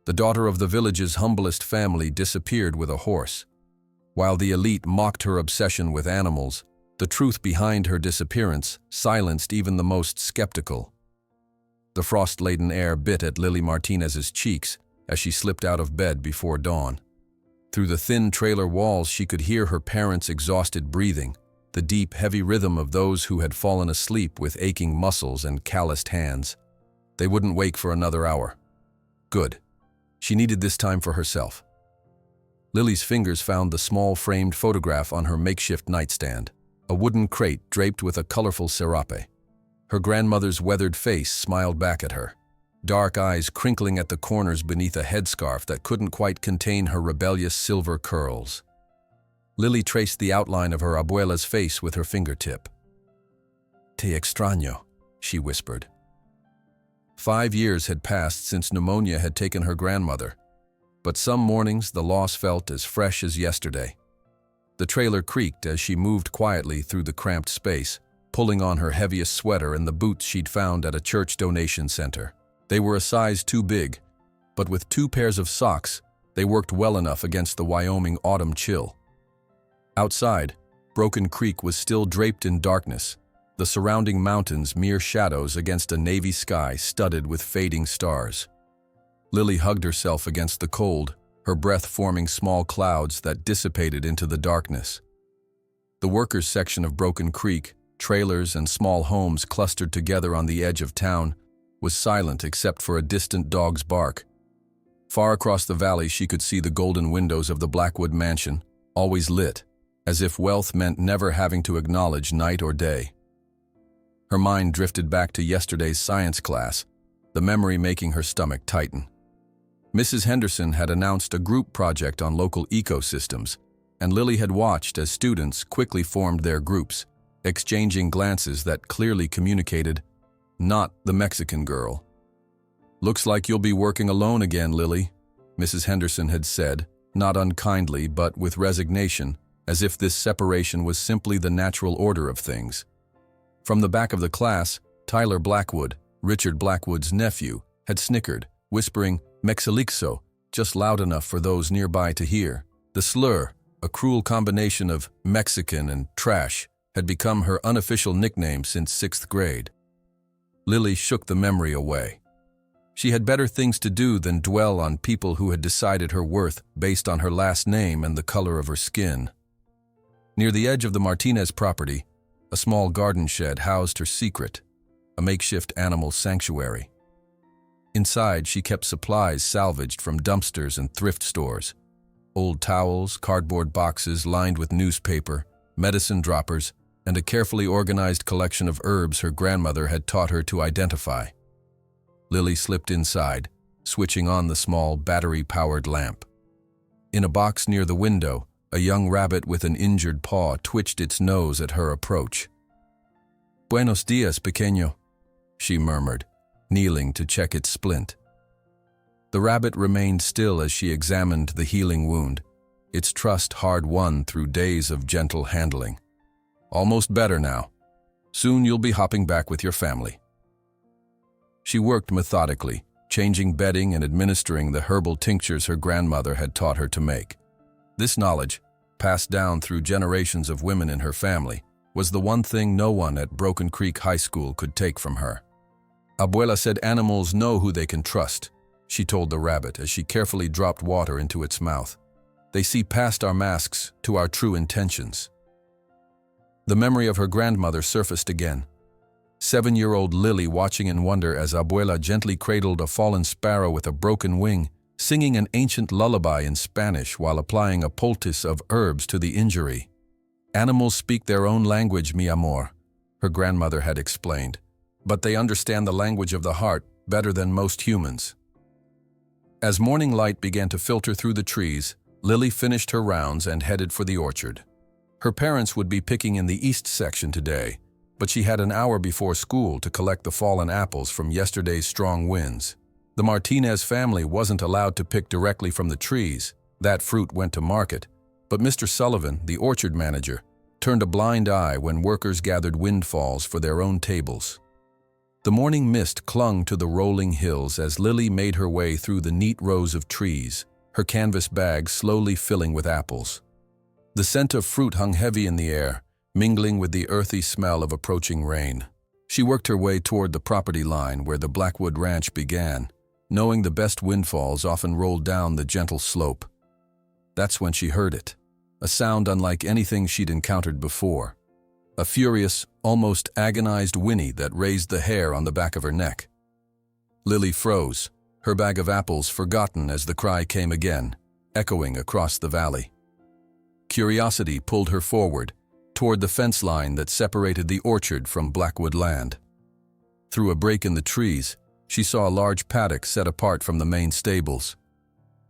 The daughter of the village's humblest family disappeared with a horse. While the elite mocked her obsession with animals, the truth behind her disappearance silenced even the most skeptical. The frost-laden air bit at Lily Martinez's cheeks as she slipped out of bed before dawn. Through the thin trailer walls, she could hear her parents' exhausted breathing, the deep, heavy rhythm of those who had fallen asleep with aching muscles and calloused hands. They wouldn't wake for another hour. Good. She needed this time for herself. Lily's fingers found the small framed photograph on her makeshift nightstand, a wooden crate draped with a colorful serape. Her grandmother's weathered face smiled back at her, dark eyes crinkling at the corners beneath a headscarf that couldn't quite contain her rebellious silver curls. Lily traced the outline of her abuela's face with her fingertip. "Te extraño," she whispered. 5 years had passed since pneumonia had taken her grandmother, but some mornings the loss felt as fresh as yesterday. The trailer creaked as she moved quietly through the cramped space, pulling on her heaviest sweater and the boots she'd found at a church donation center. They were a size too big, but with 2 pairs of socks, they worked well enough against the Wyoming autumn chill. Outside, Broken Creek was still draped in darkness, the surrounding mountains mere shadows against a navy sky studded with fading stars. Lily hugged herself against the cold, her breath forming small clouds that dissipated into the darkness. The workers' section of Broken Creek, trailers and small homes clustered together on the edge of town, was silent except for a distant dog's bark. Far across the valley she could see the golden windows of the Blackwood mansion, always lit, as if wealth meant never having to acknowledge night or day. Her mind drifted back to yesterday's science class, the memory making her stomach tighten. Mrs. Henderson had announced a group project on local ecosystems, and Lily had watched as students quickly formed their groups, exchanging glances that clearly communicated, "Not the Mexican girl." "Looks like you'll be working alone again, Lily," Mrs. Henderson had said, not unkindly but with resignation, as if this separation was simply the natural order of things. From the back of the class, Tyler Blackwood, Richard Blackwood's nephew, had snickered, whispering "Mexilixo," just loud enough for those nearby to hear. The slur, a cruel combination of Mexican and trash, had become her unofficial nickname since 6th grade. Lily shook the memory away. She had better things to do than dwell on people who had decided her worth based on her last name and the color of her skin. Near the edge of the Martinez property, a small garden shed housed her secret, a makeshift animal sanctuary. Inside, she kept supplies salvaged from dumpsters and thrift stores. Old towels, cardboard boxes lined with newspaper, medicine droppers, and a carefully organized collection of herbs her grandmother had taught her to identify. Lily slipped inside, switching on the small battery-powered lamp. In a box near the window, a young rabbit with an injured paw twitched its nose at her approach. "Buenos dias, pequeño," she murmured, kneeling to check its splint. The rabbit remained still as she examined the healing wound, its trust hard-won through days of gentle handling. "Almost better now. Soon you'll be hopping back with your family." She worked methodically, changing bedding and administering the herbal tinctures her grandmother had taught her to make. This knowledge, passed down through generations of women in her family, was the one thing no one at Broken Creek High School could take from her. "Abuela said animals know who they can trust," she told the rabbit as she carefully dropped water into its mouth. "They see past our masks to our true intentions." The memory of her grandmother surfaced again. 7-year-old Lily watching in wonder as Abuela gently cradled a fallen sparrow with a broken wing, singing an ancient lullaby in Spanish while applying a poultice of herbs to the injury. "Animals speak their own language, mi amor," her grandmother had explained, "but they understand the language of the heart better than most humans." As morning light began to filter through the trees, Lily finished her rounds and headed for the orchard. Her parents would be picking in the east section today, but she had an hour before school to collect the fallen apples from yesterday's strong winds. The Martinez family wasn't allowed to pick directly from the trees. That fruit went to market, but Mr. Sullivan, the orchard manager, turned a blind eye when workers gathered windfalls for their own tables. The morning mist clung to the rolling hills as Lily made her way through the neat rows of trees, her canvas bag slowly filling with apples. The scent of fruit hung heavy in the air, mingling with the earthy smell of approaching rain. She worked her way toward the property line where the Blackwood Ranch began, knowing the best windfalls often rolled down the gentle slope. That's when she heard it, a sound unlike anything she'd encountered before. A furious, almost agonized whinny that raised the hair on the back of her neck. Lily froze, her bag of apples forgotten as the cry came again, echoing across the valley. Curiosity pulled her forward, toward the fence line that separated the orchard from Blackwood land. Through a break in the trees, she saw a large paddock set apart from the main stables.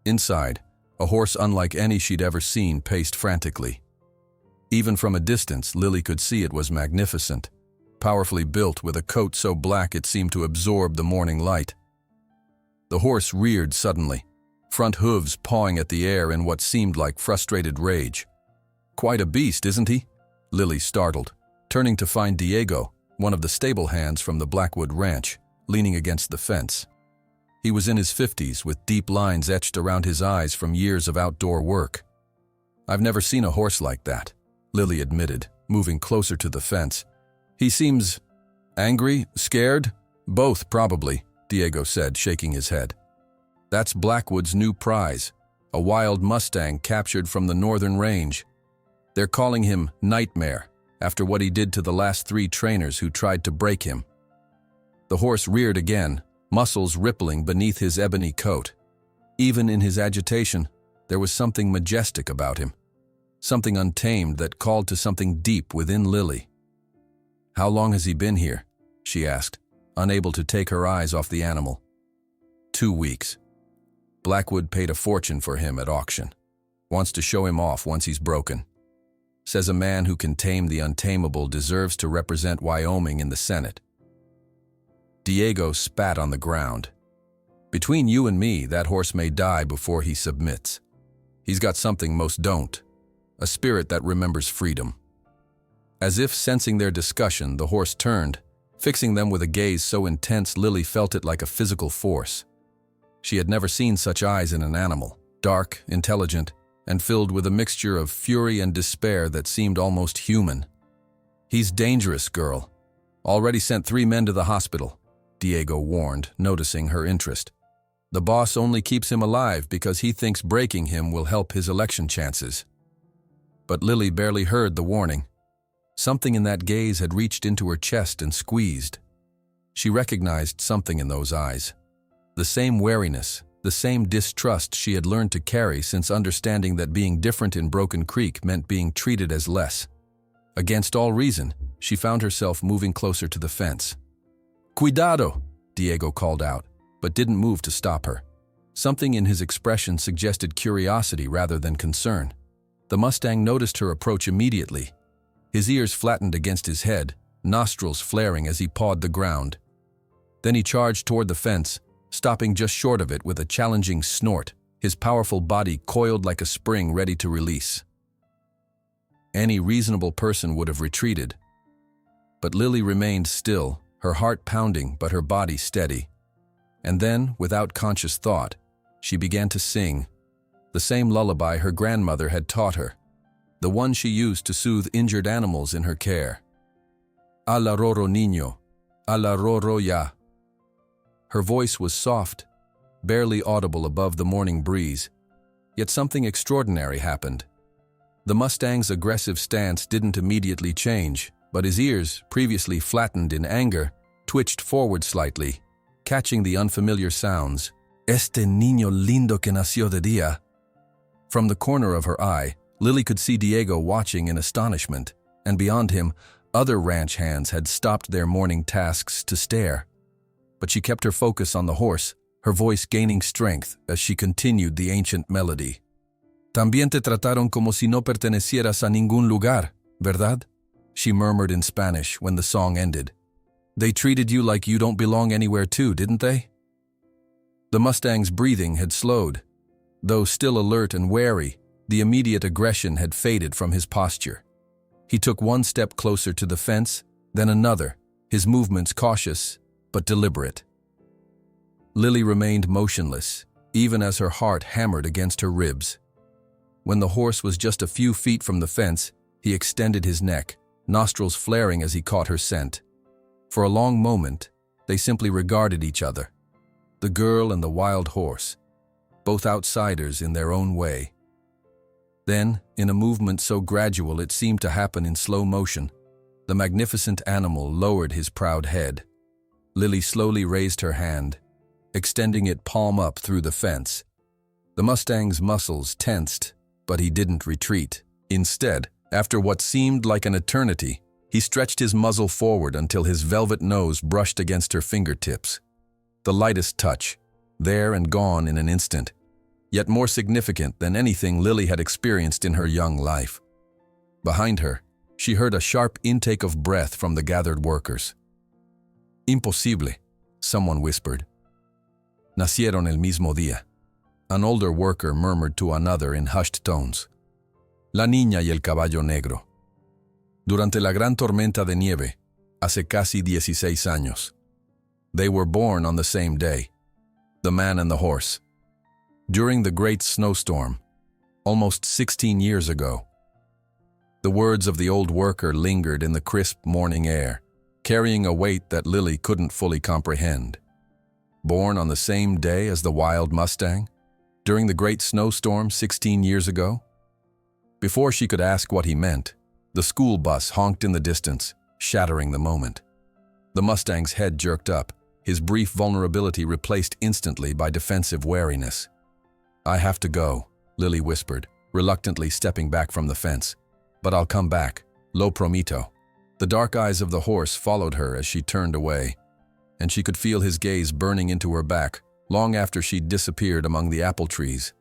Inside, a horse unlike any she'd ever seen paced frantically. Even from a distance, Lily could see it was magnificent, powerfully built with a coat so black it seemed to absorb the morning light. The horse reared suddenly, front hooves pawing at the air in what seemed like frustrated rage. "Quite a beast, isn't he?" Lily startled, turning to find Diego, one of the stable hands from the Blackwood Ranch, leaning against the fence. He was in his 50s with deep lines etched around his eyes from years of outdoor work. "I've never seen a horse like that," Lily admitted, moving closer to the fence. "He seems angry, scared? Both, probably," Diego said, shaking his head. "That's Blackwood's new prize, a wild Mustang captured from the northern range. They're calling him Nightmare, after what he did to the last 3 trainers who tried to break him." The horse reared again, muscles rippling beneath his ebony coat. Even in his agitation, there was something majestic about him. Something untamed that called to something deep within Lily. "How long has he been here?" she asked, unable to take her eyes off the animal. 2 weeks. Blackwood paid a fortune for him at auction. Wants to show him off once he's broken. Says a man who can tame the untamable deserves to represent Wyoming in the Senate. Diego spat on the ground. "Between you and me, that horse may die before he submits. He's got something most don't. A spirit that remembers freedom." As if sensing their discussion, the horse turned, fixing them with a gaze so intense Lily felt it like a physical force. She had never seen such eyes in an animal, dark, intelligent, and filled with a mixture of fury and despair that seemed almost human. "He's dangerous, girl. Already sent 3 men to the hospital," Diego warned, noticing her interest. "The boss only keeps him alive because he thinks breaking him will help his election chances." But Lily barely heard the warning. Something in that gaze had reached into her chest and squeezed. She recognized something in those eyes. The same wariness, the same distrust she had learned to carry since understanding that being different in Broken Creek meant being treated as less. Against all reason, she found herself moving closer to the fence. "Cuidado!" Diego called out, but didn't move to stop her. Something in his expression suggested curiosity rather than concern. The Mustang noticed her approach immediately. His ears flattened against his head, nostrils flaring as he pawed the ground. Then he charged toward the fence, stopping just short of it with a challenging snort, his powerful body coiled like a spring ready to release. Any reasonable person would have retreated. But Lily remained still, her heart pounding but her body steady. And then, without conscious thought, she began to sing, the same lullaby her grandmother had taught her, the one she used to soothe injured animals in her care. "A la roro niño, a la roro ya." Her voice was soft, barely audible above the morning breeze, yet something extraordinary happened. The Mustang's aggressive stance didn't immediately change, but his ears, previously flattened in anger, twitched forward slightly, catching the unfamiliar sounds. "Este niño lindo que nació de día." From the corner of her eye, Lily could see Diego watching in astonishment, and beyond him, other ranch hands had stopped their morning tasks to stare. But she kept her focus on the horse, her voice gaining strength as she continued the ancient melody. "También te trataron como si no pertenecieras a ningún lugar, ¿verdad?" she murmured in Spanish when the song ended. "They treated you like you don't belong anywhere too, didn't they?" The Mustang's breathing had slowed. Though still alert and wary, the immediate aggression had faded from his posture. He took one step closer to the fence, then another, his movements cautious, but deliberate. Lily remained motionless, even as her heart hammered against her ribs. When the horse was just a few feet from the fence, he extended his neck, nostrils flaring as he caught her scent. For a long moment, they simply regarded each other, the girl and the wild horse, both outsiders in their own way. Then, in a movement so gradual it seemed to happen in slow motion, the magnificent animal lowered his proud head. Lily slowly raised her hand, extending it palm up through the fence. The Mustang's muscles tensed, but he didn't retreat. Instead, after what seemed like an eternity, he stretched his muzzle forward until his velvet nose brushed against her fingertips. The lightest touch, there and gone in an instant, yet more significant than anything Lily had experienced in her young life. Behind her, she heard a sharp intake of breath from the gathered workers. "Imposible," someone whispered. "Nacieron el mismo día," an older worker murmured to another in hushed tones. "La niña y el caballo negro." Durante la gran tormenta de nieve, hace casi 16 años. They were born on the same day, the man and the horse. During the great snowstorm, almost 16 years ago. The words of the old worker lingered in the crisp morning air, carrying a weight that Lily couldn't fully comprehend. Born on the same day as the wild Mustang? During the great snowstorm 16 years ago? Before she could ask what he meant, the school bus honked in the distance, shattering the moment. The Mustang's head jerked up, his brief vulnerability replaced instantly by defensive wariness. "I have to go," Lily whispered, reluctantly stepping back from the fence. "But I'll come back, lo promito." The dark eyes of the horse followed her as she turned away, and she could feel his gaze burning into her back long after she'd disappeared among the apple trees.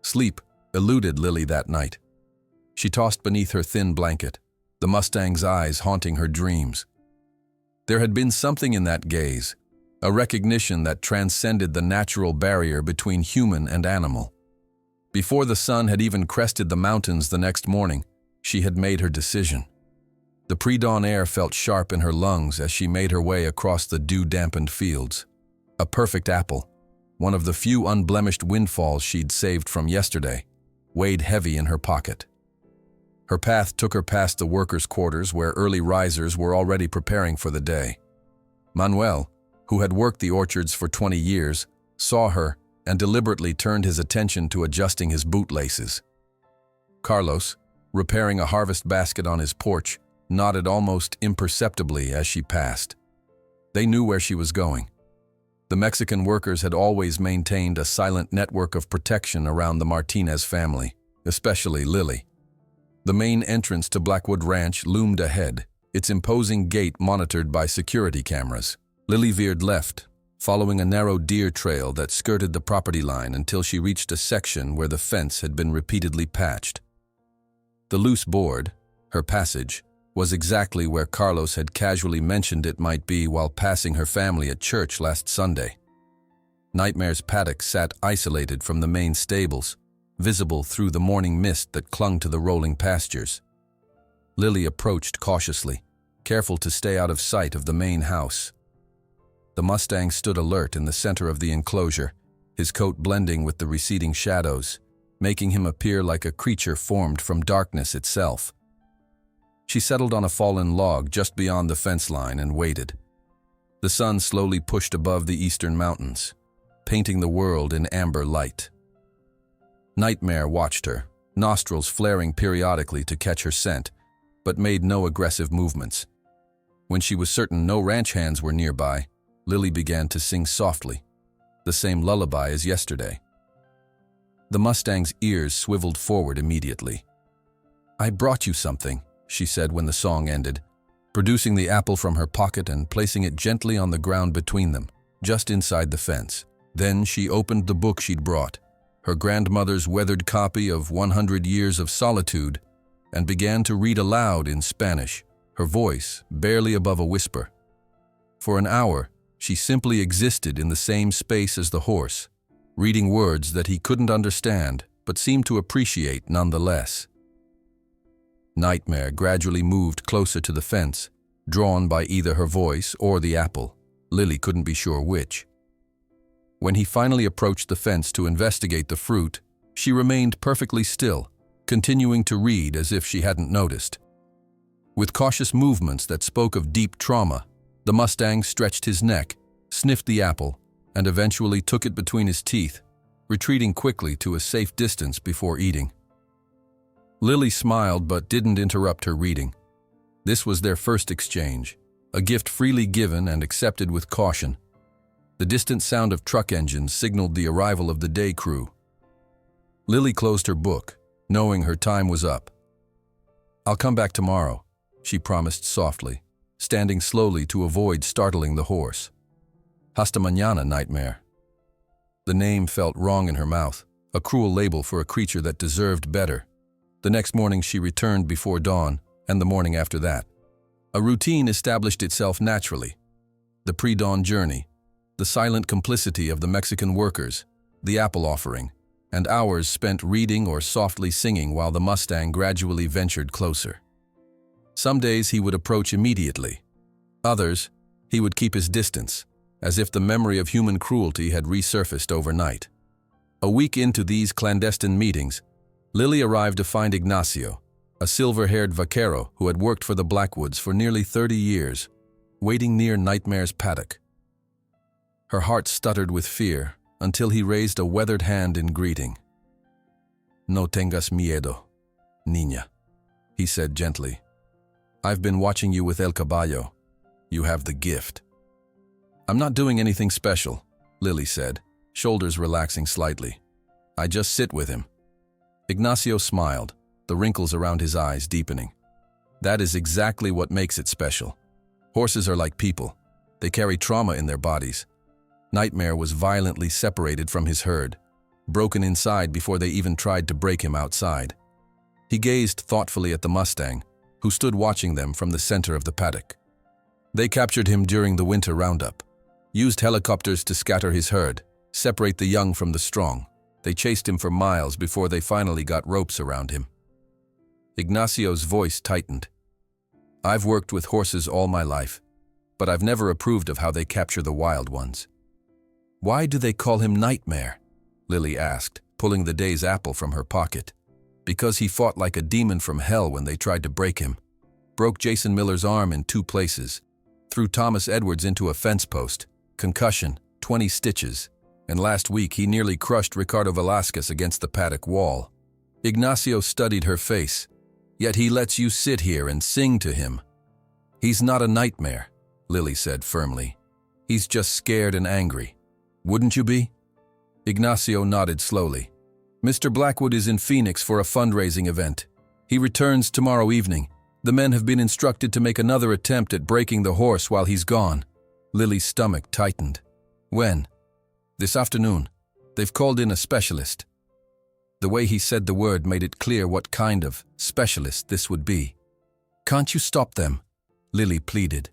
Sleep eluded Lily that night. She tossed beneath her thin blanket, the Mustang's eyes haunting her dreams. There had been something in that gaze, a recognition that transcended the natural barrier between human and animal. Before the sun had even crested the mountains the next morning, she had made her decision. The pre-dawn air felt sharp in her lungs as she made her way across the dew-dampened fields. A perfect apple, one of the few unblemished windfalls she'd saved from yesterday, weighed heavy in her pocket. Her path took her past the workers' quarters where early risers were already preparing for the day. Manuel, who had worked the orchards for 20 years, saw her and deliberately turned his attention to adjusting his bootlaces. Carlos, repairing a harvest basket on his porch, nodded almost imperceptibly as she passed. They knew where she was going. The Mexican workers had always maintained a silent network of protection around the Martinez family, especially Lily. The main entrance to Blackwood Ranch loomed ahead, its imposing gate monitored by security cameras. Lily veered left, following a narrow deer trail that skirted the property line until she reached a section where the fence had been repeatedly patched. The loose board, her passage, was exactly where Carlos had casually mentioned it might be while passing her family at church last Sunday. Nightmare's paddock sat isolated from the main stables, visible through the morning mist that clung to the rolling pastures. Lily approached cautiously, careful to stay out of sight of the main house. The Mustang stood alert in the center of the enclosure, his coat blending with the receding shadows, making him appear like a creature formed from darkness itself. She settled on a fallen log just beyond the fence line and waited. The sun slowly pushed above the eastern mountains, painting the world in amber light. Nightmare watched her, nostrils flaring periodically to catch her scent, but made no aggressive movements. When she was certain no ranch hands were nearby, Lily began to sing softly, the same lullaby as yesterday. The Mustang's ears swiveled forward immediately. "I brought you something," she said when the song ended, producing the apple from her pocket and placing it gently on the ground between them, just inside the fence. Then she opened the book she'd brought, her grandmother's weathered copy of 100 Years of Solitude, and began to read aloud in Spanish, her voice barely above a whisper. For an hour, she simply existed in the same space as the horse, reading words that he couldn't understand but seemed to appreciate nonetheless. Nightmare gradually moved closer to the fence, drawn by either her voice or the apple. Lily couldn't be sure which. When he finally approached the fence to investigate the fruit, she remained perfectly still, continuing to read as if she hadn't noticed. With cautious movements that spoke of deep trauma, the Mustang stretched his neck, sniffed the apple, and eventually took it between his teeth, retreating quickly to a safe distance before eating. Lily smiled but didn't interrupt her reading. This was their first exchange, a gift freely given and accepted with caution. The distant sound of truck engines signaled the arrival of the day crew. Lily closed her book, knowing her time was up. "I'll come back tomorrow," she promised softly, standing slowly to avoid startling the horse. "Hasta mañana, Nightmare." The name felt wrong in her mouth, a cruel label for a creature that deserved better. The next morning she returned before dawn, and the morning after that. A routine established itself naturally. The pre-dawn journey, the silent complicity of the Mexican workers, the apple offering, and hours spent reading or softly singing while the Mustang gradually ventured closer. Some days he would approach immediately. Others, he would keep his distance, as if the memory of human cruelty had resurfaced overnight. A week into these clandestine meetings, Lily arrived to find Ignacio, a silver-haired vaquero who had worked for the Blackwoods for nearly 30 years, waiting near Nightmare's paddock. Her heart stuttered with fear until he raised a weathered hand in greeting. "No tengas miedo, niña," he said gently. "I've been watching you with El Caballo. You have the gift." "I'm not doing anything special," Lily said, shoulders relaxing slightly. "I just sit with him." Ignacio smiled, the wrinkles around his eyes deepening. "That is exactly what makes it special. Horses are like people. They carry trauma in their bodies. Nightmare was violently separated from his herd, broken inside before they even tried to break him outside." He gazed thoughtfully at the Mustang, who stood watching them from the center of the paddock. "They captured him during the winter roundup, used helicopters to scatter his herd, separate the young from the strong. They chased him for miles before they finally got ropes around him." Ignacio's voice tightened. "I've worked with horses all my life, but I've never approved of how they capture the wild ones." "Why do they call him Nightmare?" Lily asked, pulling the day's apple from her pocket. "Because he fought like a demon from hell when they tried to break him. Broke Jason Miller's arm in 2 places. Threw Thomas Edwards into a fence post. Concussion, 20 stitches. And last week he nearly crushed Ricardo Velasquez against the paddock wall." Ignacio studied her face. "Yet he lets you sit here and sing to him." "He's not a nightmare," Lily said firmly. "He's just scared and angry. Wouldn't you be?" Ignacio nodded slowly. "Mr. Blackwood is in Phoenix for a fundraising event. He returns tomorrow evening. The men have been instructed to make another attempt at breaking the horse while he's gone." Lily's stomach tightened. "When?" "This afternoon. They've called in a specialist." The way he said the word made it clear what kind of specialist this would be. "Can't you stop them?" Lily pleaded.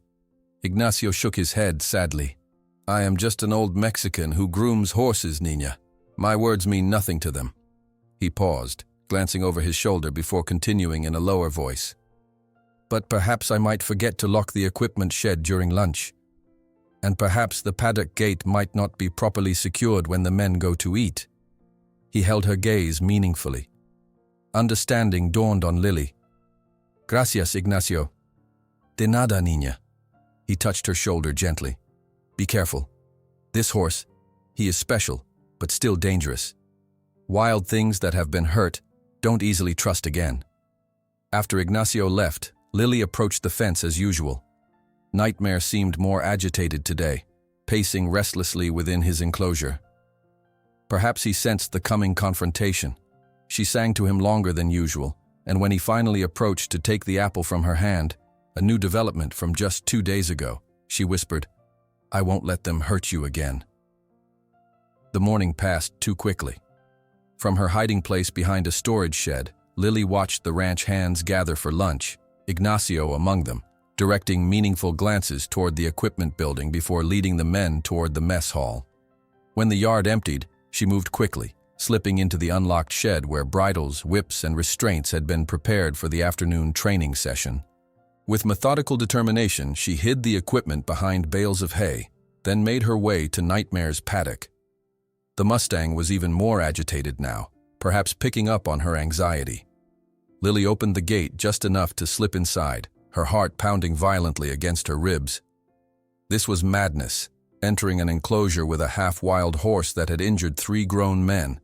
Ignacio shook his head sadly. "I am just an old Mexican who grooms horses, Niña. My words mean nothing to them." He paused, glancing over his shoulder before continuing in a lower voice. "But perhaps I might forget to lock the equipment shed during lunch. And perhaps the paddock gate might not be properly secured when the men go to eat." He held her gaze meaningfully. Understanding dawned on Lily. "Gracias, Ignacio." "De nada, niña." He touched her shoulder gently. "Be careful. This horse, he is special, but still dangerous. Wild things that have been hurt don't easily trust again." After Ignacio left, Lily approached the fence as usual. Nightmare seemed more agitated today, pacing restlessly within his enclosure. Perhaps he sensed the coming confrontation. She sang to him longer than usual, and when he finally approached to take the apple from her hand, a new development from just 2 days ago, she whispered, "I won't let them hurt you again." The morning passed too quickly. From her hiding place behind a storage shed, Lily watched the ranch hands gather for lunch, Ignacio among them, directing meaningful glances toward the equipment building before leading the men toward the mess hall. When the yard emptied, she moved quickly, slipping into the unlocked shed where bridles, whips, and restraints had been prepared for the afternoon training session. With methodical determination, she hid the equipment behind bales of hay, then made her way to Nightmare's paddock. The Mustang was even more agitated now, perhaps picking up on her anxiety. Lily opened the gate just enough to slip inside, her heart pounding violently against her ribs. This was madness, entering an enclosure with a half-wild horse that had injured 3 grown men,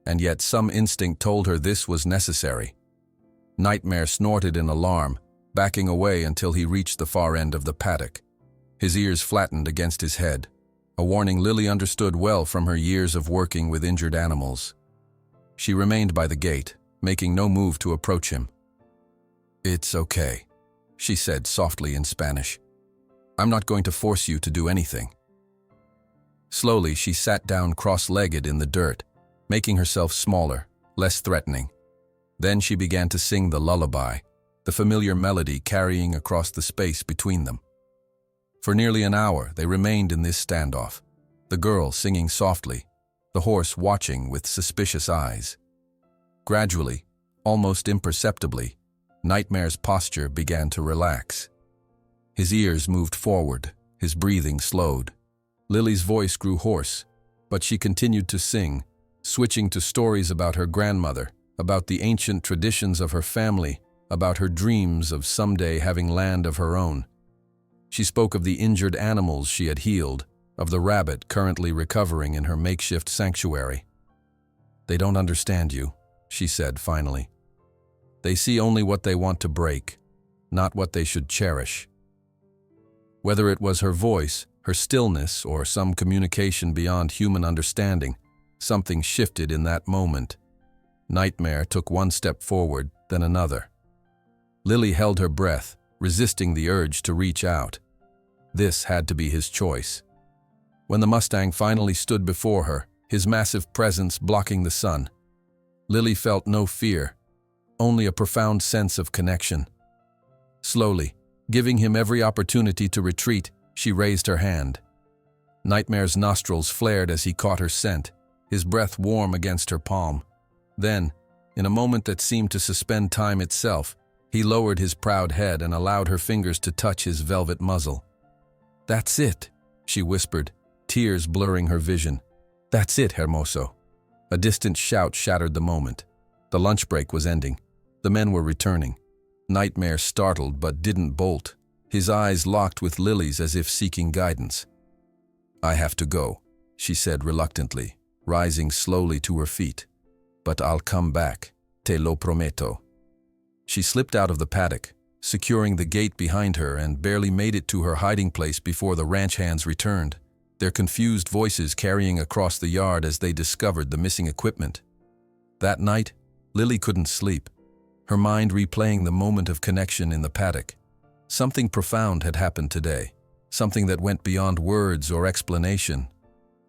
and yet some instinct told her this was necessary. Nightmare snorted in alarm, backing away until he reached the far end of the paddock. His ears flattened against his head, a warning Lily understood well from her years of working with injured animals. She remained by the gate, making no move to approach him. "It's okay," she said softly in Spanish. "I'm not going to force you to do anything." Slowly, she sat down cross-legged in the dirt, making herself smaller, less threatening. Then she began to sing the lullaby, the familiar melody carrying across the space between them. For nearly an hour, they remained in this standoff, the girl singing softly, the horse watching with suspicious eyes. Gradually, almost imperceptibly, Nightmare's posture began to relax. His ears moved forward, his breathing slowed. Lily's voice grew hoarse, but she continued to sing, switching to stories about her grandmother, about the ancient traditions of her family, about her dreams of someday having land of her own. She spoke of the injured animals she had healed, of the rabbit currently recovering in her makeshift sanctuary. "They don't understand you," she said finally. "They see only what they want to break, not what they should cherish." Whether it was her voice, her stillness, or some communication beyond human understanding, something shifted in that moment. Nightmare took one step forward, then another. Lily held her breath, resisting the urge to reach out. This had to be his choice. When the Mustang finally stood before her, his massive presence blocking the sun, Lily felt no fear, only a profound sense of connection. Slowly, giving him every opportunity to retreat, she raised her hand. Nightmare's nostrils flared as he caught her scent, his breath warm against her palm. Then, in a moment that seemed to suspend time itself, he lowered his proud head and allowed her fingers to touch his velvet muzzle. "That's it," she whispered, tears blurring her vision. "That's it, Hermoso." A distant shout shattered the moment. The lunch break was ending. The men were returning. Nightmare startled but didn't bolt, his eyes locked with Lily's as if seeking guidance. "I have to go," she said reluctantly, rising slowly to her feet. "But I'll come back, te lo prometo." She slipped out of the paddock, securing the gate behind her, and barely made it to her hiding place before the ranch hands returned, their confused voices carrying across the yard as they discovered the missing equipment. That night, Lily couldn't sleep, her mind replaying the moment of connection in the paddock. Something profound had happened today, something that went beyond words or explanation.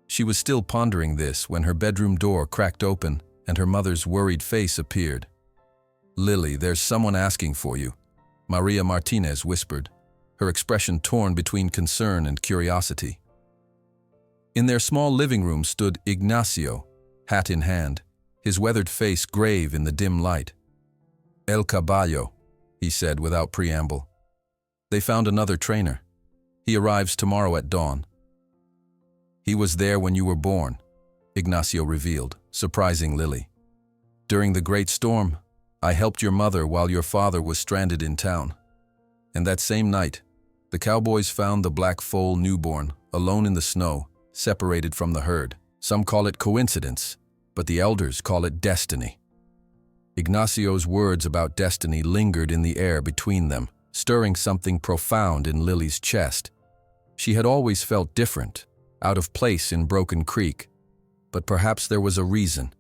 She was still pondering this when her bedroom door cracked open and her mother's worried face appeared. "Lily, there's someone asking for you," Maria Martinez whispered, her expression torn between concern and curiosity. In their small living room stood Ignacio, hat in hand, his weathered face grave in the dim light. "El Caballo," he said without preamble. "They found another trainer. He arrives tomorrow at dawn." "He was there when you were born," Ignacio revealed, surprising Lily. "During the great storm, I helped your mother while your father was stranded in town. And that same night, the cowboys found the black foal newborn, alone in the snow, separated from the herd. Some call it coincidence, but the elders call it destiny." Ignacio's words about destiny lingered in the air between them, stirring something profound in Lily's chest. She had always felt different, out of place in Broken Creek, but perhaps there was a reason,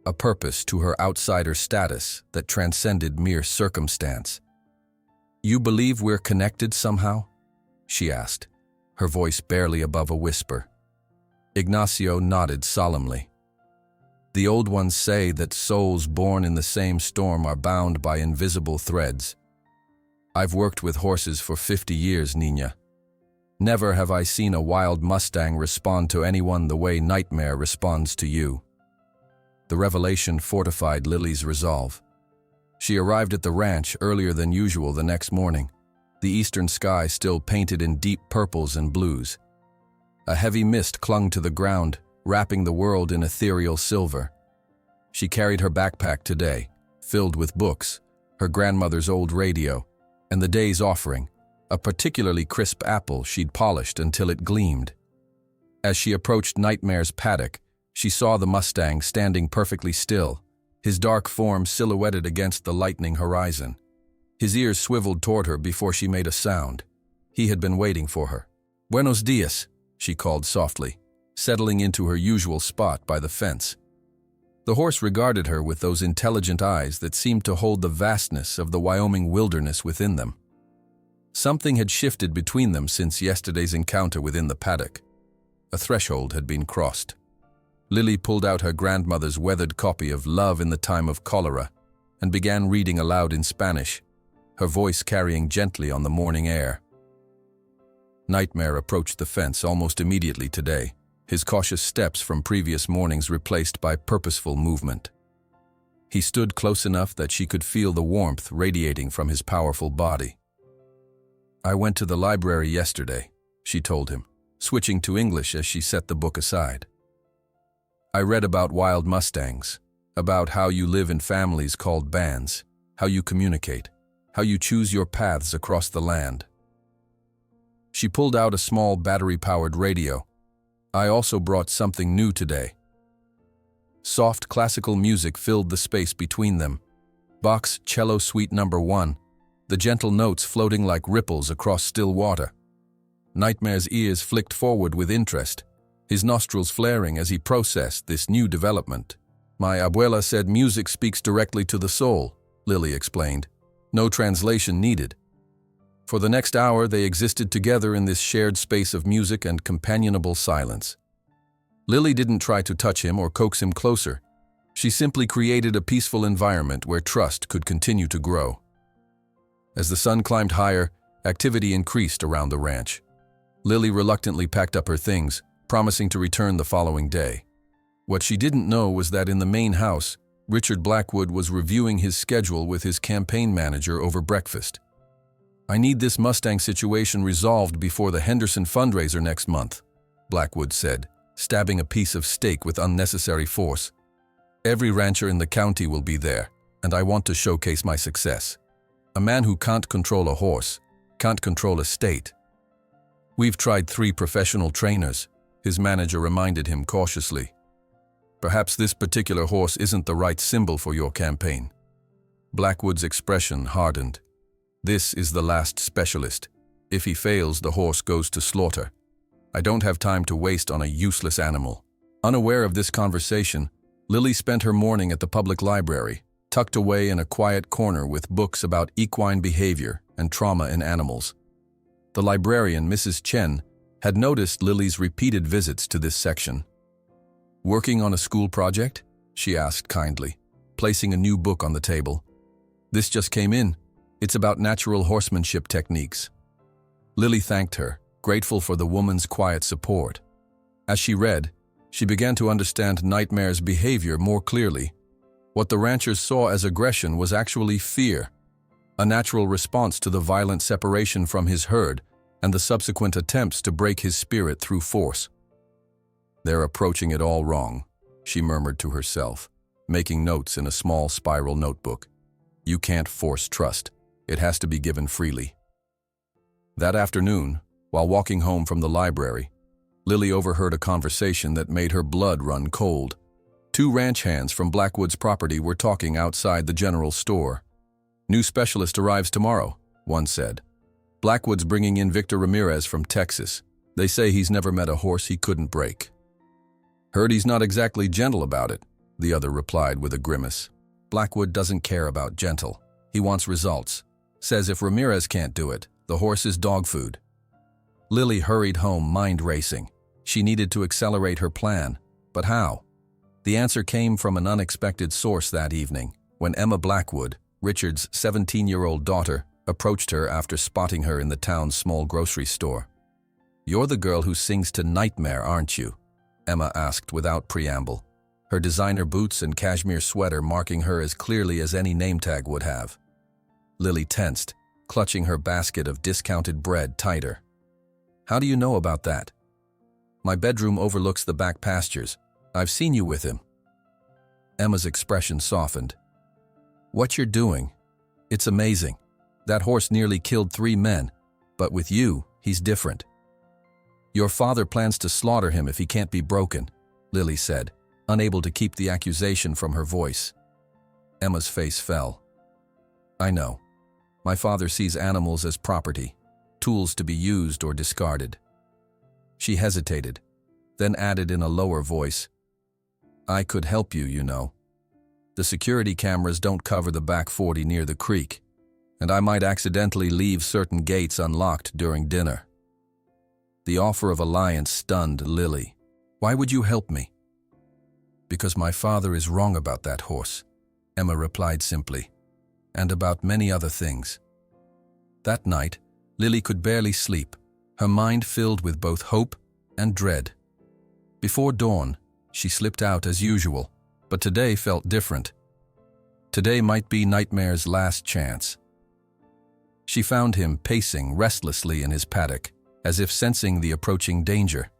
a purpose to her outsider status that transcended mere circumstance. "You believe we're connected somehow?" she asked, her voice barely above a whisper. Ignacio nodded solemnly. "The old ones say that souls born in the same storm are bound by invisible threads. I've worked with horses for 50 years, Nina. Never have I seen a wild Mustang respond to anyone the way Nightmare responds to you." The revelation fortified Lily's resolve. She arrived at the ranch earlier than usual the next morning, the eastern sky still painted in deep purples and blues. A heavy mist clung to the ground, wrapping the world in ethereal silver. She carried her backpack today, filled with books, her grandmother's old radio, and the day's offering, a particularly crisp apple she'd polished until it gleamed. As she approached Nightmare's paddock, she saw the Mustang standing perfectly still, his dark form silhouetted against the lightening horizon. His ears swiveled toward her before she made a sound. He had been waiting for her. "Buenos dias," she called softly, settling into her usual spot by the fence. The horse regarded her with those intelligent eyes that seemed to hold the vastness of the Wyoming wilderness within them. Something had shifted between them since yesterday's encounter within the paddock. A threshold had been crossed. Lily pulled out her grandmother's weathered copy of Love in the Time of Cholera and began reading aloud in Spanish, her voice carrying gently on the morning air. Nightmare approached the fence almost immediately today, his cautious steps from previous mornings replaced by purposeful movement. He stood close enough that she could feel the warmth radiating from his powerful body. "I went to the library yesterday," she told him, switching to English as she set the book aside. "I read about wild mustangs, about how you live in families called bands, how you communicate, how you choose your paths across the land." She pulled out a small battery-powered radio. "I also brought something new today." Soft classical music filled the space between them. Bach's Cello Suite No. 1, the gentle notes floating like ripples across still water. Nightmare's ears flicked forward with interest, his nostrils flaring as he processed this new development. "My abuela said music speaks directly to the soul," Lily explained. "No translation needed." For the next hour, they existed together in this shared space of music and companionable silence. Lily didn't try to touch him or coax him closer. She simply created a peaceful environment where trust could continue to grow. As the sun climbed higher, activity increased around the ranch. Lily reluctantly packed up her things, promising to return the following day. What she didn't know was that in the main house, Richard Blackwood was reviewing his schedule with his campaign manager over breakfast. "I need this Mustang situation resolved before the Henderson fundraiser next month," Blackwood said, stabbing a piece of steak with unnecessary force. "Every rancher in the county will be there, and I want to showcase my success. A man who can't control a horse, can't control a state." "We've tried 3 professional trainers," his manager reminded him cautiously. "Perhaps this particular horse isn't the right symbol for your campaign." Blackwood's expression hardened. "This is the last specialist. If he fails, the horse goes to slaughter. I don't have time to waste on a useless animal." Unaware of this conversation, Lily spent her morning at the public library, tucked away in a quiet corner with books about equine behavior and trauma in animals. The librarian, Mrs. Chen, had noticed Lily's repeated visits to this section. "Working on a school project?" she asked kindly, placing a new book on the table. "This just came in. It's about natural horsemanship techniques." Lily thanked her, grateful for the woman's quiet support. As she read, she began to understand Nightmare's behavior more clearly. What the ranchers saw as aggression was actually fear, a natural response to the violent separation from his herd and the subsequent attempts to break his spirit through force. "They're approaching it all wrong," she murmured to herself, making notes in a small spiral notebook. "You can't force trust. It has to be given freely." That afternoon, while walking home from the library, Lily overheard a conversation that made her blood run cold. 2 ranch hands from Blackwood's property were talking outside the general store. "New specialist arrives tomorrow," one said. "Blackwood's bringing in Victor Ramirez from Texas. They say he's never met a horse he couldn't break." "Heard he's not exactly gentle about it," the other replied with a grimace. "Blackwood doesn't care about gentle. He wants results. Says if Ramirez can't do it, the horse is dog food." Lily hurried home, mind racing. She needed to accelerate her plan, but how? The answer came from an unexpected source that evening, when Emma Blackwood, Richard's 17-year-old daughter, approached her after spotting her in the town's small grocery store. "You're the girl who sings to Nightmare, aren't you?" Emma asked without preamble, her designer boots and cashmere sweater marking her as clearly as any name tag would have. Lily tensed, clutching her basket of discounted bread tighter. "How do you know about that?" My bedroom overlooks the back pastures. I've seen you with him." Emma's expression softened. "What you're doing? It's amazing. That horse nearly killed 3 men, but with you, he's different." "Your father plans to slaughter him if he can't be broken," Lily said, unable to keep the accusation from her voice. Emma's face fell. "I know. My father sees animals as property, tools to be used or discarded." She hesitated, then added in a lower voice, "I could help you, you know. The security cameras don't cover the back 40 near the creek, and I might accidentally leave certain gates unlocked during dinner." The offer of alliance stunned Lily. "Why would you help me?" "Because my father is wrong about that horse," Emma replied simply, "and about many other things." That night, Lily could barely sleep, her mind filled with both hope and dread. Before dawn, she slipped out as usual, but today felt different. Today might be Nightmare's last chance. She found him pacing restlessly in his paddock, as if sensing the approaching danger.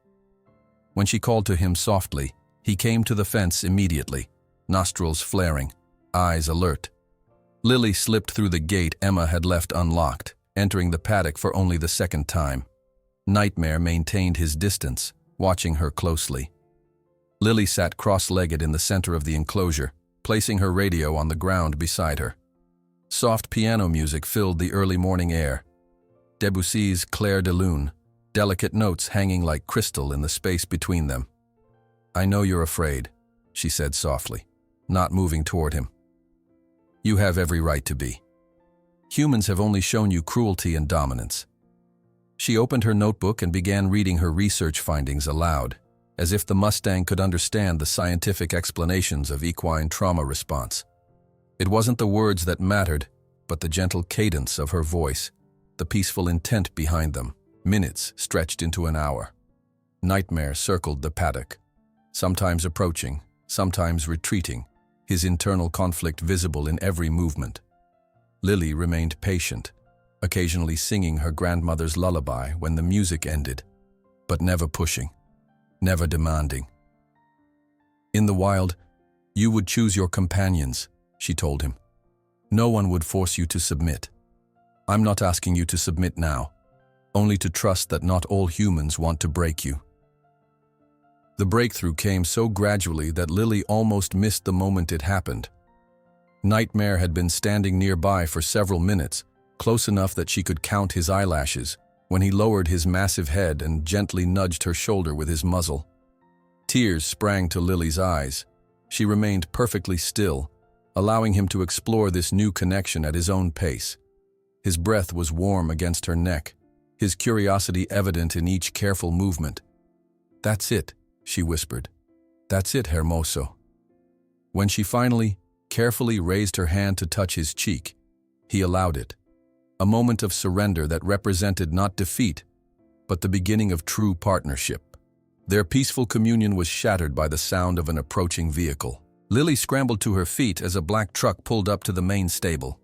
When she called to him softly, he came to the fence immediately, nostrils flaring, eyes alert. Lily slipped through the gate Emma had left unlocked, entering the paddock for only the second time. Nightmare maintained his distance, watching her closely. Lily sat cross-legged in the center of the enclosure, placing her radio on the ground beside her. Soft piano music filled the early morning air. Debussy's Clair de Lune, delicate notes hanging like crystal in the space between them. "I know you're afraid," she said softly, not moving toward him. "You have every right to be. Humans have only shown you cruelty and dominance." She opened her notebook and began reading her research findings aloud, as if the Mustang could understand the scientific explanations of equine trauma response. It wasn't the words that mattered, but the gentle cadence of her voice, the peaceful intent behind them. Minutes stretched into an hour. Nightmare circled the paddock, sometimes approaching, sometimes retreating, his internal conflict visible in every movement. Lily remained patient, occasionally singing her grandmother's lullaby when the music ended, but never pushing, never demanding. "In the wild, you would choose your companions," she told him. "No one would force you to submit. I'm not asking you to submit now, only to trust that not all humans want to break you." The breakthrough came so gradually that Lily almost missed the moment it happened. Nightmare had been standing nearby for several minutes, close enough that she could count his eyelashes, when he lowered his massive head and gently nudged her shoulder with his muzzle. Tears sprang to Lily's eyes. She remained perfectly still, allowing him to explore this new connection at his own pace. His breath was warm against her neck, his curiosity evident in each careful movement. "That's it," she whispered. "That's it, Hermoso." When she finally, carefully raised her hand to touch his cheek, he allowed it. A moment of surrender that represented not defeat, but the beginning of true partnership. Their peaceful communion was shattered by the sound of an approaching vehicle. Lily scrambled to her feet as a black truck pulled up to the main stable.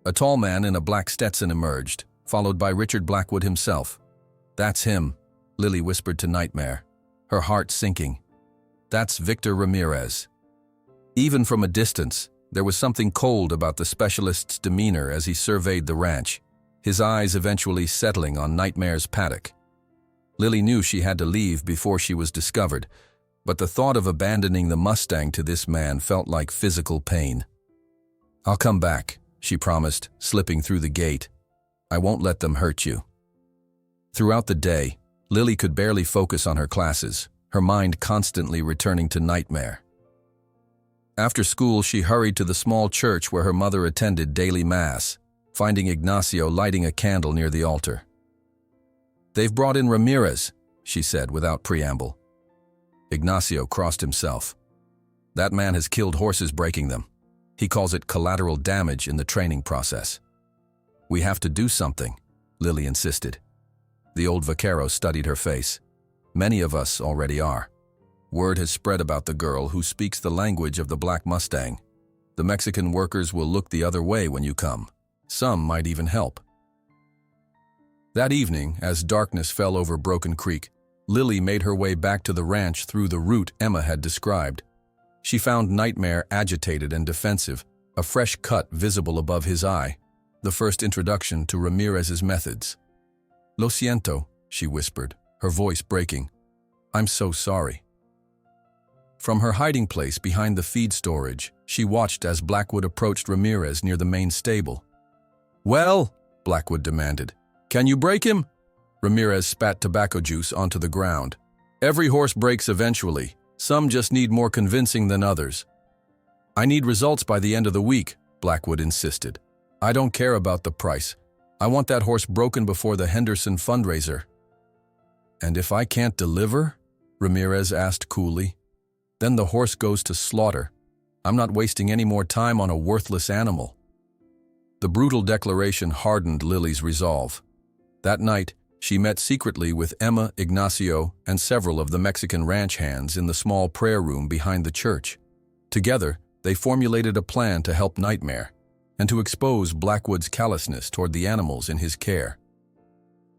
A tall man in a black Stetson emerged, followed by Richard Blackwood himself. "That's him," Lily whispered to Nightmare, her heart sinking. "That's Victor Ramirez." Even from a distance, there was something cold about the specialist's demeanor as he surveyed the ranch, his eyes eventually settling on Nightmare's paddock. Lily knew she had to leave before she was discovered, but the thought of abandoning the Mustang to this man felt like physical pain. "I'll come back," she promised, slipping through the gate. "I won't let them hurt you." Throughout the day, Lily could barely focus on her classes, her mind constantly returning to Nightmare. After school, she hurried to the small church where her mother attended daily mass, finding Ignacio lighting a candle near the altar. "They've brought in Ramirez," she said without preamble. Ignacio crossed himself. "That man has killed horses breaking them. He calls it collateral damage in the training process." "We have to do something," Lily insisted. The old vaquero studied her face. "Many of us already are. Word has spread about the girl who speaks the language of the Black Mustang. The Mexican workers will look the other way when you come. Some might even help." That evening, as darkness fell over Broken Creek, Lily made her way back to the ranch through the route Emma had described. She found Nightmare agitated and defensive, a fresh cut visible above his eye, the first introduction to Ramirez's methods. "Lo siento," she whispered, her voice breaking. "I'm so sorry." From her hiding place behind the feed storage, she watched as Blackwood approached Ramirez near the main stable. "Well," Blackwood demanded, "can you break him?" Ramirez spat tobacco juice onto the ground. "Every horse breaks eventually. Some just need more convincing than others." "I need results by the end of the week," Blackwood insisted. "I don't care about the price. I want that horse broken before the Henderson fundraiser." "And if I can't deliver?" Ramirez asked coolly. "Then the horse goes to slaughter. I'm not wasting any more time on a worthless animal." The brutal declaration hardened Lily's resolve. That night, she met secretly with Emma, Ignacio, and several of the Mexican ranch hands in the small prayer room behind the church. Together, they formulated a plan to help Nightmare and to expose Blackwood's callousness toward the animals in his care.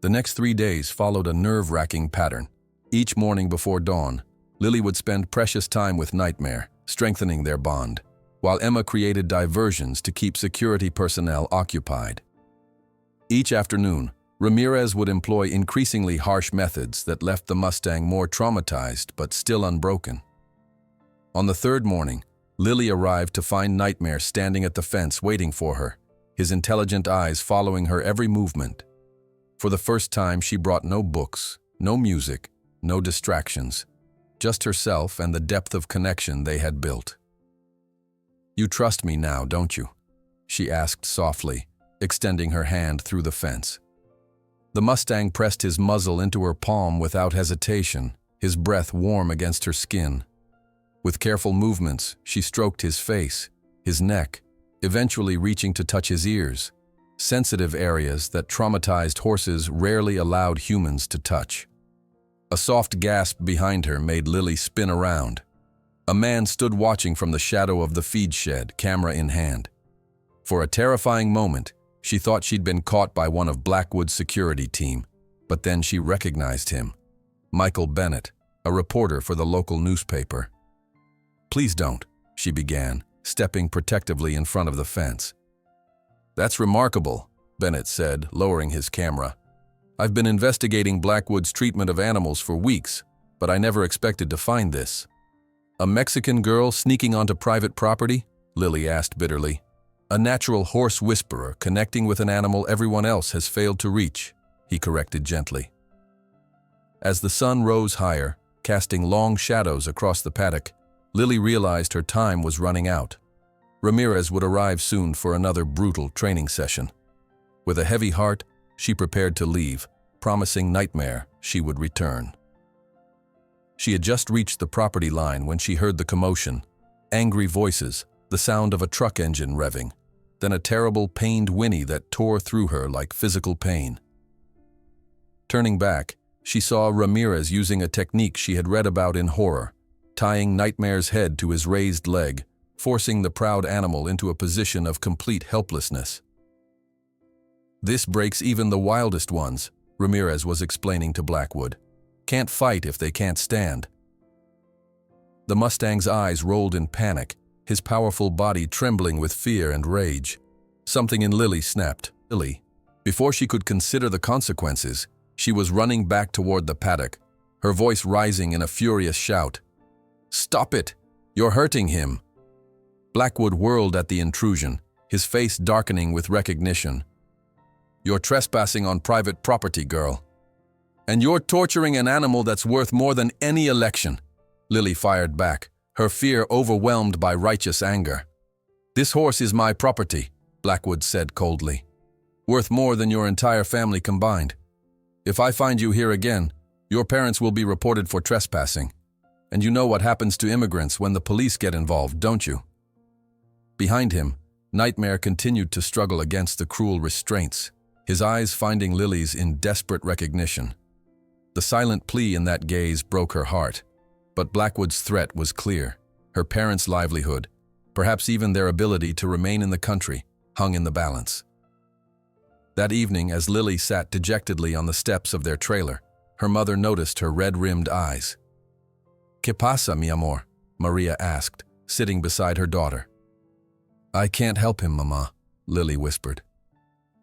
The next 3 days followed a nerve-wracking pattern. Each morning before dawn, Lily would spend precious time with Nightmare, strengthening their bond, while Emma created diversions to keep security personnel occupied. Each afternoon, Ramirez would employ increasingly harsh methods that left the Mustang more traumatized but still unbroken. On the third morning, Lily arrived to find Nightmare standing at the fence waiting for her, his intelligent eyes following her every movement. For the first time, she brought no books, no music, no distractions, just herself and the depth of connection they had built. "You trust me now, don't you?" she asked softly, extending her hand through the fence. The Mustang pressed his muzzle into her palm without hesitation, his breath warm against her skin. With careful movements, she stroked his face, his neck, eventually reaching to touch his ears, sensitive areas that traumatized horses rarely allowed humans to touch. A soft gasp behind her made Lily spin around. A man stood watching from the shadow of the feed shed, camera in hand. For a terrifying moment, she thought she'd been caught by one of Blackwood's security team, but then she recognized him. Michael Bennett, a reporter for the local newspaper. "Please don't," she began, stepping protectively in front of the fence. "That's remarkable," Bennett said, lowering his camera. "I've been investigating Blackwood's treatment of animals for weeks, but I never expected to find this." "A Mexican girl sneaking onto private property?" Lily asked bitterly. "A natural horse whisperer connecting with an animal everyone else has failed to reach," he corrected gently. As the sun rose higher, casting long shadows across the paddock, Lily realized her time was running out. Ramirez would arrive soon for another brutal training session. With a heavy heart, she prepared to leave, promising Nightmare she would return. She had just reached the property line when she heard the commotion, angry voices, the sound of a truck engine revving, then a terrible pained whinny that tore through her like physical pain. Turning back, she saw Ramirez using a technique she had read about in horror, tying Nightmare's head to his raised leg, forcing the proud animal into a position of complete helplessness. "This breaks even the wildest ones," Ramirez was explaining to Blackwood. "Can't fight if they can't stand." The Mustang's eyes rolled in panic, his powerful body trembling with fear and rage. Something in Lily snapped. Lily. Before she could consider the consequences, she was running back toward the paddock, her voice rising in a furious shout. "Stop it! You're hurting him!" Blackwood whirled at the intrusion, his face darkening with recognition. "You're trespassing on private property, girl. And you're torturing an animal that's worth more than any election," Lily fired back, her fear overwhelmed by righteous anger. "This horse is my property," Blackwood said coldly. "Worth more than your entire family combined. If I find you here again, your parents will be reported for trespassing. And you know what happens to immigrants when the police get involved, don't you?" Behind him, Nightmare continued to struggle against the cruel restraints, his eyes finding Lily's in desperate recognition. The silent plea in that gaze broke her heart, but Blackwood's threat was clear. Her parents' livelihood, perhaps even their ability to remain in the country, hung in the balance. That evening, as Lily sat dejectedly on the steps of their trailer, Her mother noticed her red-rimmed eyes. ¿Qué pasa, mi amor? Maria asked, sitting beside her daughter. I can't help him, Mama, Lily whispered.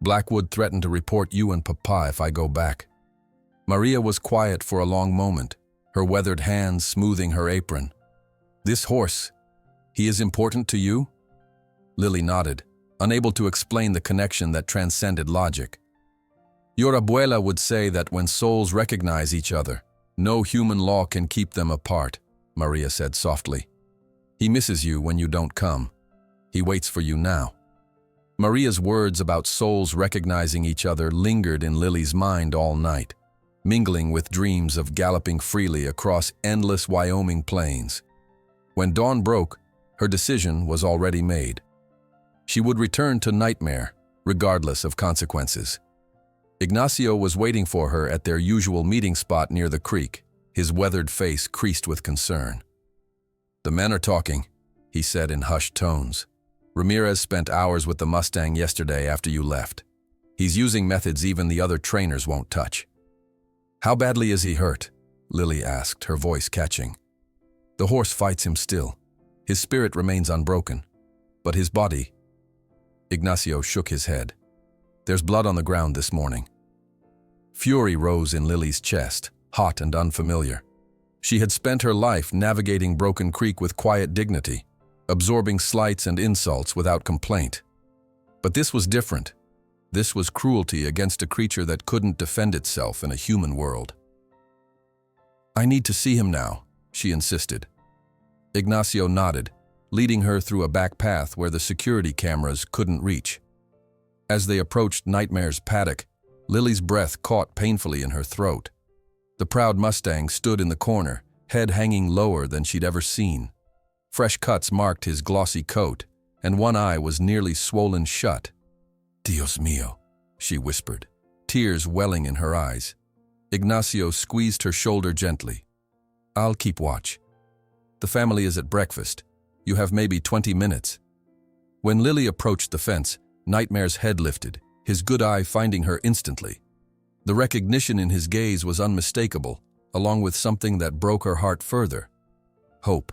Blackwood threatened to report you and Papa if I go back. Maria was quiet for a long moment, her weathered hands smoothing her apron. This horse, he is important to you? Lily nodded, unable to explain the connection that transcended logic. Your abuela would say that when souls recognize each other, no human law can keep them apart, Maria said softly. He misses you when you don't come. He waits for you now. Maria's words about souls recognizing each other lingered in Lily's mind all night, mingling with dreams of galloping freely across endless Wyoming plains. When dawn broke, her decision was already made. She would return to Nightmare, regardless of consequences. Ignacio was waiting for her at their usual meeting spot near the creek, his weathered face creased with concern. The men are talking, he said in hushed tones. Ramirez spent hours with the Mustang yesterday after you left. He's using methods even the other trainers won't touch. How badly is he hurt? Lily asked, her voice catching. The horse fights him still. His spirit remains unbroken. But his body... Ignacio shook his head. There's blood on the ground this morning. Fury rose in Lily's chest, hot and unfamiliar. She had spent her life navigating Broken Creek with quiet dignity, absorbing slights and insults without complaint. But this was different. This was cruelty against a creature that couldn't defend itself in a human world. I need to see him now, she insisted. Ignacio nodded, leading her through a back path where the security cameras couldn't reach. As they approached Nightmare's paddock, Lily's breath caught painfully in her throat. The proud Mustang stood in the corner, head hanging lower than she'd ever seen. Fresh cuts marked his glossy coat, and one eye was nearly swollen shut. Dios mío, she whispered, tears welling in her eyes. Ignacio squeezed her shoulder gently. I'll keep watch. The family is at breakfast. You have maybe 20 minutes. When Lily approached the fence, Nightmare's head lifted, his good eye finding her instantly. The recognition in his gaze was unmistakable, along with something that broke her heart further. Hope.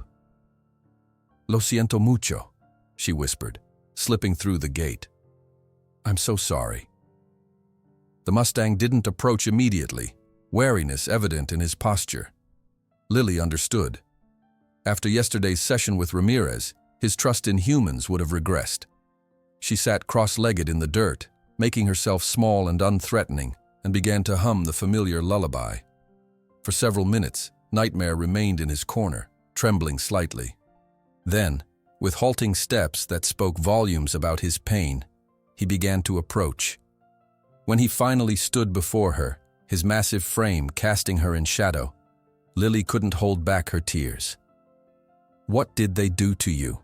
Lo siento mucho, she whispered, slipping through the gate. I'm so sorry. The Mustang didn't approach immediately, wariness evident in his posture. Lily understood. After yesterday's session with Ramirez, his trust in humans would have regressed. She sat cross-legged in the dirt, making herself small and unthreatening, and began to hum the familiar lullaby. For several minutes, Nightmare remained in his corner, trembling slightly. Then, with halting steps that spoke volumes about his pain, he began to approach. When he finally stood before her, his massive frame casting her in shadow, Lily couldn't hold back her tears. What did they do to you?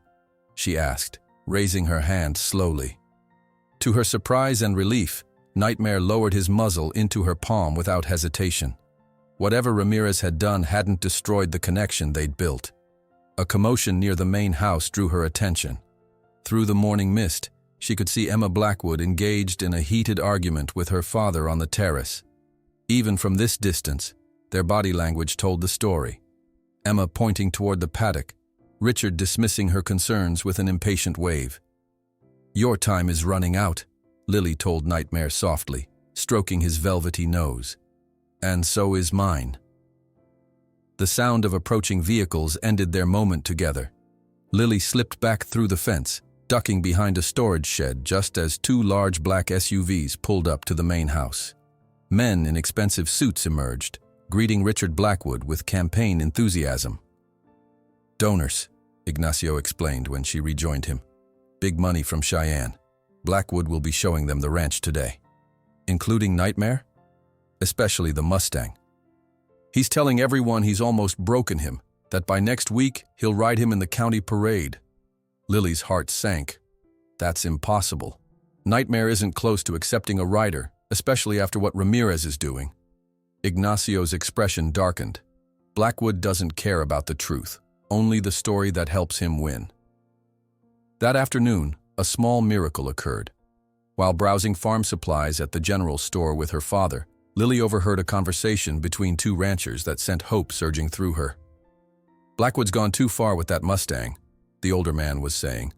She asked, raising her hand slowly. To her surprise and relief, Nightmare lowered his muzzle into her palm without hesitation. Whatever Ramirez had done hadn't destroyed the connection they'd built. A commotion near the main house drew her attention. Through the morning mist, she could see Emma Blackwood engaged in a heated argument with her father on the terrace. Even from this distance, their body language told the story. Emma pointing toward the paddock, Richard dismissing her concerns with an impatient wave. Your time is running out, Lily told Nightmare softly, stroking his velvety nose. And so is mine. The sound of approaching vehicles ended their moment together. Lily slipped back through the fence, ducking behind a storage shed just as two large black SUVs pulled up to the main house. Men in expensive suits emerged, greeting Richard Blackwood with campaign enthusiasm. Donors, Ignacio explained when she rejoined him. Big money from Cheyenne. Blackwood will be showing them the ranch today. Including Nightmare? Especially the Mustang. He's telling everyone he's almost broken him, that by next week he'll ride him in the county parade. Lily's heart sank. That's impossible. Nightmare isn't close to accepting a rider, especially after what Ramirez is doing. Ignacio's expression darkened. Blackwood doesn't care about the truth, only the story that helps him win. That afternoon, a small miracle occurred. While browsing farm supplies at the general store with her father, Lily overheard a conversation between two ranchers that sent hope surging through her. "Blackwood's gone too far with that Mustang," the older man was saying.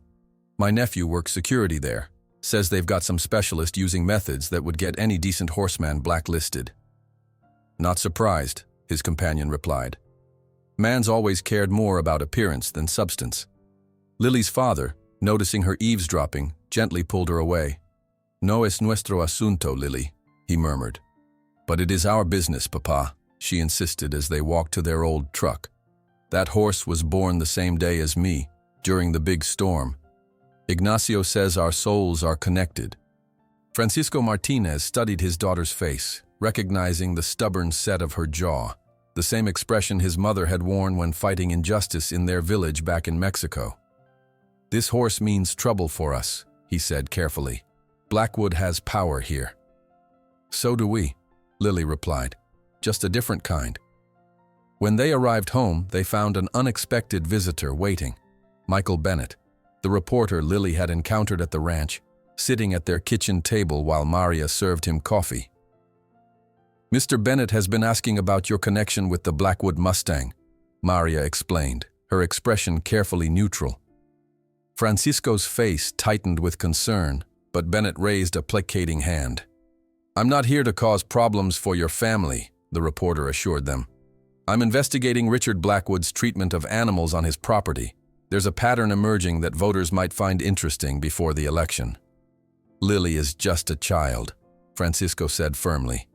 "My nephew works security there. Says they've got some specialist using methods that would get any decent horseman blacklisted." "Not surprised," his companion replied. "Man's always cared more about appearance than substance." Lily's father, noticing her eavesdropping, gently pulled her away. "No es nuestro asunto, Lily," he murmured. "But it is our business, Papa," she insisted as they walked to their old truck. "That horse was born the same day as me, during the big storm. Ignacio says our souls are connected." Francisco Martinez studied his daughter's face, recognizing the stubborn set of her jaw, the same expression his mother had worn when fighting injustice in their village back in Mexico. "This horse means trouble for us," he said carefully. "Blackwood has power here." "So do we," Lily replied, "just a different kind." When they arrived home, they found an unexpected visitor waiting, Michael Bennett, the reporter Lily had encountered at the ranch, sitting at their kitchen table while Maria served him coffee. "Mr. Bennett has been asking about your connection with the Blackwood Mustang," Maria explained, her expression carefully neutral. Francisco's face tightened with concern, but Bennett raised a placating hand. "I'm not here to cause problems for your family," the reporter assured them. "I'm investigating Richard Blackwood's treatment of animals on his property. There's a pattern emerging that voters might find interesting before the election." "Lily is just a child," Francisco said firmly.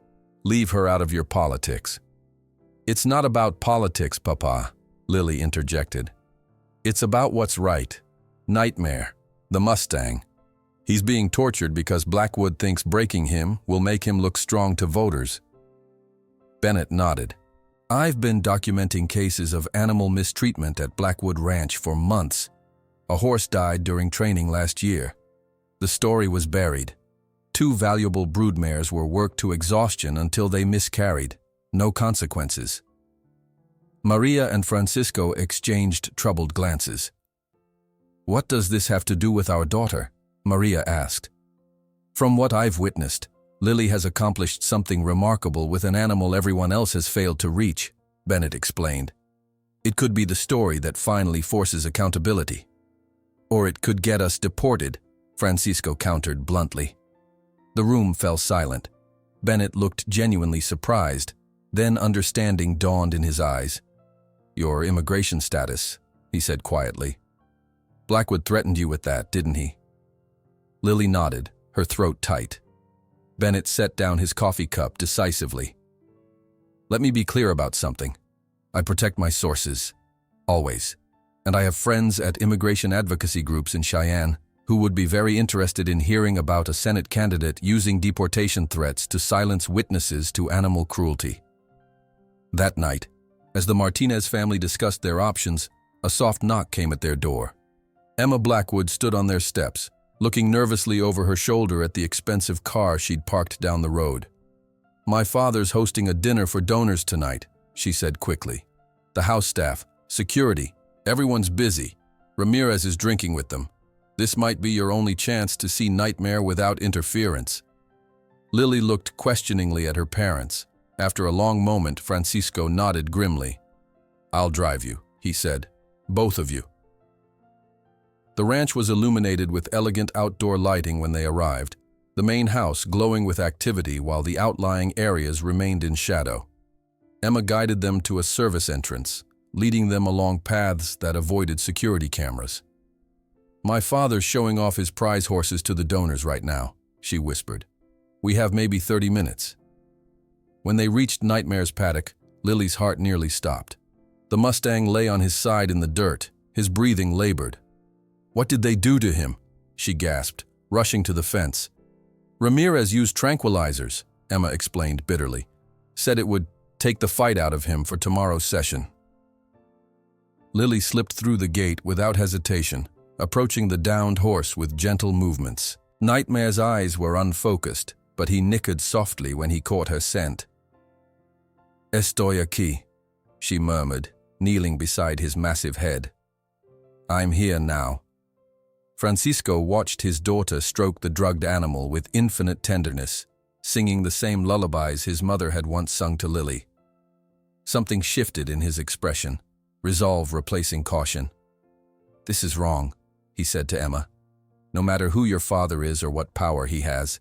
"Leave her out of your politics." "It's not about politics, Papa," Lily interjected. "It's about what's right. Nightmare, the Mustang. He's being tortured because Blackwood thinks breaking him will make him look strong to voters." Bennett nodded. "I've been documenting cases of animal mistreatment at Blackwood Ranch for months. A horse died during training last year. The story was buried. 2 valuable broodmares were worked to exhaustion until they miscarried. No consequences." Maria and Francisco exchanged troubled glances. "What does this have to do with our daughter?" Maria asked. "From what I've witnessed, Lily has accomplished something remarkable with an animal everyone else has failed to reach," Bennett explained. "It could be the story that finally forces accountability. Or it could get us deported," Francisco countered bluntly. The room fell silent. Bennett looked genuinely surprised, then understanding dawned in his eyes. "Your immigration status," he said quietly. "Blackwood threatened you with that, didn't he?" Lily nodded, her throat tight. Bennett set down his coffee cup decisively. "Let me be clear about something. I protect my sources. Always. And I have friends at immigration advocacy groups in Cheyenne who would be very interested in hearing about a Senate candidate using deportation threats to silence witnesses to animal cruelty." That night, as the Martinez family discussed their options, a soft knock came at their door. Emma Blackwood stood on their steps, looking nervously over her shoulder at the expensive car she'd parked down the road. "My father's hosting a dinner for donors tonight," she said quickly. "The house staff, security, everyone's busy. Ramirez is drinking with them. This might be your only chance to see Nightmare without interference." Lily looked questioningly at her parents. After a long moment, Francisco nodded grimly. "I'll drive you," he said. "Both of you." The ranch was illuminated with elegant outdoor lighting when they arrived, the main house glowing with activity while the outlying areas remained in shadow. Emma guided them to a service entrance, leading them along paths that avoided security cameras. "My father's showing off his prize horses to the donors right now," she whispered. "We have maybe 30 minutes." When they reached Nightmare's paddock, Lily's heart nearly stopped. The Mustang lay on his side in the dirt, his breathing labored. "What did they do to him?" she gasped, rushing to the fence. "Ramirez used tranquilizers," Emma explained bitterly. "Said it would take the fight out of him for tomorrow's session." Lily slipped through the gate without hesitation, approaching the downed horse with gentle movements. Nightmare's eyes were unfocused, but he nickered softly when he caught her scent. "Estoy aquí," she murmured, kneeling beside his massive head. "I'm here now." Francisco watched his daughter stroke the drugged animal with infinite tenderness, singing the same lullabies his mother had once sung to Lily. Something shifted in his expression, resolve replacing caution. "This is wrong," he said to Emma. "No matter who your father is or what power he has."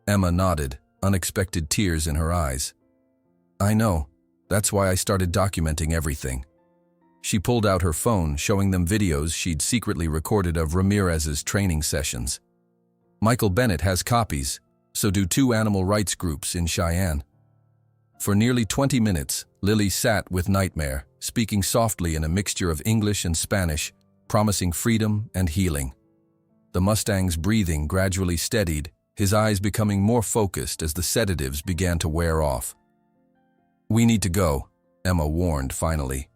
Emma nodded, unexpected tears in her eyes. "I know. That's why I started documenting everything." She pulled out her phone, showing them videos she'd secretly recorded of Ramirez's training sessions. "Michael Bennett has copies, so do 2 animal rights groups in Cheyenne." For nearly 20 minutes, Lily sat with Nightmare, speaking softly in a mixture of English and Spanish, promising freedom and healing. The Mustang's breathing gradually steadied, his eyes becoming more focused as the sedatives began to wear off. "We need to go," Emma warned finally.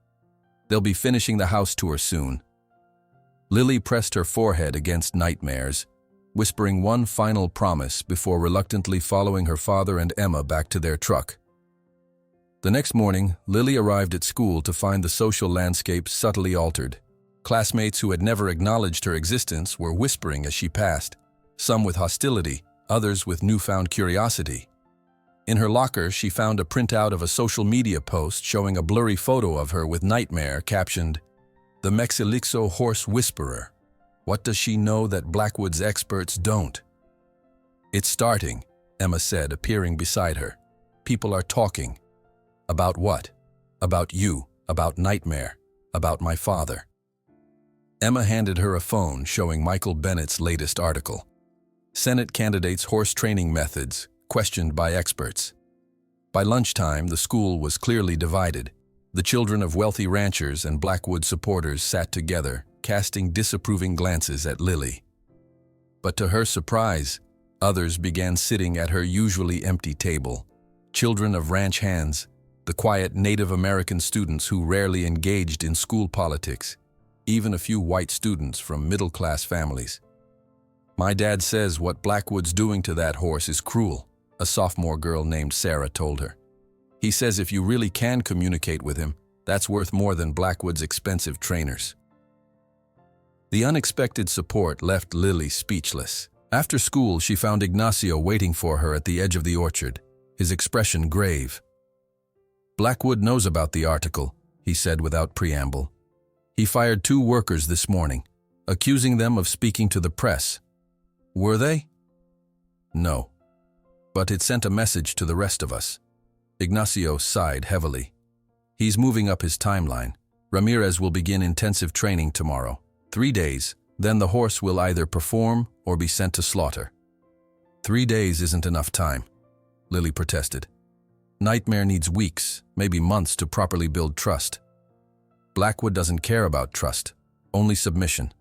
"They'll be finishing the house tour soon." Lily pressed her forehead against Nightmare's, whispering one final promise before reluctantly following her father and Emma back to their truck. The next morning, Lily arrived at school to find the social landscape subtly altered. Classmates who had never acknowledged her existence were whispering as she passed, some with hostility, others with newfound curiosity. In her locker, she found a printout of a social media post showing a blurry photo of her with Nightmare captioned, "The Mexilixo Horse Whisperer. What does she know that Blackwood's experts don't?" "It's starting," Emma said, appearing beside her. "People are talking." "About what?" "About you, about Nightmare, about my father." Emma handed her a phone showing Michael Bennett's latest article. Senate candidates' horse training methods, questioned by experts. By lunchtime, the school was clearly divided. The children of wealthy ranchers and Blackwood supporters sat together, casting disapproving glances at Lily. But to her surprise, others began sitting at her usually empty table. Children of ranch hands, the quiet Native American students who rarely engaged in school politics, even a few white students from middle-class families. "My dad says what Blackwood's doing to that horse is cruel," a sophomore girl named Sarah told her. "He says if you really can communicate with him, that's worth more than Blackwood's expensive trainers." The unexpected support left Lily speechless. After school, she found Ignacio waiting for her at the edge of the orchard, his expression grave. "Blackwood knows about the article," he said without preamble. "He fired 2 workers this morning, accusing them of speaking to the press." "Were they?" "No. But it sent a message to the rest of us." Ignacio sighed heavily. "He's moving up his timeline. Ramirez will begin intensive training tomorrow. 3 days, then the horse will either perform or be sent to slaughter." 3 days isn't enough time," Lily protested. "Nightmare needs weeks, maybe months to properly build trust." "Blackwood doesn't care about trust, only submission."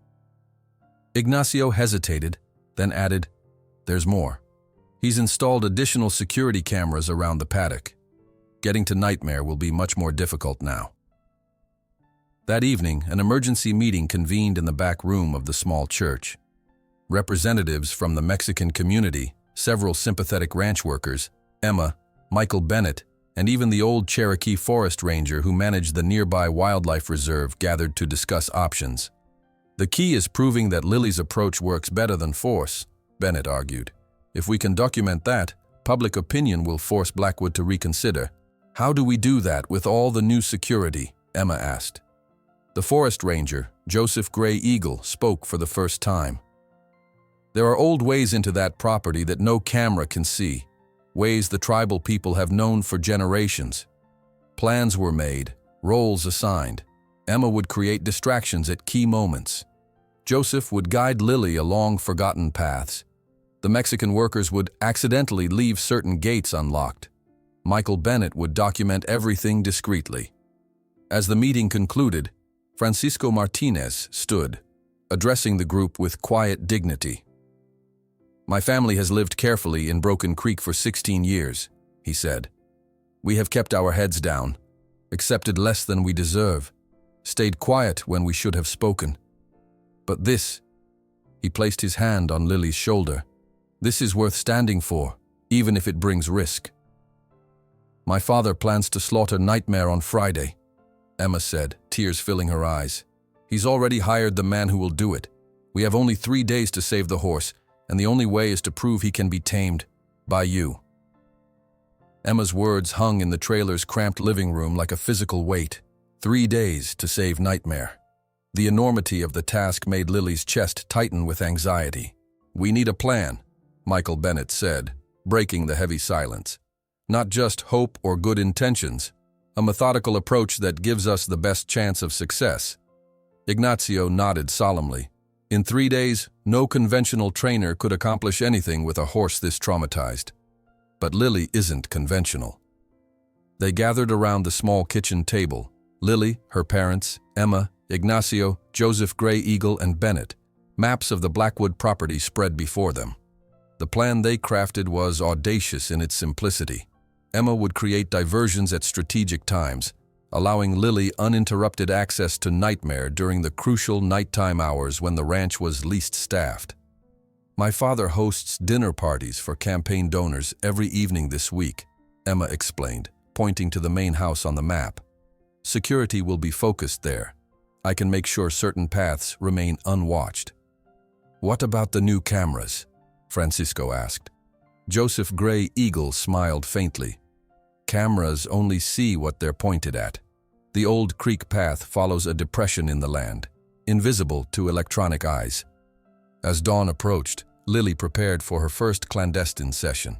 Ignacio hesitated, then added, "There's more. He's installed additional security cameras around the paddock. Getting to Nightmare will be much more difficult now." That evening, an emergency meeting convened in the back room of the small church. Representatives from the Mexican community, several sympathetic ranch workers, Emma, Michael Bennett, and even the old Cherokee forest ranger who managed the nearby wildlife reserve gathered to discuss options. "The key is proving that Lily's approach works better than force," Bennett argued. "If we can document that, public opinion will force Blackwood to reconsider." "How do we do that with all the new security?" Emma asked. The forest ranger, Joseph Gray Eagle, spoke for the first time. "There are old ways into that property that no camera can see, ways the tribal people have known for generations. Plans were made, roles assigned. Emma would create distractions at key moments. Joseph would guide Lily along forgotten paths. The Mexican workers would accidentally leave certain gates unlocked. Michael Bennett would document everything discreetly." As the meeting concluded, Francisco Martinez stood, addressing the group with quiet dignity. "My family has lived carefully in Broken Creek for 16 years, he said. "We have kept our heads down, accepted less than we deserve, stayed quiet when we should have spoken. But this," he placed his hand on Lily's shoulder, "this is worth standing for, even if it brings risk." "My father plans to slaughter Nightmare on Friday," Emma said, tears filling her eyes. "He's already hired the man who will do it. We have only 3 days to save the horse, and the only way is to prove he can be tamed. By you." Emma's words hung in the trailer's cramped living room like a physical weight. 3 days to save Nightmare. The enormity of the task made Lily's chest tighten with anxiety. "We need a plan," Michael Bennett said, breaking the heavy silence. "Not just hope or good intentions, a methodical approach that gives us the best chance of success." Ignacio nodded solemnly. In 3 days, no conventional trainer could accomplish anything with a horse this traumatized. But Lily isn't conventional. They gathered around the small kitchen table. Lily, her parents, Emma, Ignacio, Joseph Gray Eagle, and Bennett. Maps of the Blackwood property spread before them. The plan they crafted was audacious in its simplicity. Emma would create diversions at strategic times, allowing Lily uninterrupted access to Nightmare during the crucial nighttime hours when the ranch was least staffed. "My father hosts dinner parties for campaign donors every evening this week," Emma explained, pointing to the main house on the map. "Security will be focused there. I can make sure certain paths remain unwatched." "What about the new cameras?" Francisco asked. Joseph Gray Eagle smiled faintly. "Cameras only see what they're pointed at. The old creek path follows a depression in the land, invisible to electronic eyes." As dawn approached, Lily prepared for her first clandestine session.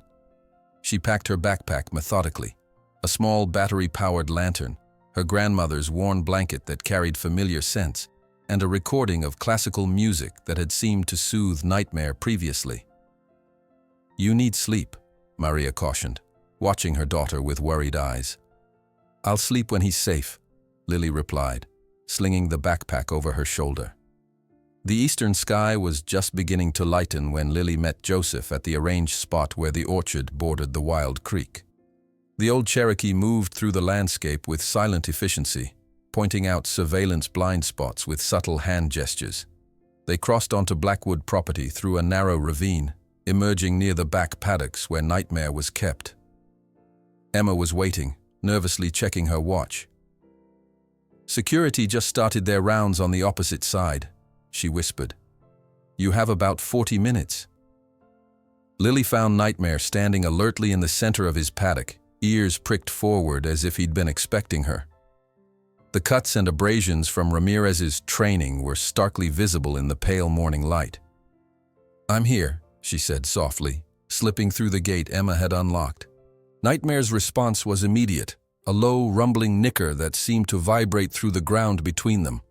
She packed her backpack methodically, a small battery-powered lantern, her grandmother's worn blanket that carried familiar scents, and a recording of classical music that had seemed to soothe Nightmare previously. "You need sleep," Maria cautioned, watching her daughter with worried eyes. "I'll sleep when he's safe," Lily replied, slinging the backpack over her shoulder. The eastern sky was just beginning to lighten when Lily met Joseph at the arranged spot where the orchard bordered the wild creek. The old Cherokee moved through the landscape with silent efficiency, pointing out surveillance blind spots with subtle hand gestures. They crossed onto Blackwood property through a narrow ravine, emerging near the back paddocks where Nightmare was kept. Emma was waiting, nervously checking her watch. "Security just started their rounds on the opposite side," she whispered. "You have about 40 minutes." Lily found Nightmare standing alertly in the center of his paddock, ears pricked forward as if he'd been expecting her. The cuts and abrasions from Ramirez's training were starkly visible in the pale morning light. "I'm here," she said softly, slipping through the gate Emma had unlocked. Nightmare's response was immediate, a low, rumbling nicker that seemed to vibrate through the ground between them.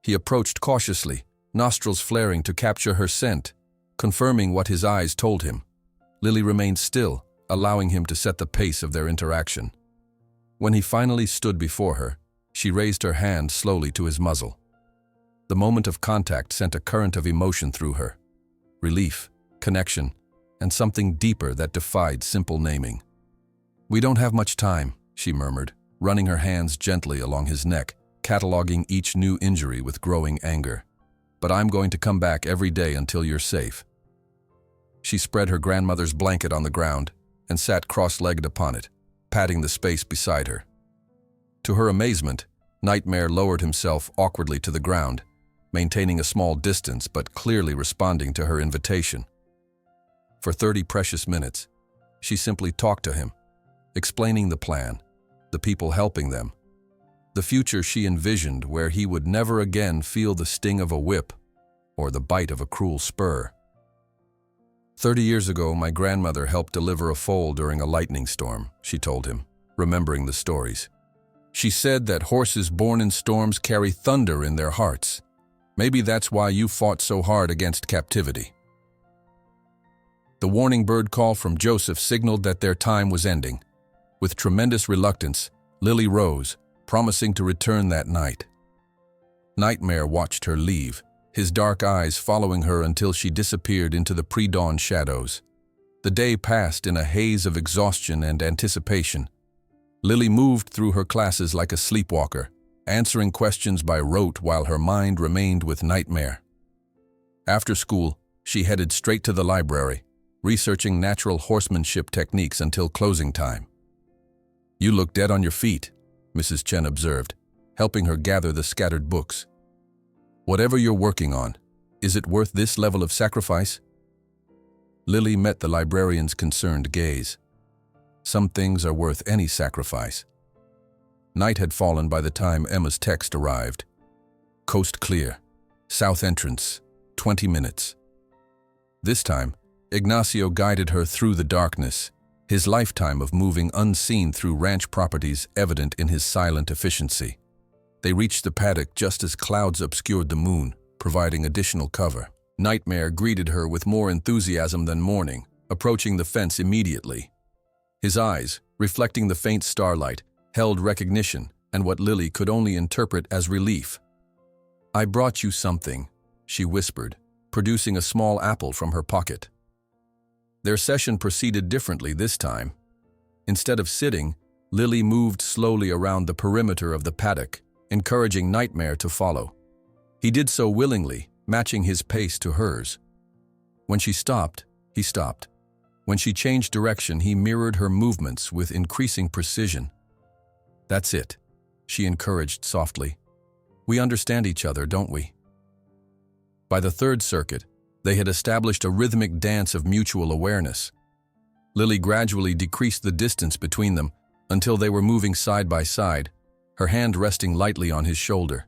He approached cautiously, nostrils flaring to capture her scent, confirming what his eyes told him. Lily remained still, allowing him to set the pace of their interaction. When he finally stood before her, she raised her hand slowly to his muzzle. The moment of contact sent a current of emotion through her. Relief, connection, and something deeper that defied simple naming. "We don't have much time," she murmured, running her hands gently along his neck, cataloging each new injury with growing anger. "But I'm going to come back every day until you're safe." She spread her grandmother's blanket on the ground and sat cross-legged upon it, patting the space beside her. To her amazement, Nightmare lowered himself awkwardly to the ground, maintaining a small distance but clearly responding to her invitation. For 30 precious minutes, she simply talked to him, explaining the plan, the people helping them, the future she envisioned where he would never again feel the sting of a whip or the bite of a cruel spur. 30 years ago, my grandmother helped deliver a foal during a lightning storm, she told him, remembering the stories. She said that horses born in storms carry thunder in their hearts. Maybe that's why you fought so hard against captivity. The warning bird call from Joseph signaled that their time was ending. With tremendous reluctance, Lily rose, promising to return that night. Nightmare watched her leave, his dark eyes following her until she disappeared into the pre-dawn shadows. The day passed in a haze of exhaustion and anticipation. Lily moved through her classes like a sleepwalker, answering questions by rote while her mind remained with Nightmare. After school, she headed straight to the library, researching natural horsemanship techniques until closing time. "You look dead on your feet," Mrs. Chen observed, helping her gather the scattered books. "Whatever you're working on, is it worth this level of sacrifice?" Lily met the librarian's concerned gaze. Some things are worth any sacrifice. Night had fallen by the time Emma's text arrived. Coast clear. South entrance. 20 minutes. This time, Ignacio guided her through the darkness, his lifetime of moving unseen through ranch properties evident in his silent efficiency. They reached the paddock just as clouds obscured the moon, providing additional cover. Nightmare greeted her with more enthusiasm than morning, approaching the fence immediately. His eyes, reflecting the faint starlight, held recognition and what Lily could only interpret as relief. "I brought you something," she whispered, producing a small apple from her pocket. Their session proceeded differently this time. Instead of sitting, Lily moved slowly around the perimeter of the paddock, encouraging Nightmare to follow. He did so willingly, matching his pace to hers. When she stopped, he stopped. When she changed direction, he mirrored her movements with increasing precision. "That's it," she encouraged softly. "We understand each other, don't we?" By the third circuit, they had established a rhythmic dance of mutual awareness. Lily gradually decreased the distance between them until they were moving side by side, her hand resting lightly on his shoulder.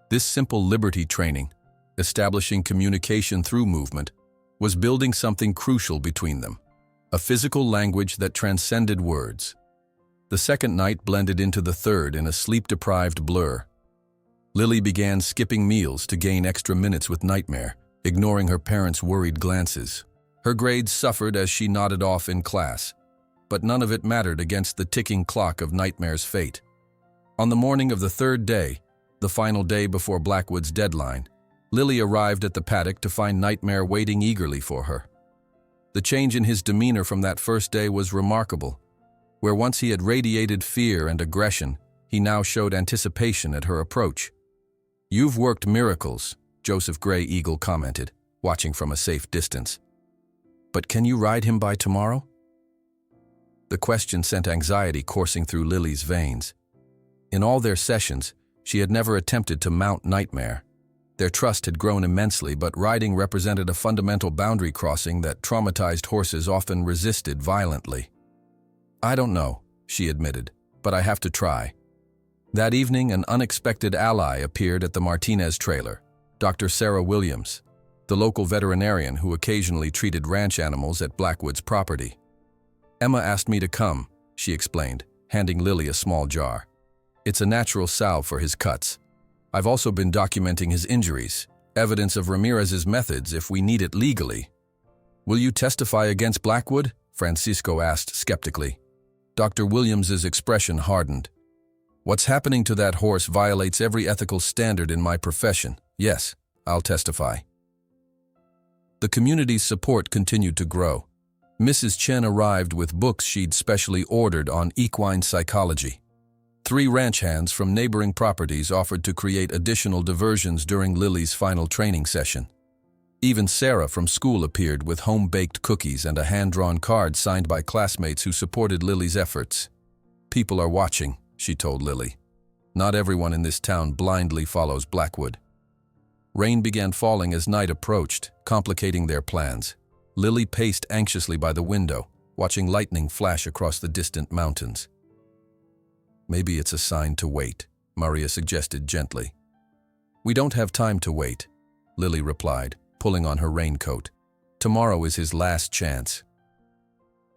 This simple liberty training, establishing communication through movement, was building something crucial between them, a physical language that transcended words. The second night blended into the third in a sleep-deprived blur. Lily began skipping meals to gain extra minutes with Nightmare, ignoring her parents' worried glances. Her grades suffered as she nodded off in class, but none of it mattered against the ticking clock of Nightmare's fate. On the morning of the third day, the final day before Blackwood's deadline, Lily arrived at the paddock to find Nightmare waiting eagerly for her. The change in his demeanor from that first day was remarkable. Where once he had radiated fear and aggression, he now showed anticipation at her approach. "You've worked miracles," Joseph Gray Eagle commented, watching from a safe distance. "But can you ride him by tomorrow?" The question sent anxiety coursing through Lily's veins. In all their sessions, she had never attempted to mount Nightmare. Their trust had grown immensely, but riding represented a fundamental boundary crossing that traumatized horses often resisted violently. "I don't know," she admitted, "but I have to try." That evening, an unexpected ally appeared at the Martinez trailer, Dr. Sarah Williams, the local veterinarian who occasionally treated ranch animals at Blackwood's property. "Emma asked me to come," she explained, handing Lily a small jar. "It's a natural salve for his cuts. I've also been documenting his injuries, evidence of Ramirez's methods if we need it legally." "Will you testify against Blackwood?" Francisco asked skeptically. Dr. Williams's expression hardened. "What's happening to that horse violates every ethical standard in my profession. Yes, I'll testify." The community's support continued to grow. Mrs. Chen arrived with books she'd specially ordered on equine psychology. 3 ranch hands from neighboring properties offered to create additional diversions during Lily's final training session. Even Sarah from school appeared with home-baked cookies and a hand-drawn card signed by classmates who supported Lily's efforts. "People are watching," she told Lily. "Not everyone in this town blindly follows Blackwood." Rain began falling as night approached, complicating their plans. Lily paced anxiously by the window, watching lightning flash across the distant mountains. "Maybe it's a sign to wait," Maria suggested gently. "We don't have time to wait," Lily replied, pulling on her raincoat. "Tomorrow is his last chance."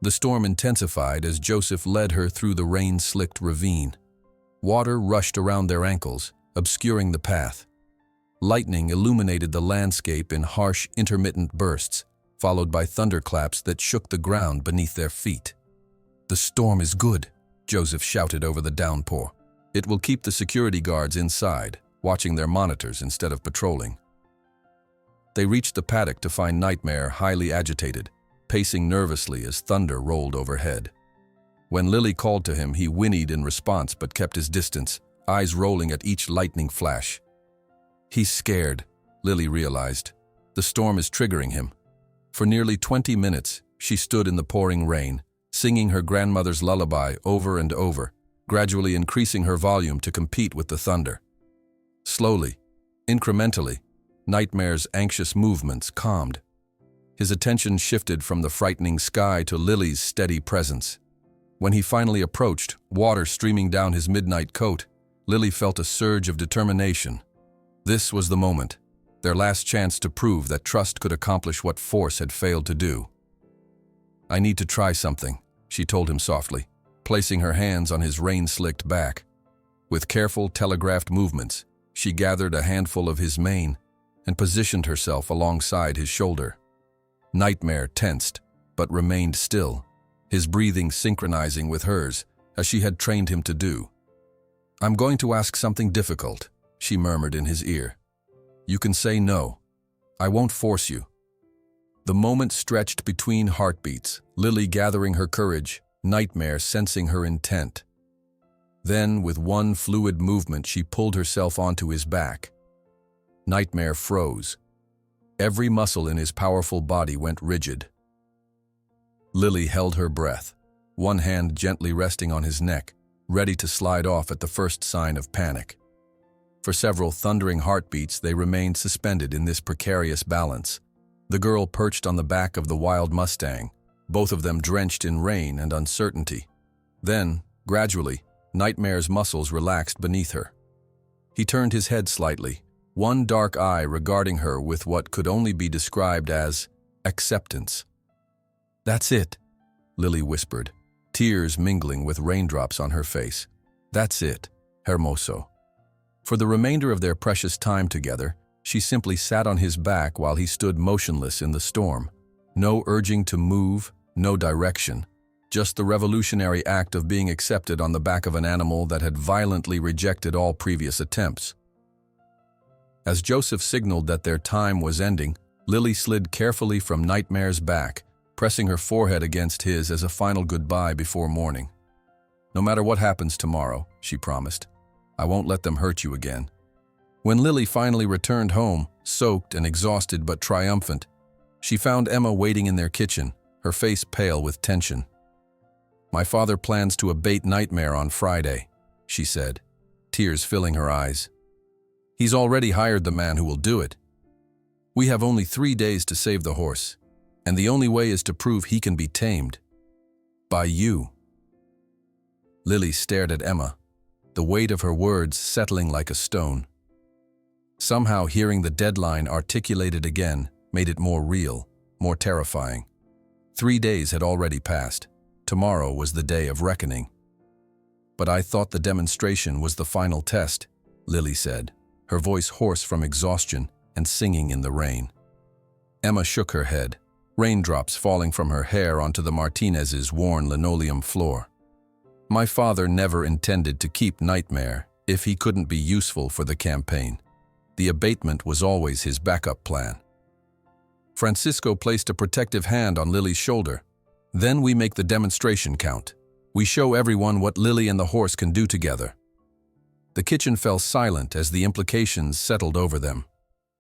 The storm intensified as Joseph led her through the rain-slicked ravine. Water rushed around their ankles, obscuring the path. Lightning illuminated the landscape in harsh, intermittent bursts, followed by thunderclaps that shook the ground beneath their feet. "The storm is good," Joseph shouted over the downpour. "It will keep the security guards inside, watching their monitors instead of patrolling." They reached the paddock to find Nightmare highly agitated, pacing nervously as thunder rolled overhead. When Lily called to him, he whinnied in response but kept his distance, eyes rolling at each lightning flash. He's scared, Lily realized. The storm is triggering him. For nearly 20 minutes, she stood in the pouring rain, singing her grandmother's lullaby over and over, gradually increasing her volume to compete with the thunder. Slowly, incrementally, Nightmare's anxious movements calmed. His attention shifted from the frightening sky to Lily's steady presence. When he finally approached, water streaming down his midnight coat, Lily felt a surge of determination. This was the moment, their last chance to prove that trust could accomplish what force had failed to do. "I need to try something," she told him softly, placing her hands on his rain-slicked back. With careful, telegraphed movements, she gathered a handful of his mane and positioned herself alongside his shoulder. Nightmare tensed, but remained still, his breathing synchronizing with hers, as she had trained him to do. "I'm going to ask something difficult," she murmured in his ear. "You can say no. I won't force you." The moment stretched between heartbeats, Lily gathering her courage, Nightmare sensing her intent. Then, with one fluid movement, she pulled herself onto his back. Nightmare froze. Every muscle in his powerful body went rigid. Lily held her breath, one hand gently resting on his neck, ready to slide off at the first sign of panic. For several thundering heartbeats, they remained suspended in this precarious balance. The girl perched on the back of the wild Mustang, both of them drenched in rain and uncertainty. Then, gradually, Nightmare's muscles relaxed beneath her. He turned his head slightly, one dark eye regarding her with what could only be described as acceptance. "That's it," Lily whispered, tears mingling with raindrops on her face. "That's it, hermoso." For the remainder of their precious time together, she simply sat on his back while he stood motionless in the storm. No urging to move, no direction, just the revolutionary act of being accepted on the back of an animal that had violently rejected all previous attempts. As Joseph signaled that their time was ending, Lily slid carefully from Nightmare's back, pressing her forehead against his as a final goodbye before morning. "No matter what happens tomorrow," she promised, "I won't let them hurt you again." When Lily finally returned home, soaked and exhausted but triumphant, she found Emma waiting in their kitchen, her face pale with tension. "My father plans to abate Nightmare on Friday," she said, tears filling her eyes. "He's already hired the man who will do it. We have only 3 days to save the horse, and the only way is to prove he can be tamed. By you." Lily stared at Emma, the weight of her words settling like a stone. Somehow hearing the deadline articulated again made it more real, more terrifying. 3 days had already passed. Tomorrow was the day of reckoning. "But I thought the demonstration was the final test," Lily said, her voice hoarse from exhaustion and singing in the rain. Emma shook her head, raindrops falling from her hair onto the Martinez's worn linoleum floor. "My father never intended to keep Nightmare if he couldn't be useful for the campaign. The abatement was always his backup plan." Francisco placed a protective hand on Lily's shoulder. "Then we make the demonstration count. We show everyone what Lily and the horse can do together." The kitchen fell silent as the implications settled over them.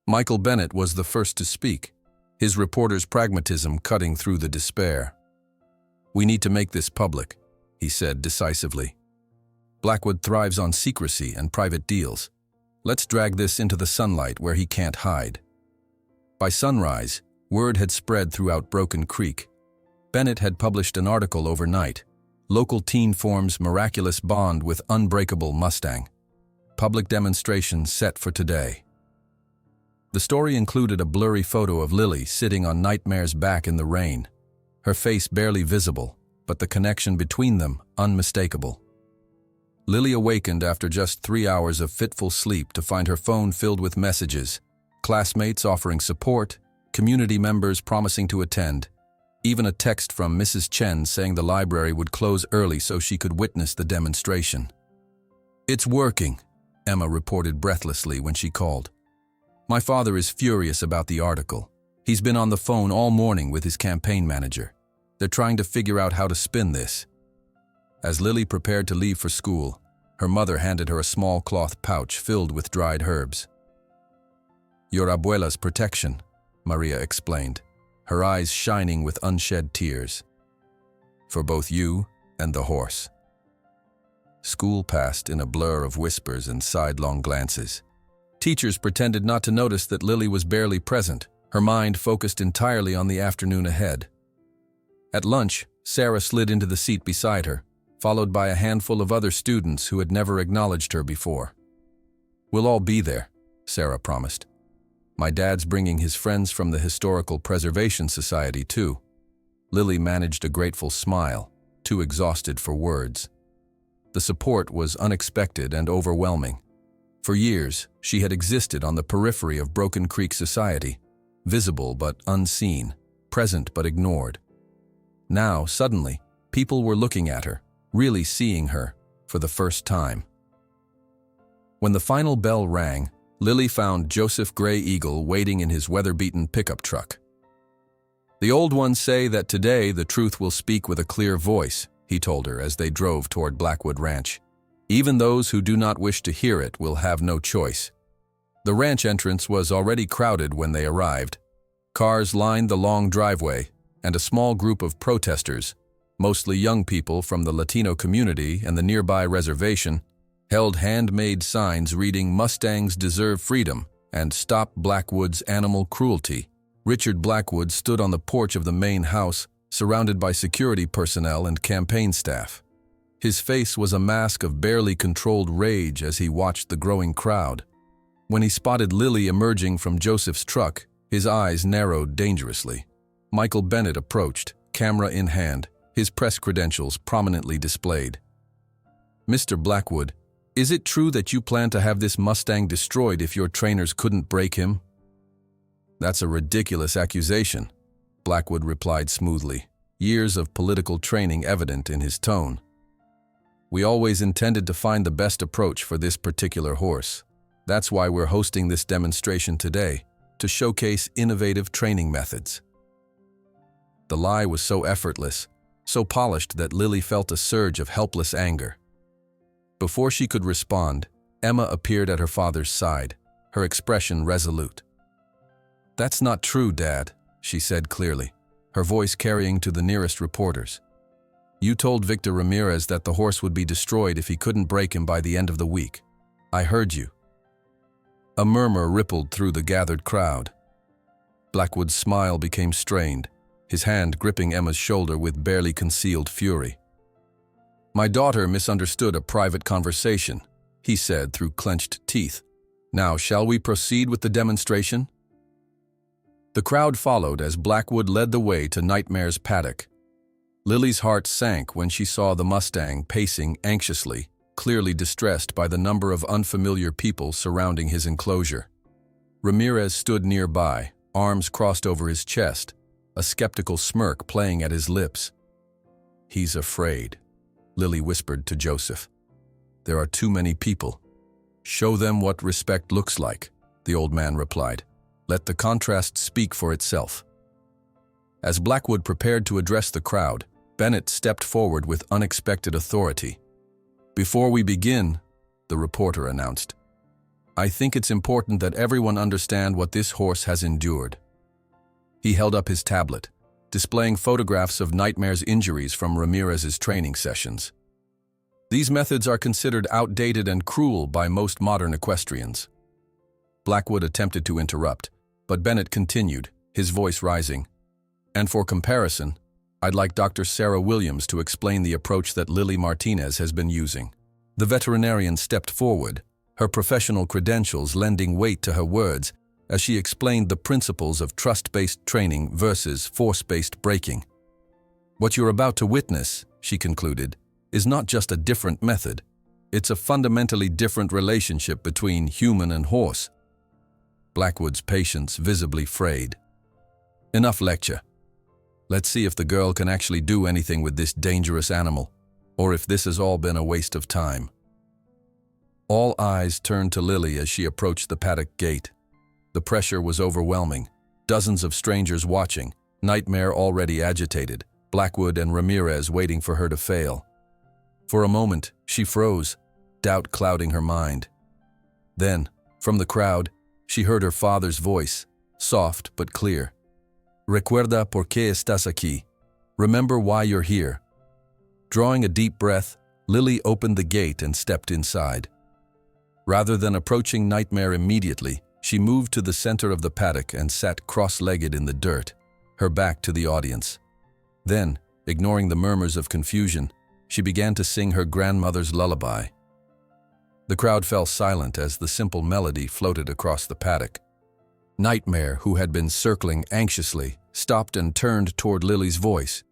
Michael Bennett was the first to speak, his reporter's pragmatism cutting through the despair. "We need to make this public," he said decisively. "Blackwood thrives on secrecy and private deals. Let's drag this into the sunlight where he can't hide." By sunrise, word had spread throughout Broken Creek. Bennett had published an article overnight. Local teen forms miraculous bond with unbreakable Mustang. Public demonstration set for today. The story included a blurry photo of Lily sitting on Nightmare's back in the rain, her face barely visible, but the connection between them unmistakable. Lily awakened after just 3 hours of fitful sleep to find her phone filled with messages, classmates offering support, community members promising to attend, even a text from Mrs. Chen saying the library would close early so she could witness the demonstration. "It's working," Emma reported breathlessly when she called. "My father is furious about the article. He's been on the phone all morning with his campaign manager. They're trying to figure out how to spin this." As Lily prepared to leave for school, her mother handed her a small cloth pouch filled with dried herbs. "Your abuela's protection," Maria explained, her eyes shining with unshed tears. "For both you and the horse." School passed in a blur of whispers and sidelong glances. Teachers pretended not to notice that Lily was barely present, her mind focused entirely on the afternoon ahead. At lunch, Sarah slid into the seat beside her, followed by a handful of other students who had never acknowledged her before. "We'll all be there," Sarah promised. "My dad's bringing his friends from the Historical Preservation Society, too." Lily managed a grateful smile, too exhausted for words. The support was unexpected and overwhelming. For years, she had existed on the periphery of Broken Creek society, visible but unseen, present but ignored. Now, suddenly, people were looking at her, really seeing her, for the first time. When the final bell rang, Lily found Joseph Gray Eagle waiting in his weather-beaten pickup truck. "The old ones say that today the truth will speak with a clear voice," he told her as they drove toward Blackwood Ranch. "Even those who do not wish to hear it will have no choice." The ranch entrance was already crowded when they arrived. Cars lined the long driveway, and a small group of protesters, mostly young people from the Latino community and the nearby reservation, held handmade signs reading "Mustangs Deserve Freedom" and "Stop Blackwood's Animal Cruelty." Richard Blackwood stood on the porch of the main house, surrounded by security personnel and campaign staff. His face was a mask of barely controlled rage as he watched the growing crowd. When he spotted Lily emerging from Joseph's truck, his eyes narrowed dangerously. Michael Bennett approached, camera in hand, his press credentials prominently displayed. "Mr. Blackwood, is it true that you plan to have this Mustang destroyed if your trainers couldn't break him?" "That's a ridiculous accusation," Blackwood replied smoothly, years of political training evident in his tone. "We always intended to find the best approach for this particular horse. That's why we're hosting this demonstration today, to showcase innovative training methods." The lie was so effortless, so polished that Lily felt a surge of helpless anger. Before she could respond, Emma appeared at her father's side, her expression resolute. "That's not true, Dad," she said clearly, her voice carrying to the nearest reporters. "You told Victor Ramirez that the horse would be destroyed if he couldn't break him by the end of the week. I heard you." A murmur rippled through the gathered crowd. Blackwood's smile became strained, his hand gripping Emma's shoulder with barely concealed fury. "My daughter misunderstood a private conversation," he said through clenched teeth. "Now, shall we proceed with the demonstration?" The crowd followed as Blackwood led the way to Nightmare's paddock. Lily's heart sank when she saw the Mustang pacing anxiously, clearly distressed by the number of unfamiliar people surrounding his enclosure. Ramirez stood nearby, arms crossed over his chest, a skeptical smirk playing at his lips. "He's afraid," Lily whispered to Joseph. "There are too many people." "Show them what respect looks like," the old man replied. "Let the contrast speak for itself." As Blackwood prepared to address the crowd, Bennett stepped forward with unexpected authority. "Before we begin," the reporter announced, "I think it's important that everyone understand what this horse has endured." He held up his tablet, displaying photographs of Nightmare's injuries from Ramirez's training sessions. "These methods are considered outdated and cruel by most modern equestrians." Blackwood attempted to interrupt, but Bennett continued, his voice rising. "And for comparison, I'd like Dr. Sarah Williams to explain the approach that Lily Martinez has been using." The veterinarian stepped forward, her professional credentials lending weight to her words as she explained the principles of trust-based training versus force-based breaking. "What you're about to witness," she concluded, "is not just a different method. It's a fundamentally different relationship between human and horse." Blackwood's patience visibly frayed. "Enough lecture. Let's see if the girl can actually do anything with this dangerous animal, or if this has all been a waste of time." All eyes turned to Lily as she approached the paddock gate. The pressure was overwhelming, dozens of strangers watching, Nightmare already agitated, Blackwood and Ramirez waiting for her to fail. For a moment, she froze, doubt clouding her mind. Then, from the crowd, she heard her father's voice, soft but clear. "Recuerda por qué estás aquí. Remember why you're here." Drawing a deep breath, Lily opened the gate and stepped inside. Rather than approaching Nightmare immediately, She moved to the center of the paddock and sat cross-legged in the dirt, her back to the audience. Then, ignoring the murmurs of confusion, she began to sing her grandmother's lullaby. The crowd fell silent as the simple melody floated across the paddock. Nightmare, who had been circling anxiously, stopped and turned toward Lily's voice.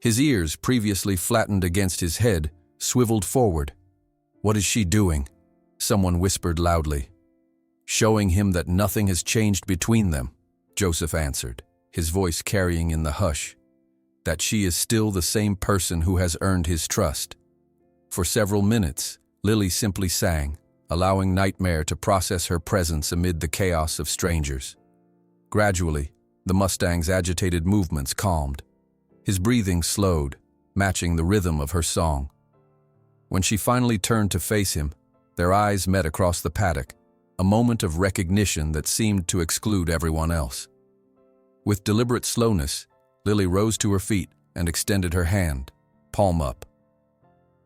His ears, previously flattened against his head, swiveled forward. "What is she doing?" someone whispered loudly. "Showing him that nothing has changed between them," Joseph answered, his voice carrying in the hush, "that she is still the same person who has earned his trust." For several minutes, Lily simply sang, allowing Nightmare to process her presence amid the chaos of strangers. Gradually, the Mustang's agitated movements calmed. His breathing slowed, matching the rhythm of her song. When she finally turned to face him, their eyes met across the paddock, a moment of recognition that seemed to exclude everyone else. With deliberate slowness, Lily rose to her feet and extended her hand, palm up.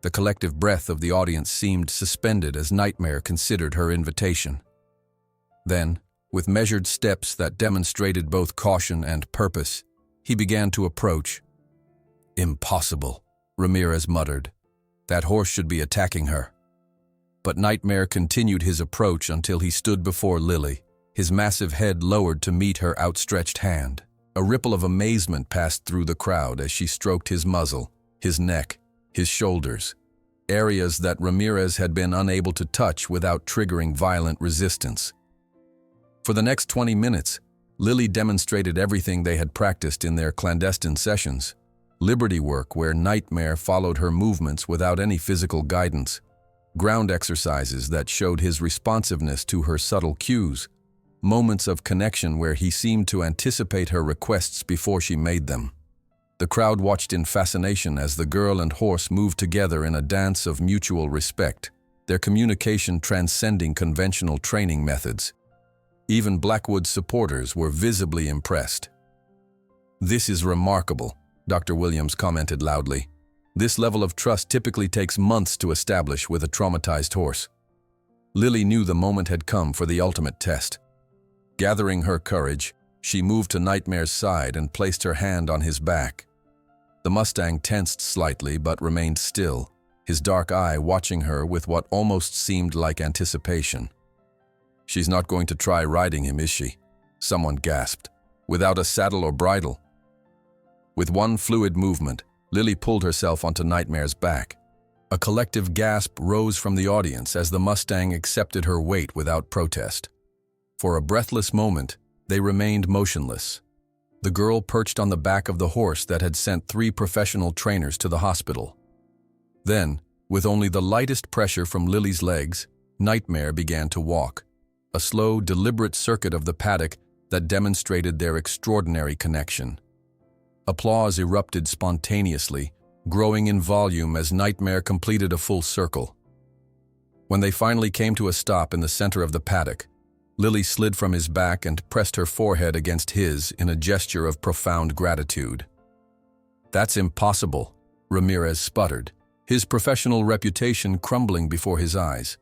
The collective breath of the audience seemed suspended as Nightmare considered her invitation. Then, with measured steps that demonstrated both caution and purpose, he began to approach. "Impossible," Ramirez muttered. "That horse should be attacking her." But Nightmare continued his approach until he stood before Lily, his massive head lowered to meet her outstretched hand. A ripple of amazement passed through the crowd as she stroked his muzzle, his neck, his shoulders, areas that Ramirez had been unable to touch without triggering violent resistance. For the next 20 minutes, Lily demonstrated everything they had practiced in their clandestine sessions. Liberty work where Nightmare followed her movements without any physical guidance. Ground exercises that showed his responsiveness to her subtle cues. Moments of connection where he seemed to anticipate her requests before she made them. The crowd watched in fascination as the girl and horse moved together in a dance of mutual respect, their communication transcending conventional training methods. Even Blackwood's supporters were visibly impressed. "This is remarkable," Dr. Williams commented loudly. "This level of trust typically takes months to establish with a traumatized horse." Lily knew the moment had come for the ultimate test. Gathering her courage, she moved to Nightmare's side and placed her hand on his back. The Mustang tensed slightly but remained still, his dark eye watching her with what almost seemed like anticipation. "She's not going to try riding him, is she?" someone gasped. "Without a saddle or bridle?" With one fluid movement, Lily pulled herself onto Nightmare's back. A collective gasp rose from the audience as the Mustang accepted her weight without protest. For a breathless moment, they remained motionless. The girl perched on the back of the horse that had sent 3 professional trainers to the hospital. Then, with only the lightest pressure from Lily's legs, Nightmare began to walk, a slow, deliberate circuit of the paddock that demonstrated their extraordinary connection. Applause erupted spontaneously, growing in volume as Nightmare completed a full circle. When they finally came to a stop in the center of the paddock, Lily slid from his back and pressed her forehead against his in a gesture of profound gratitude. "That's impossible," Ramirez sputtered, his professional reputation crumbling before his eyes.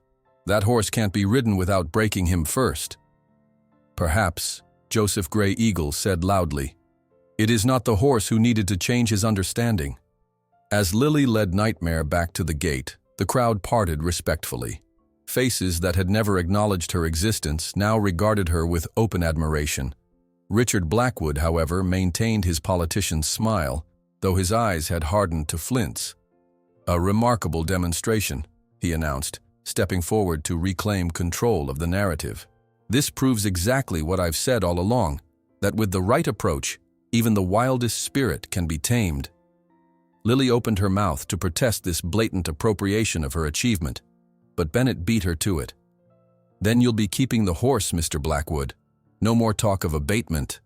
"That horse can't be ridden without breaking him first." "Perhaps," Joseph Gray Eagle said loudly. "It is not the horse who needed to change his understanding." As Lily led Nightmare back to the gate, the crowd parted respectfully. Faces that had never acknowledged her existence now regarded her with open admiration. Richard Blackwood, however, maintained his politician's smile, though his eyes had hardened to flints. "A remarkable demonstration," he announced, stepping forward to reclaim control of the narrative. "This proves exactly what I've said all along, that with the right approach, even the wildest spirit can be tamed." Lily opened her mouth to protest this blatant appropriation of her achievement, but Bennett beat her to it. "Then you'll be keeping the horse, Mr. Blackwood. No more talk of abatement."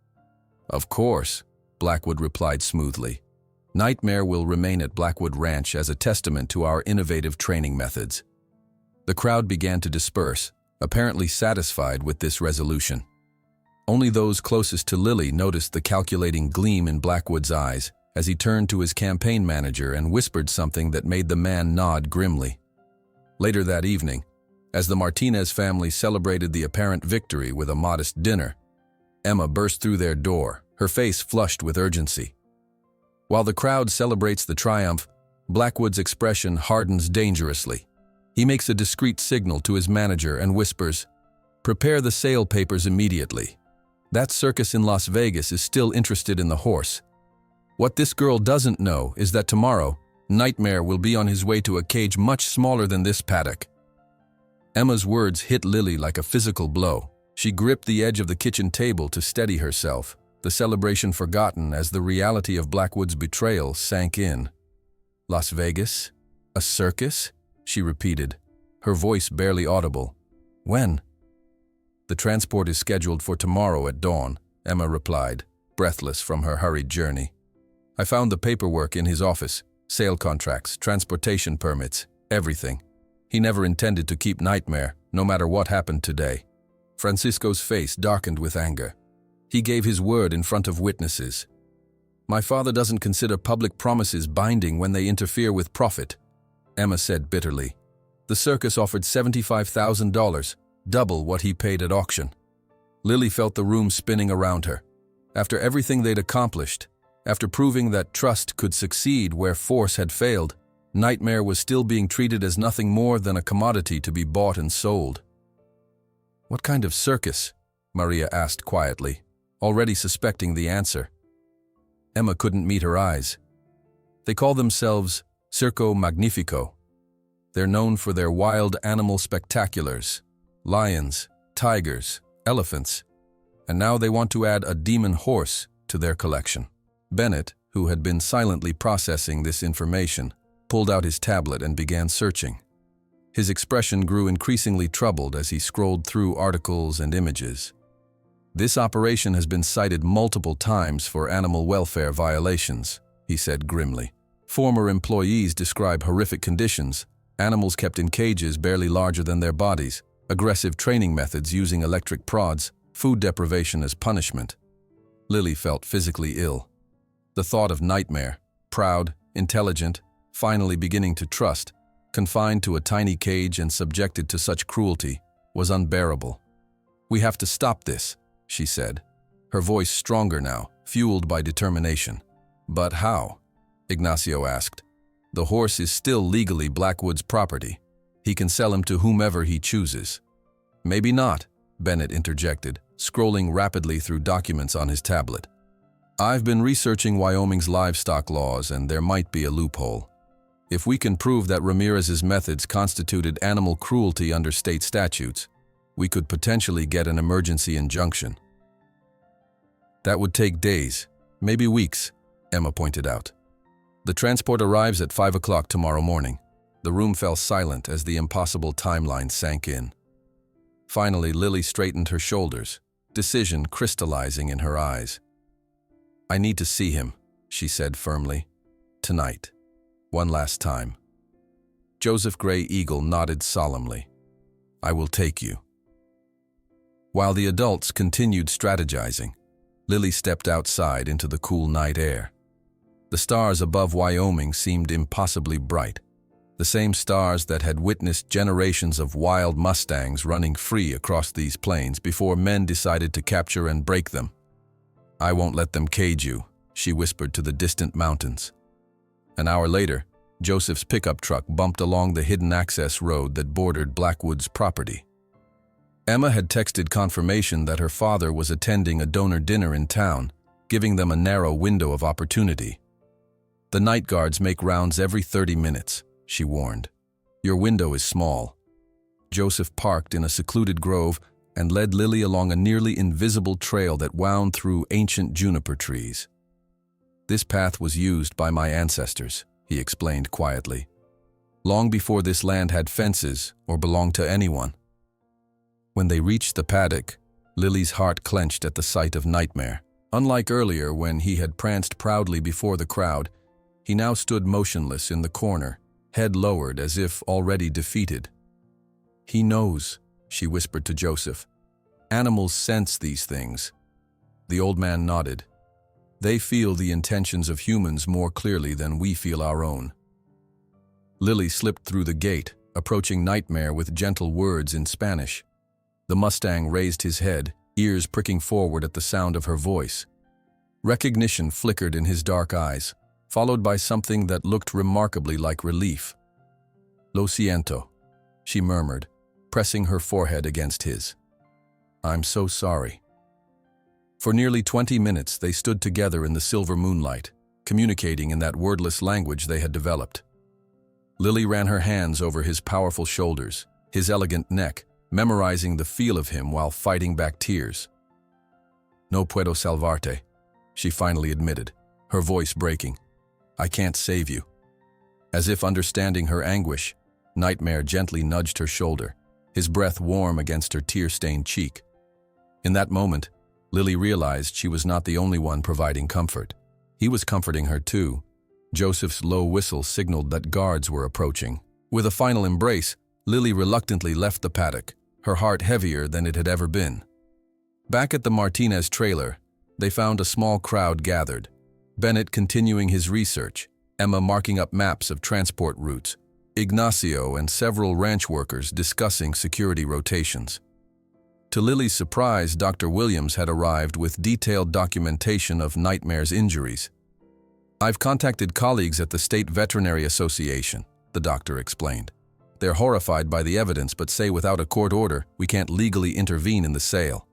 "Of course," Blackwood replied smoothly. "Nightmare will remain at Blackwood Ranch as a testament to our innovative training methods." The crowd began to disperse, apparently satisfied with this resolution. Only those closest to Lily noticed the calculating gleam in Blackwood's eyes as he turned to his campaign manager and whispered something that made the man nod grimly. Later that evening, As the Martinez family celebrated the apparent victory with a modest dinner, Emma burst through their door, her face flushed with urgency. While the crowd celebrates the triumph, Blackwood's expression hardens dangerously. He makes a discreet signal to his manager and whispers, "Prepare the sale papers immediately. That circus in Las Vegas is still interested in the horse. What this girl doesn't know is that tomorrow, Nightmare will be on his way to a cage much smaller than this paddock." Emma's words hit Lily like a physical blow. She gripped the edge of the kitchen table to steady herself, the celebration forgotten as the reality of Blackwood's betrayal sank in. "Las Vegas? A circus?" she repeated, her voice barely audible. "When?" "The transport is scheduled for tomorrow at dawn," Emma replied, breathless from her hurried journey. "I found the paperwork in his office, sale contracts, transportation permits, everything. He never intended to keep Nightmare, no matter what happened today." Francisco's face darkened with anger. He gave his word in front of witnesses. "My father doesn't consider public promises binding when they interfere with profit," Emma said bitterly. "The circus offered $75,000, double what he paid at auction." Lily felt the room spinning around her. After everything they'd accomplished, after proving that trust could succeed where force had failed, Nightmare was still being treated as nothing more than a commodity to be bought and sold. "What kind of circus?" Maria asked quietly, already suspecting the answer. Emma couldn't meet her eyes. "They call themselves Circo Magnifico. They're known for their wild animal spectaculars, lions, tigers, elephants, and now they want to add a demon horse to their collection." Bennett, who had been silently processing this information, pulled out his tablet and began searching. His expression grew increasingly troubled as he scrolled through articles and images. "This operation has been cited multiple times for animal welfare violations," he said grimly. "Former employees describe horrific conditions, animals kept in cages barely larger than their bodies, aggressive training methods using electric prods, food deprivation as punishment." Lily felt physically ill. The thought of Nightmare, proud, intelligent, finally beginning to trust, confined to a tiny cage and subjected to such cruelty, was unbearable. "We have to stop this," she said, her voice stronger now, fueled by determination. "But how?" Ignacio asked. "The horse is still legally Blackwood's property. He can sell him to whomever he chooses." "Maybe not," Bennett interjected, scrolling rapidly through documents on his tablet. "I've been researching Wyoming's livestock laws, and there might be a loophole. If we can prove that Ramirez's methods constituted animal cruelty under state statutes, we could potentially get an emergency injunction." "That would take days, maybe weeks," Emma pointed out. "The transport arrives at 5 o'clock tomorrow morning." The room fell silent as the impossible timeline sank in. Finally, Lily straightened her shoulders, decision crystallizing in her eyes. "I need to see him," she said firmly. "Tonight. One last time." Joseph Gray Eagle nodded solemnly. "I will take you." While the adults continued strategizing, Lily stepped outside into the cool night air. The stars above Wyoming seemed impossibly bright, the same stars that had witnessed generations of wild mustangs running free across these plains before men decided to capture and break them. "I won't let them cage you," she whispered to the distant mountains. An hour later, Joseph's pickup truck bumped along the hidden access road that bordered Blackwood's property. Emma had texted confirmation that her father was attending a donor dinner in town, giving them a narrow window of opportunity. "The night guards make rounds every 30 minutes, she warned. "Your window is small." Joseph parked in a secluded grove and led Lily along a nearly invisible trail that wound through ancient juniper trees. "This path was used by my ancestors," he explained quietly. "Long before this land had fences or belonged to anyone." When they reached the paddock, Lily's heart clenched at the sight of Nightmare. Unlike earlier when he had pranced proudly before the crowd, he now stood motionless in the corner, head lowered as if already defeated. "He knows," she whispered to Joseph. "Animals sense these things." The old man nodded. "They feel the intentions of humans more clearly than we feel our own." Lily slipped through the gate, approaching Nightmare with gentle words in Spanish. The Mustang raised his head, ears pricking forward at the sound of her voice. Recognition flickered in his dark eyes, followed by something that looked remarkably like relief. "Lo siento," she murmured, pressing her forehead against his. "I'm so sorry." For nearly 20 minutes they stood together in the silver moonlight, communicating in that wordless language they had developed. Lily ran her hands over his powerful shoulders, his elegant neck, memorizing the feel of him while fighting back tears. "No puedo salvarte," she finally admitted, her voice breaking. "I can't save you." As if understanding her anguish, Nightmare gently nudged her shoulder, his breath warm against her tear-stained cheek. In that moment, Lily realized she was not the only one providing comfort. He was comforting her too. Joseph's low whistle signaled that guards were approaching. With a final embrace, Lily reluctantly left the paddock, her heart heavier than it had ever been. Back at the Martinez trailer, they found a small crowd gathered. Bennett continuing his research, Emma marking up maps of transport routes, Ignacio and several ranch workers discussing security rotations. To Lily's surprise, Dr. Williams had arrived with detailed documentation of Nightmare's injuries. "I've contacted colleagues at the State Veterinary Association," the doctor explained. "They're horrified by the evidence but say without a court order, we can't legally intervene in the sale."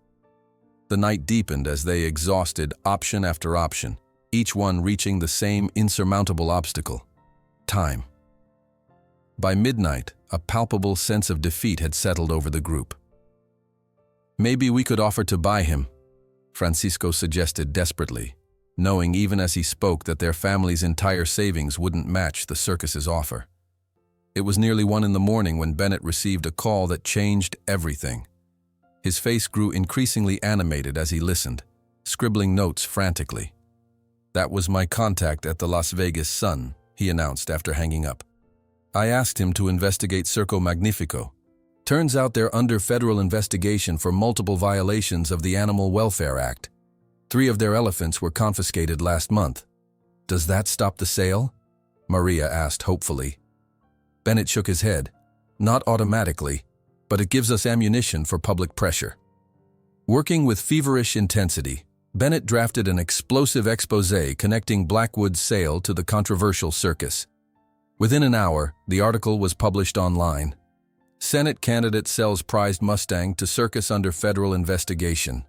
The night deepened as they exhausted option after option, each one reaching the same insurmountable obstacle: time. By midnight, a palpable sense of defeat had settled over the group. "Maybe we could offer to buy him," Francisco suggested desperately, knowing even as he spoke that their family's entire savings wouldn't match the circus's offer. It was nearly 1 a.m. when Bennett received a call that changed everything. His face grew increasingly animated as he listened, scribbling notes frantically. "That was my contact at the Las Vegas Sun," he announced after hanging up. "I asked him to investigate Circo Magnifico. Turns out they're under federal investigation for multiple violations of the Animal Welfare Act. 3 of their elephants were confiscated last month." "Does that stop the sale?" Maria asked hopefully. Bennett shook his head. "Not automatically, but it gives us ammunition for public pressure." Working with feverish intensity, Bennett drafted an explosive exposé connecting Blackwood's sale to the controversial circus. Within an hour, the article was published online. "Senate candidate sells prized Mustang to circus under federal investigation."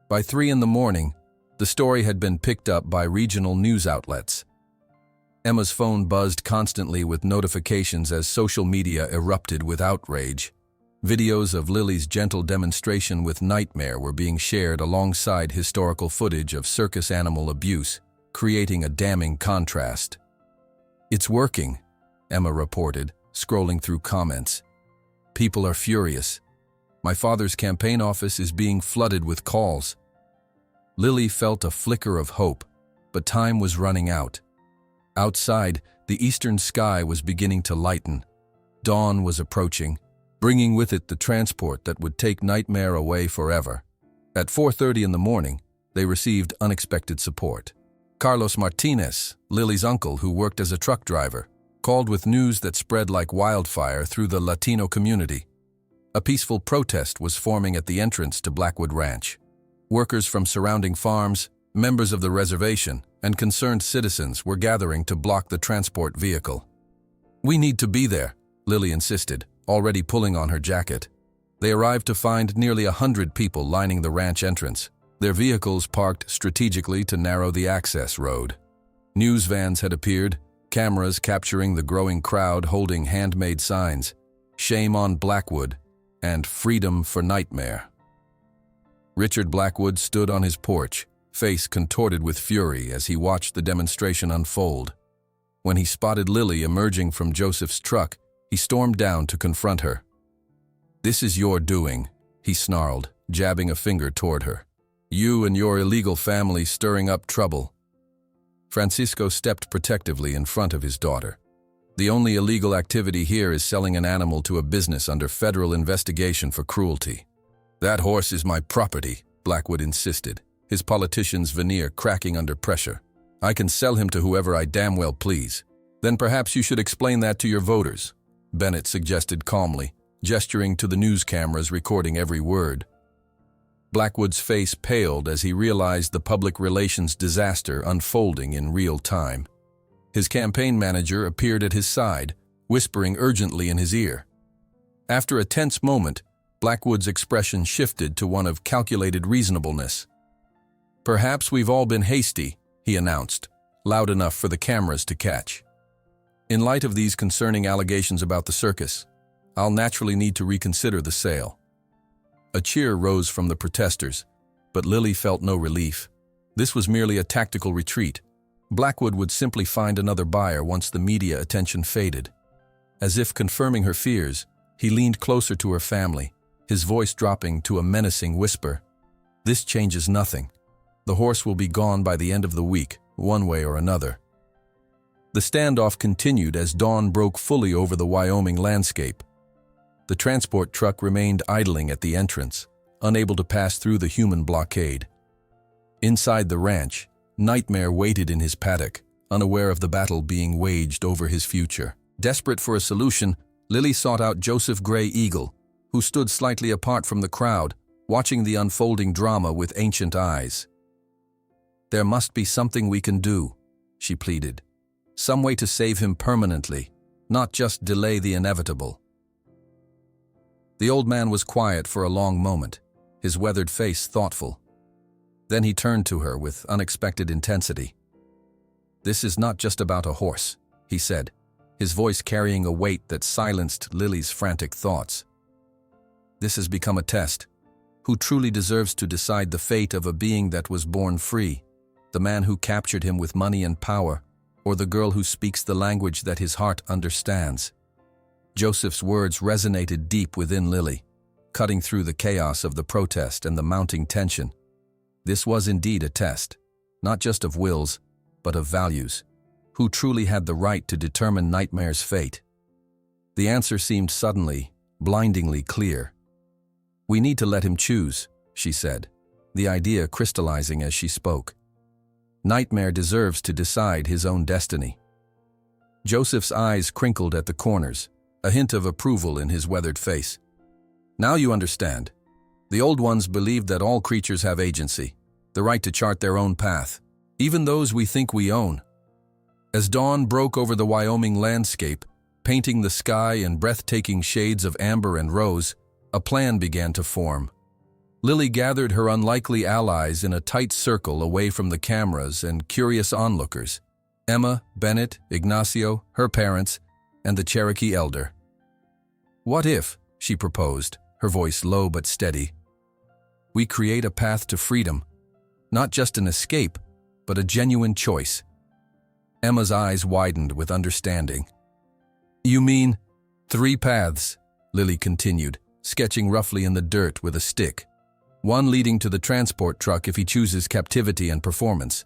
By 3 a.m, the story had been picked up by regional news outlets. Emma's phone buzzed constantly with notifications as social media erupted with outrage. Videos of Lily's gentle demonstration with Nightmare were being shared alongside historical footage of circus animal abuse, creating a damning contrast. "It's working," Emma reported, scrolling through comments. "People are furious. My father's campaign office is being flooded with calls." Lily felt a flicker of hope, but time was running out. Outside, the eastern sky was beginning to lighten. Dawn was approaching, bringing with it the transport that would take Nightmare away forever. At 4:30 in the morning, they received unexpected support. Carlos Martinez, Lily's uncle who worked as a truck driver, called with news that spread like wildfire through the Latino community. A peaceful protest was forming at the entrance to Blackwood Ranch. Workers from surrounding farms, members of the reservation, and concerned citizens were gathering to block the transport vehicle. "We need to be there," Lily insisted, already pulling on her jacket. They arrived to find nearly 100 people lining the ranch entrance, their vehicles parked strategically to narrow the access road. News vans had appeared, cameras capturing the growing crowd holding handmade signs, "Shame on Blackwood" and "Freedom for Nightmare." Richard Blackwood stood on his porch, face contorted with fury as he watched the demonstration unfold. When he spotted Lily emerging from Joseph's truck, he stormed down to confront her. "This is your doing," he snarled, jabbing a finger toward her. "You and your illegal family stirring up trouble." Francisco stepped protectively in front of his daughter. "The only illegal activity here is selling an animal to a business under federal investigation for cruelty." "That horse is my property," Blackwood insisted, his politician's veneer cracking under pressure. "I can sell him to whoever I damn well please." "Then perhaps you should explain that to your voters." Bennett suggested calmly, gesturing to the news cameras recording every word. Blackwood's face paled as he realized the public relations disaster unfolding in real time. His campaign manager appeared at his side, whispering urgently in his ear. After a tense moment, Blackwood's expression shifted to one of calculated reasonableness. "Perhaps we've all been hasty," he announced, loud enough for the cameras to catch. "In light of these concerning allegations about the circus, I'll naturally need to reconsider the sale." A cheer rose from the protesters, but Lily felt no relief. This was merely a tactical retreat. Blackwood would simply find another buyer once the media attention faded. As if confirming her fears, he leaned closer to her family, his voice dropping to a menacing whisper. "This changes nothing. The horse will be gone by the end of the week, one way or another." The standoff continued as dawn broke fully over the Wyoming landscape. The transport truck remained idling at the entrance, unable to pass through the human blockade. Inside the ranch, Nightmare waited in his paddock, unaware of the battle being waged over his future. Desperate for a solution, Lily sought out Joseph Gray Eagle, who stood slightly apart from the crowd, watching the unfolding drama with ancient eyes. "There must be something we can do," she pleaded. "Some way to save him permanently, not just delay the inevitable." The old man was quiet for a long moment, his weathered face thoughtful. Then he turned to her with unexpected intensity. "This is not just about a horse," he said, his voice carrying a weight that silenced Lily's frantic thoughts. "This has become a test. Who truly deserves to decide the fate of a being that was born free? The man who captured him with money and power, or the girl who speaks the language that his heart understands?" Joseph's words resonated deep within Lily, cutting through the chaos of the protest and the mounting tension. This was indeed a test, not just of wills, but of values. Who truly had the right to determine Nightmare's fate? The answer seemed suddenly, blindingly clear. "We need to let him choose," she said, the idea crystallizing as she spoke. "Nightmare deserves to decide his own destiny." Joseph's eyes crinkled at the corners, a hint of approval in his weathered face. "Now you understand. The old ones believed that all creatures have agency, the right to chart their own path, even those we think we own." As dawn broke over the Wyoming landscape, painting the sky in breathtaking shades of amber and rose, a plan began to form. Lily gathered her unlikely allies in a tight circle away from the cameras and curious onlookers: Emma, Bennett, Ignacio, her parents, and the Cherokee elder. "What if," she proposed, her voice low but steady, "we create a path to freedom, not just an escape, but a genuine choice?" Emma's eyes widened with understanding. "You mean 3 paths," Lily continued, sketching roughly in the dirt with a stick. "One leading to the transport truck if he chooses captivity and performance.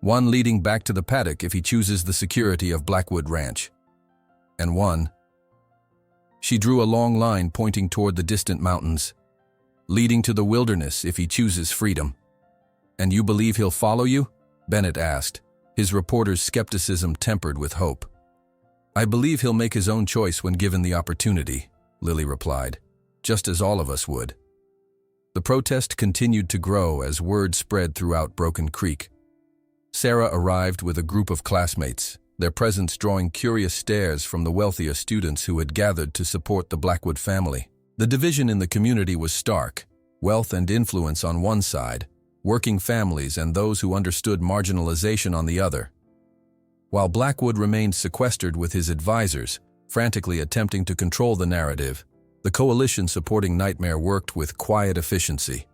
One leading back to the paddock if he chooses the security of Blackwood Ranch. And one," she drew a long line pointing toward the distant mountains, "leading to the wilderness if he chooses freedom." "And you believe he'll follow you?" Bennett asked, his reporter's skepticism tempered with hope. "I believe he'll make his own choice when given the opportunity," Lily replied, "just as all of us would." The protest continued to grow as word spread throughout Broken Creek. Sarah arrived with a group of classmates, their presence drawing curious stares from the wealthier students who had gathered to support the Blackwood family. The division in the community was stark: wealth and influence on one side, working families and those who understood marginalization on the other. While Blackwood remained sequestered with his advisors, frantically attempting to control the narrative, the coalition supporting Nightmare worked with quiet efficiency.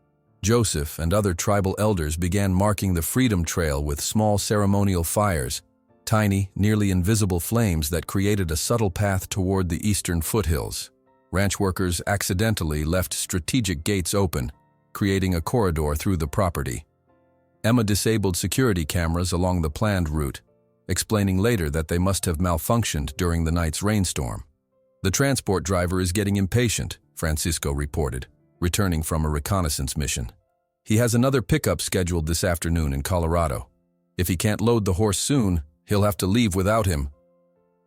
Joseph and other tribal elders began marking the Freedom Trail with small ceremonial fires, tiny, nearly invisible flames that created a subtle path toward the eastern foothills. Ranch workers accidentally left strategic gates open, creating a corridor through the property. Emma disabled security cameras along the planned route, explaining later that they must have malfunctioned during the night's rainstorm. "The transport driver is getting impatient," Francisco reported, returning from a reconnaissance mission. "He has another pickup scheduled this afternoon in Colorado. If he can't load the horse soon, he'll have to leave without him."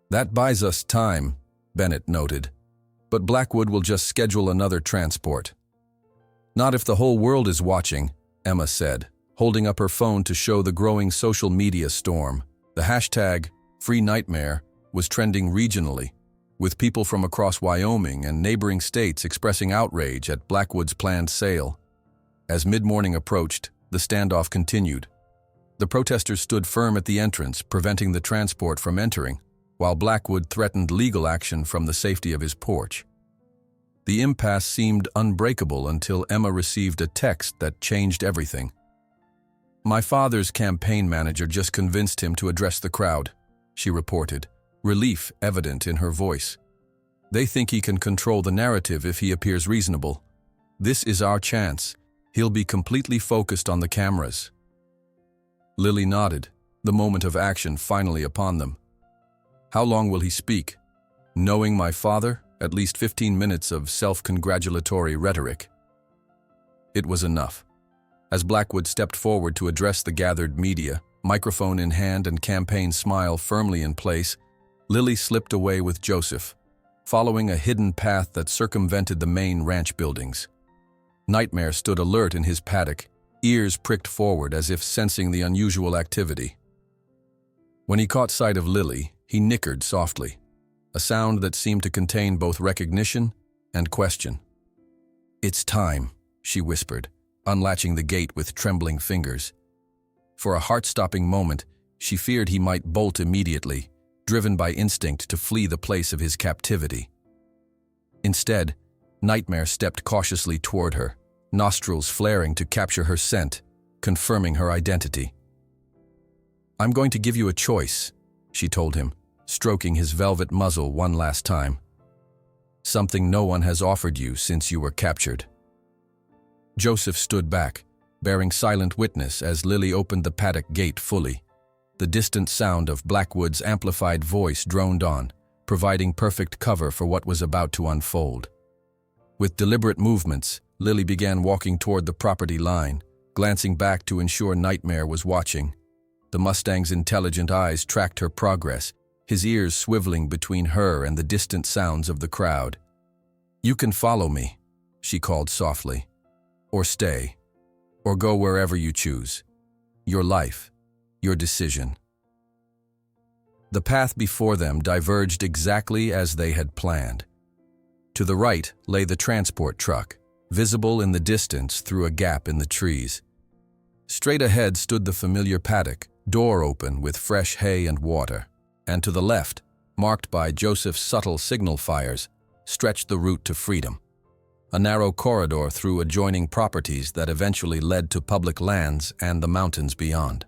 "That buys us time," Bennett noted. But Blackwood will just schedule another transport. Not if the whole world is watching, Emma said, holding up her phone to show the growing social media storm. The hashtag #FreeNightmare was trending regionally, with people from across Wyoming and neighboring states expressing outrage at Blackwood's planned sale. As mid-morning approached, the standoff continued. The protesters stood firm at the entrance, preventing the transport from entering, while Blackwood threatened legal action from the safety of his porch. The impasse seemed unbreakable until Emma received a text that changed everything. "My father's campaign manager just convinced him to address the crowd," she reported, relief evident in her voice. "They think he can control the narrative if he appears reasonable. This is our chance. He'll be completely focused on the cameras." Lily nodded, the moment of action finally upon them. "How long will he speak?" "Knowing my father, at least 15 minutes of self-congratulatory rhetoric." It was enough. As Blackwood stepped forward to address the gathered media, microphone in hand and campaign smile firmly in place, Lily slipped away with Joseph, following a hidden path that circumvented the main ranch buildings. Nightmare stood alert in his paddock, ears pricked forward as if sensing the unusual activity. When he caught sight of Lily, he nickered softly, a sound that seemed to contain both recognition and question. "It's time," she whispered, unlatching the gate with trembling fingers. For a heart-stopping moment, she feared he might bolt immediately, driven by instinct to flee the place of his captivity. Instead, Nightmare stepped cautiously toward her, nostrils flaring to capture her scent, confirming her identity. "I'm going to give you a choice," she told him, stroking his velvet muzzle one last time. "Something no one has offered you since you were captured." Joseph stood back, bearing silent witness as Lily opened the paddock gate fully. The distant sound of Blackwood's amplified voice droned on, providing perfect cover for what was about to unfold. With deliberate movements, Lily began walking toward the property line, glancing back to ensure Nightmare was watching. The Mustang's intelligent eyes tracked her progress, his ears swiveling between her and the distant sounds of the crowd. "You can follow me," she called softly. "Or stay. Or go wherever you choose. Your life. Your decision." The path before them diverged exactly as they had planned. To the right lay the transport truck, visible in the distance through a gap in the trees. Straight ahead stood the familiar paddock, door open with fresh hay and water. And to the left, marked by Joseph's subtle signal fires, stretched the route to freedom. A narrow corridor through adjoining properties that eventually led to public lands and the mountains beyond.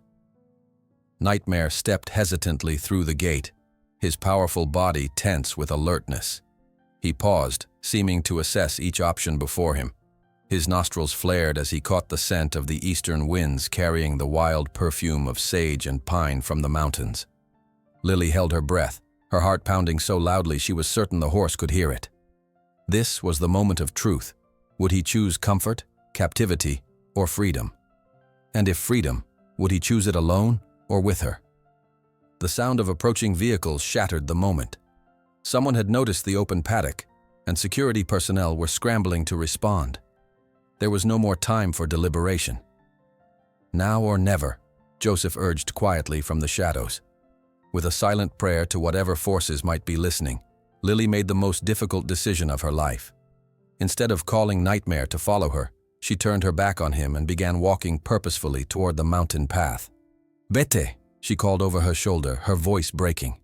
Nightmare stepped hesitantly through the gate, his powerful body tense with alertness. He paused, seeming to assess each option before him. His nostrils flared as he caught the scent of the eastern winds carrying the wild perfume of sage and pine from the mountains. Lily held her breath, her heart pounding so loudly she was certain the horse could hear it. This was the moment of truth. Would he choose comfort, captivity, or freedom? And if freedom, would he choose it alone or with her? The sound of approaching vehicles shattered the moment. Someone had noticed the open paddock, and security personnel were scrambling to respond. There was no more time for deliberation. "Now or never," Joseph urged quietly from the shadows. With a silent prayer to whatever forces might be listening, Lily made the most difficult decision of her life. Instead of calling Nightmare to follow her, she turned her back on him and began walking purposefully toward the mountain path. "Vete," she called over her shoulder, her voice breaking.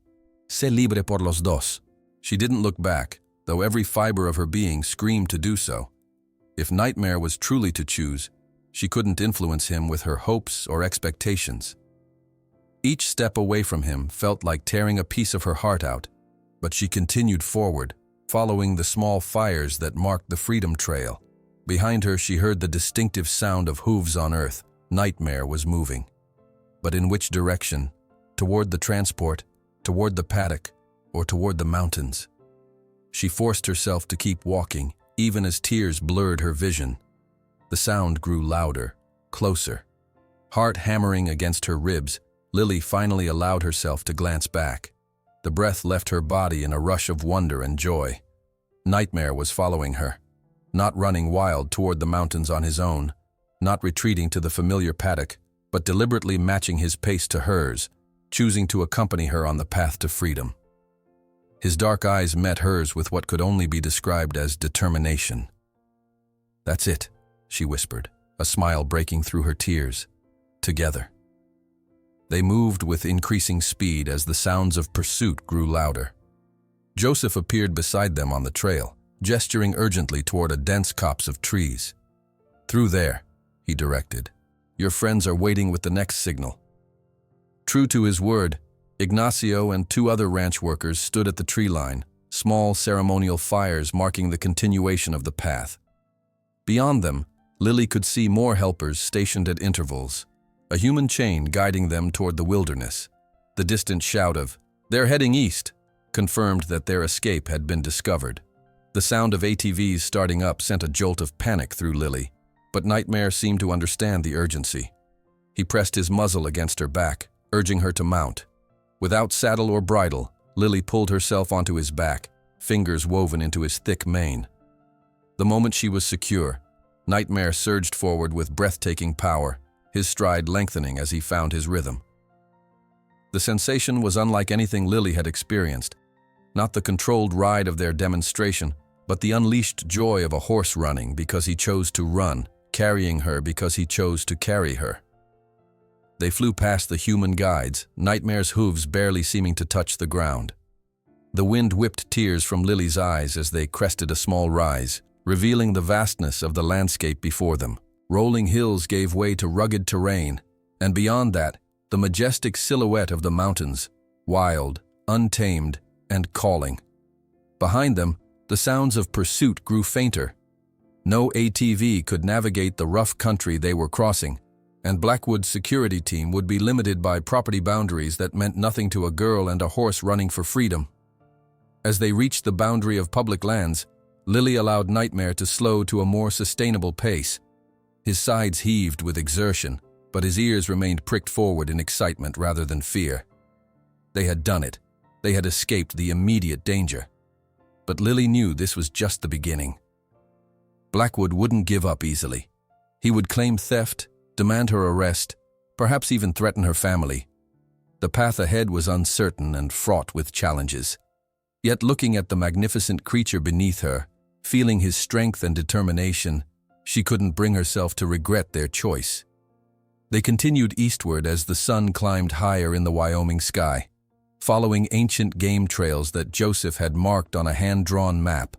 "Sé libre por los dos." She didn't look back, though every fiber of her being screamed to do so. If Nightmare was truly to choose, she couldn't influence him with her hopes or expectations. Each step away from him felt like tearing a piece of her heart out, but she continued forward, following the small fires that marked the freedom trail. Behind her she heard the distinctive sound of hooves on earth. Nightmare was moving. But in which direction? Toward the transport, toward the paddock, or toward the mountains? She forced herself to keep walking, even as tears blurred her vision. The sound grew louder, closer. Heart hammering against her ribs, Lily finally allowed herself to glance back. The breath left her body in a rush of wonder and joy. Nightmare was following her, not running wild toward the mountains on his own, not retreating to the familiar paddock, but deliberately matching his pace to hers, choosing to accompany her on the path to freedom. His dark eyes met hers with what could only be described as determination. "That's it," she whispered, a smile breaking through her tears. "Together." They moved with increasing speed as the sounds of pursuit grew louder. Joseph appeared beside them on the trail, gesturing urgently toward a dense copse of trees. "Through there," he directed. "Your friends are waiting with the next signal." True to his word, Ignacio and 2 other ranch workers stood at the tree line, small ceremonial fires marking the continuation of the path. Beyond them, Lily could see more helpers stationed at intervals, a human chain guiding them toward the wilderness. The distant shout of, "They're heading east," confirmed that their escape had been discovered. The sound of ATVs starting up sent a jolt of panic through Lily, but Nightmare seemed to understand the urgency. He pressed his muzzle against her back, urging her to mount. Without saddle or bridle, Lily pulled herself onto his back, fingers woven into his thick mane. The moment she was secure, Nightmare surged forward with breathtaking power, his stride lengthening as he found his rhythm. The sensation was unlike anything Lily had experienced, not the controlled ride of their demonstration, but the unleashed joy of a horse running because he chose to run, carrying her because he chose to carry her. They flew past the human guides, Nightmare's hooves barely seeming to touch the ground. The wind whipped tears from Lily's eyes as they crested a small rise, revealing the vastness of the landscape before them. Rolling hills gave way to rugged terrain, and beyond that, the majestic silhouette of the mountains, wild, untamed, and calling. Behind them, the sounds of pursuit grew fainter. No ATV could navigate the rough country they were crossing, and Blackwood's security team would be limited by property boundaries that meant nothing to a girl and a horse running for freedom. As they reached the boundary of public lands, Lily allowed Nightmare to slow to a more sustainable pace. His sides heaved with exertion, but his ears remained pricked forward in excitement rather than fear. They had done it. They had escaped the immediate danger. But Lily knew this was just the beginning. Blackwood wouldn't give up easily. He would claim theft, demand her arrest, perhaps even threaten her family. The path ahead was uncertain and fraught with challenges. Yet looking at the magnificent creature beneath her, feeling his strength and determination, she couldn't bring herself to regret their choice. They continued eastward as the sun climbed higher in the Wyoming sky, following ancient game trails that Joseph had marked on a hand-drawn map.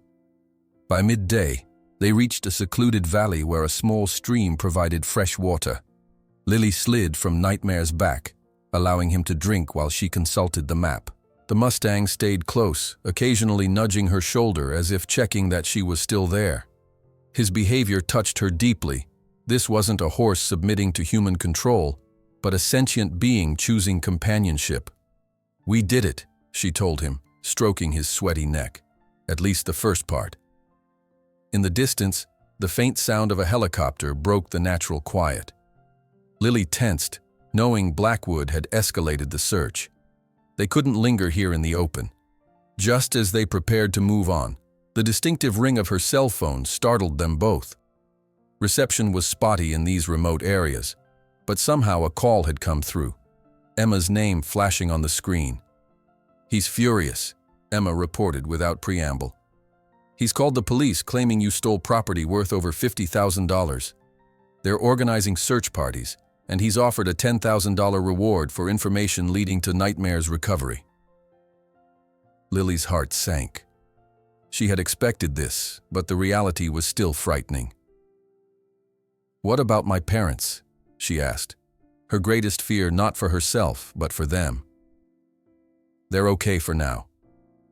By midday, they reached a secluded valley where a small stream provided fresh water. Lily slid from Nightmare's back, allowing him to drink while she consulted the map. The Mustang stayed close, occasionally nudging her shoulder as if checking that she was still there. His behavior touched her deeply. This wasn't a horse submitting to human control, but a sentient being choosing companionship. "We did it," she told him, stroking his sweaty neck. At least the first part. In the distance, the faint sound of a helicopter broke the natural quiet. Lily tensed, knowing Blackwood had escalated the search. They couldn't linger here in the open. Just as they prepared to move on, the distinctive ring of her cell phone startled them both. Reception was spotty in these remote areas, but somehow a call had come through, Emma's name flashing on the screen. "He's furious," Emma reported without preamble. "He's called the police claiming you stole property worth over $50,000. They're organizing search parties, and he's offered a $10,000 reward for information leading to Nightmare's recovery." Lily's heart sank. She had expected this, but the reality was still frightening. "What about my parents?" she asked, her greatest fear not for herself, but for them. "They're okay for now.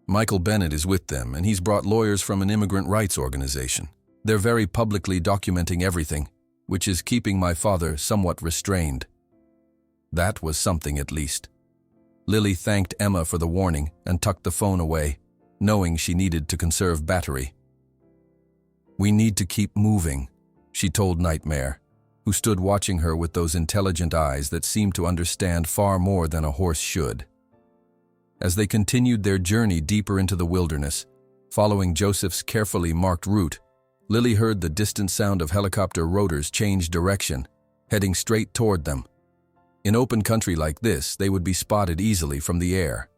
Michael Bennett is with them, and he's brought lawyers from an immigrant rights organization. They're very publicly documenting everything, which is keeping my father somewhat restrained." That was something at least. Lily thanked Emma for the warning and tucked the phone away, knowing she needed to conserve battery. "We need to keep moving," she told Nightmare, who stood watching her with those intelligent eyes that seemed to understand far more than a horse should. As they continued their journey deeper into the wilderness, following Joseph's carefully marked route, Lily heard the distant sound of helicopter rotors change direction, heading straight toward them. In open country like this, they would be spotted easily from the air.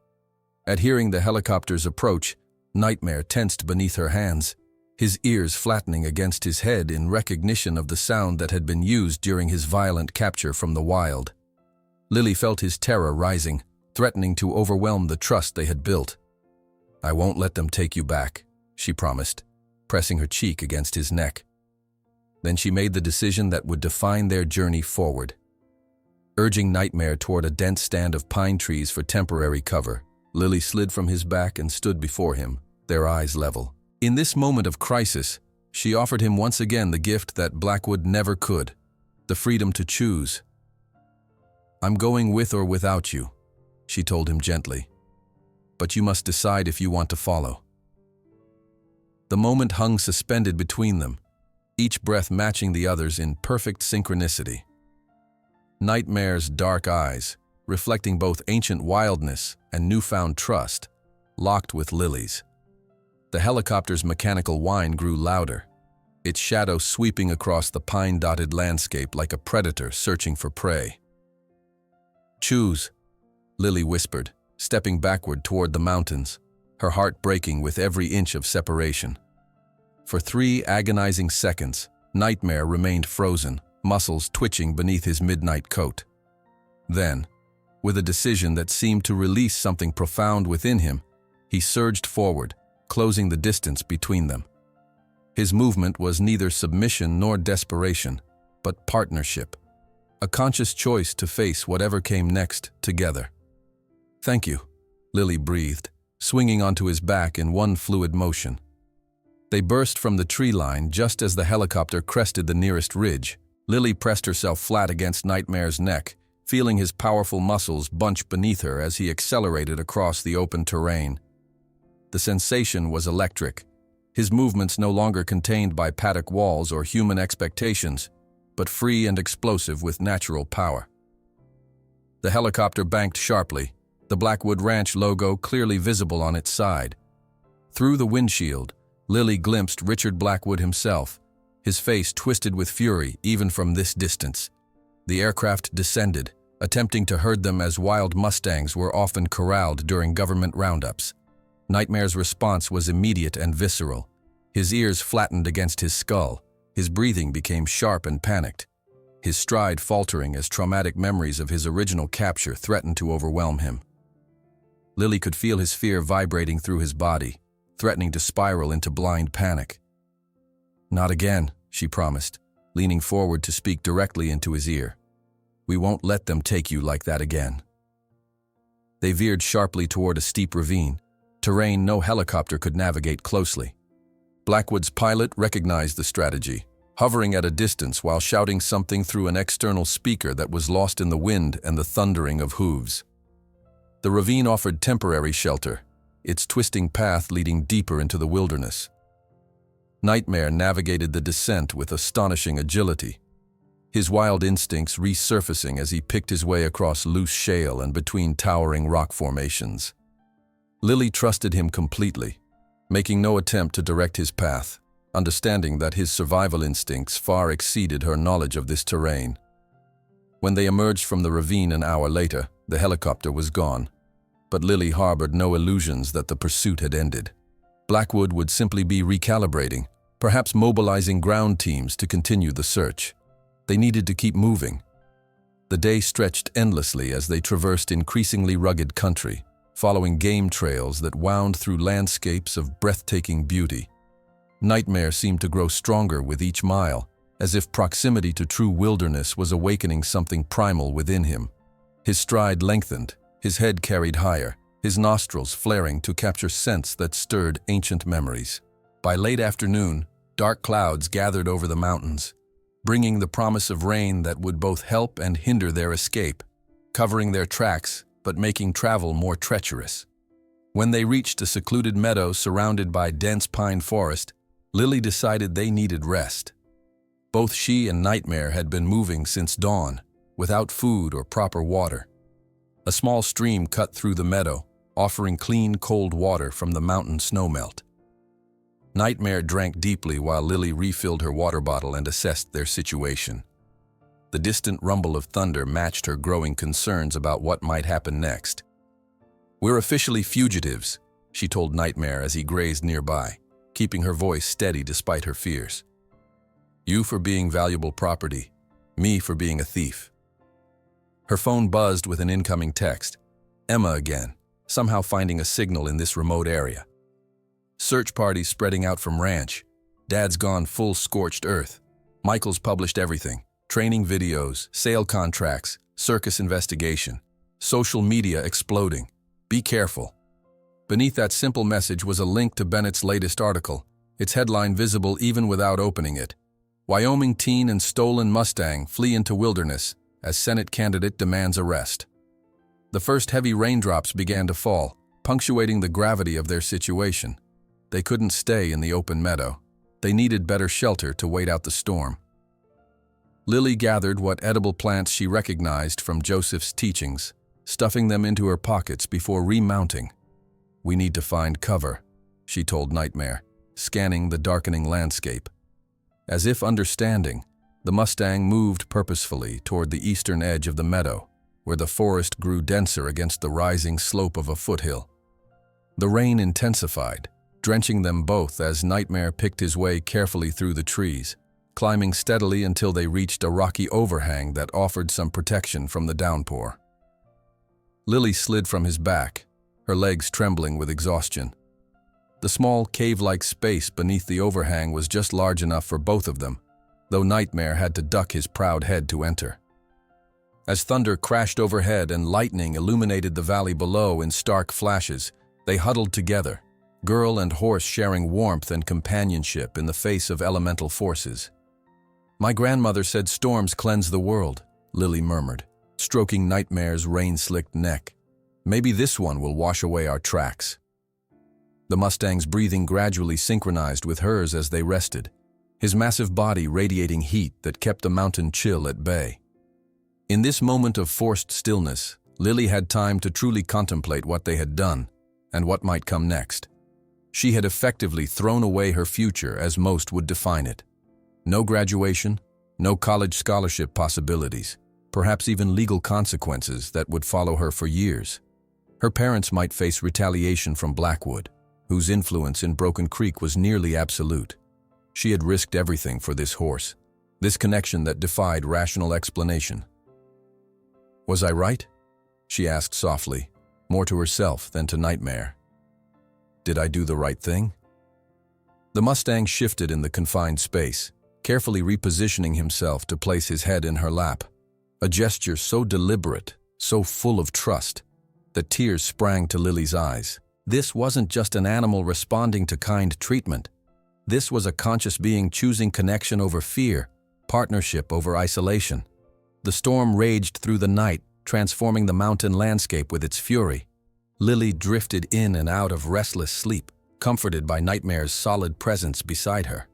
At hearing the helicopter's approach, Nightmare tensed beneath her hands, his ears flattening against his head in recognition of the sound that had been used during his violent capture from the wild. Lily felt his terror rising, threatening to overwhelm the trust they had built. "I won't let them take you back," she promised, pressing her cheek against his neck. Then she made the decision that would define their journey forward. Urging Nightmare toward a dense stand of pine trees for temporary cover, Lily slid from his back and stood before him, their eyes level. In this moment of crisis, she offered him once again the gift that Blackwood never could, the freedom to choose. "I'm going with or without you," she told him gently. "But you must decide if you want to follow." The moment hung suspended between them, each breath matching the other's in perfect synchronicity. Nightmare's dark eyes, reflecting both ancient wildness and newfound trust, locked with Lily's. The helicopter's mechanical whine grew louder, its shadow sweeping across the pine-dotted landscape like a predator searching for prey. "Choose," Lily whispered, stepping backward toward the mountains, her heart breaking with every inch of separation. For 3 agonizing seconds, Nightmare remained frozen, muscles twitching beneath his midnight coat. Then, with a decision that seemed to release something profound within him, he surged forward, closing the distance between them. His movement was neither submission nor desperation, but partnership, a conscious choice to face whatever came next together. "Thank you," Lily breathed, swinging onto his back in one fluid motion. They burst from the tree line just as the helicopter crested the nearest ridge. Lily pressed herself flat against Nightmare's neck, feeling his powerful muscles bunch beneath her as he accelerated across the open terrain. The sensation was electric, his movements no longer contained by paddock walls or human expectations, but free and explosive with natural power. The helicopter banked sharply, the Blackwood Ranch logo clearly visible on its side. Through the windshield, Lily glimpsed Richard Blackwood himself, his face twisted with fury even from this distance. The aircraft descended, attempting to herd them as wild mustangs were often corralled during government roundups. Nightmare's response was immediate and visceral. His ears flattened against his skull, his breathing became sharp and panicked, his stride faltering as traumatic memories of his original capture threatened to overwhelm him. Lily could feel his fear vibrating through his body, threatening to spiral into blind panic. "Not again," she promised, leaning forward to speak directly into his ear. "We won't let them take you like that again." They veered sharply toward a steep ravine, terrain no helicopter could navigate closely. Blackwood's pilot recognized the strategy, hovering at a distance while shouting something through an external speaker that was lost in the wind and the thundering of hooves. The ravine offered temporary shelter, its twisting path leading deeper into the wilderness. Nightmare navigated the descent with astonishing agility, his wild instincts resurfacing as he picked his way across loose shale and between towering rock formations. Lily trusted him completely, making no attempt to direct his path, understanding that his survival instincts far exceeded her knowledge of this terrain. When they emerged from the ravine an hour later, the helicopter was gone, but Lily harbored no illusions that the pursuit had ended. Blackwood would simply be recalibrating, perhaps mobilizing ground teams to continue the search. They needed to keep moving. The day stretched endlessly as they traversed increasingly rugged country, following game trails that wound through landscapes of breathtaking beauty. Nightmare seemed to grow stronger with each mile, as if proximity to true wilderness was awakening something primal within him. His stride lengthened, his head carried higher, his nostrils flaring to capture scents that stirred ancient memories. By late afternoon, dark clouds gathered over the mountains, bringing the promise of rain that would both help and hinder their escape, covering their tracks but making travel more treacherous. When they reached a secluded meadow surrounded by dense pine forest, Lily decided they needed rest. Both she and Nightmare had been moving since dawn, without food or proper water. A small stream cut through the meadow, offering clean, cold water from the mountain snowmelt. Nightmare drank deeply while Lily refilled her water bottle and assessed their situation. The distant rumble of thunder matched her growing concerns about what might happen next. "We're officially fugitives," she told Nightmare as he grazed nearby, keeping her voice steady despite her fears. "You for being valuable property, me for being a thief." Her phone buzzed with an incoming text. Emma again, somehow finding a signal in this remote area. Search parties spreading out from ranch. Dad's gone full scorched earth. Michael's published everything. Training videos, sale contracts, circus investigation. Social media exploding. Be careful. Beneath that simple message was a link to Bennett's latest article, its headline visible even without opening it. Wyoming teen and stolen Mustang flee into wilderness as Senate candidate demands arrest. The first heavy raindrops began to fall, punctuating the gravity of their situation. They couldn't stay in the open meadow. They needed better shelter to wait out the storm. Lily gathered what edible plants she recognized from Joseph's teachings, stuffing them into her pockets before remounting. "We need to find cover," she told Nightmare, scanning the darkening landscape. As if understanding, the Mustang moved purposefully toward the eastern edge of the meadow, where the forest grew denser against the rising slope of a foothill. The rain intensified, drenching them both as Nightmare picked his way carefully through the trees, climbing steadily until they reached a rocky overhang that offered some protection from the downpour. Lily slid from his back, her legs trembling with exhaustion. The small cave-like space beneath the overhang was just large enough for both of them, though Nightmare had to duck his proud head to enter. As thunder crashed overhead and lightning illuminated the valley below in stark flashes, they huddled together, girl and horse sharing warmth and companionship in the face of elemental forces. "My grandmother said storms cleanse the world," Lily murmured, stroking Nightmare's rain-slicked neck. "Maybe this one will wash away our tracks." The Mustang's breathing gradually synchronized with hers as they rested, his massive body radiating heat that kept the mountain chill at bay. In this moment of forced stillness, Lily had time to truly contemplate what they had done and what might come next. She had effectively thrown away her future as most would define it. No graduation, no college scholarship possibilities, perhaps even legal consequences that would follow her for years. Her parents might face retaliation from Blackwood, whose influence in Broken Creek was nearly absolute. She had risked everything for this horse, this connection that defied rational explanation. "Was I right?" she asked softly, more to herself than to Nightmare. "Did I do the right thing?" The Mustang shifted in the confined space, carefully repositioning himself to place his head in her lap, a gesture so deliberate, so full of trust, that tears sprang to Lily's eyes. This wasn't just an animal responding to kind treatment. This was a conscious being choosing connection over fear, partnership over isolation. The storm raged through the night, transforming the mountain landscape with its fury. Lily drifted in and out of restless sleep, comforted by Nightmare's solid presence beside her.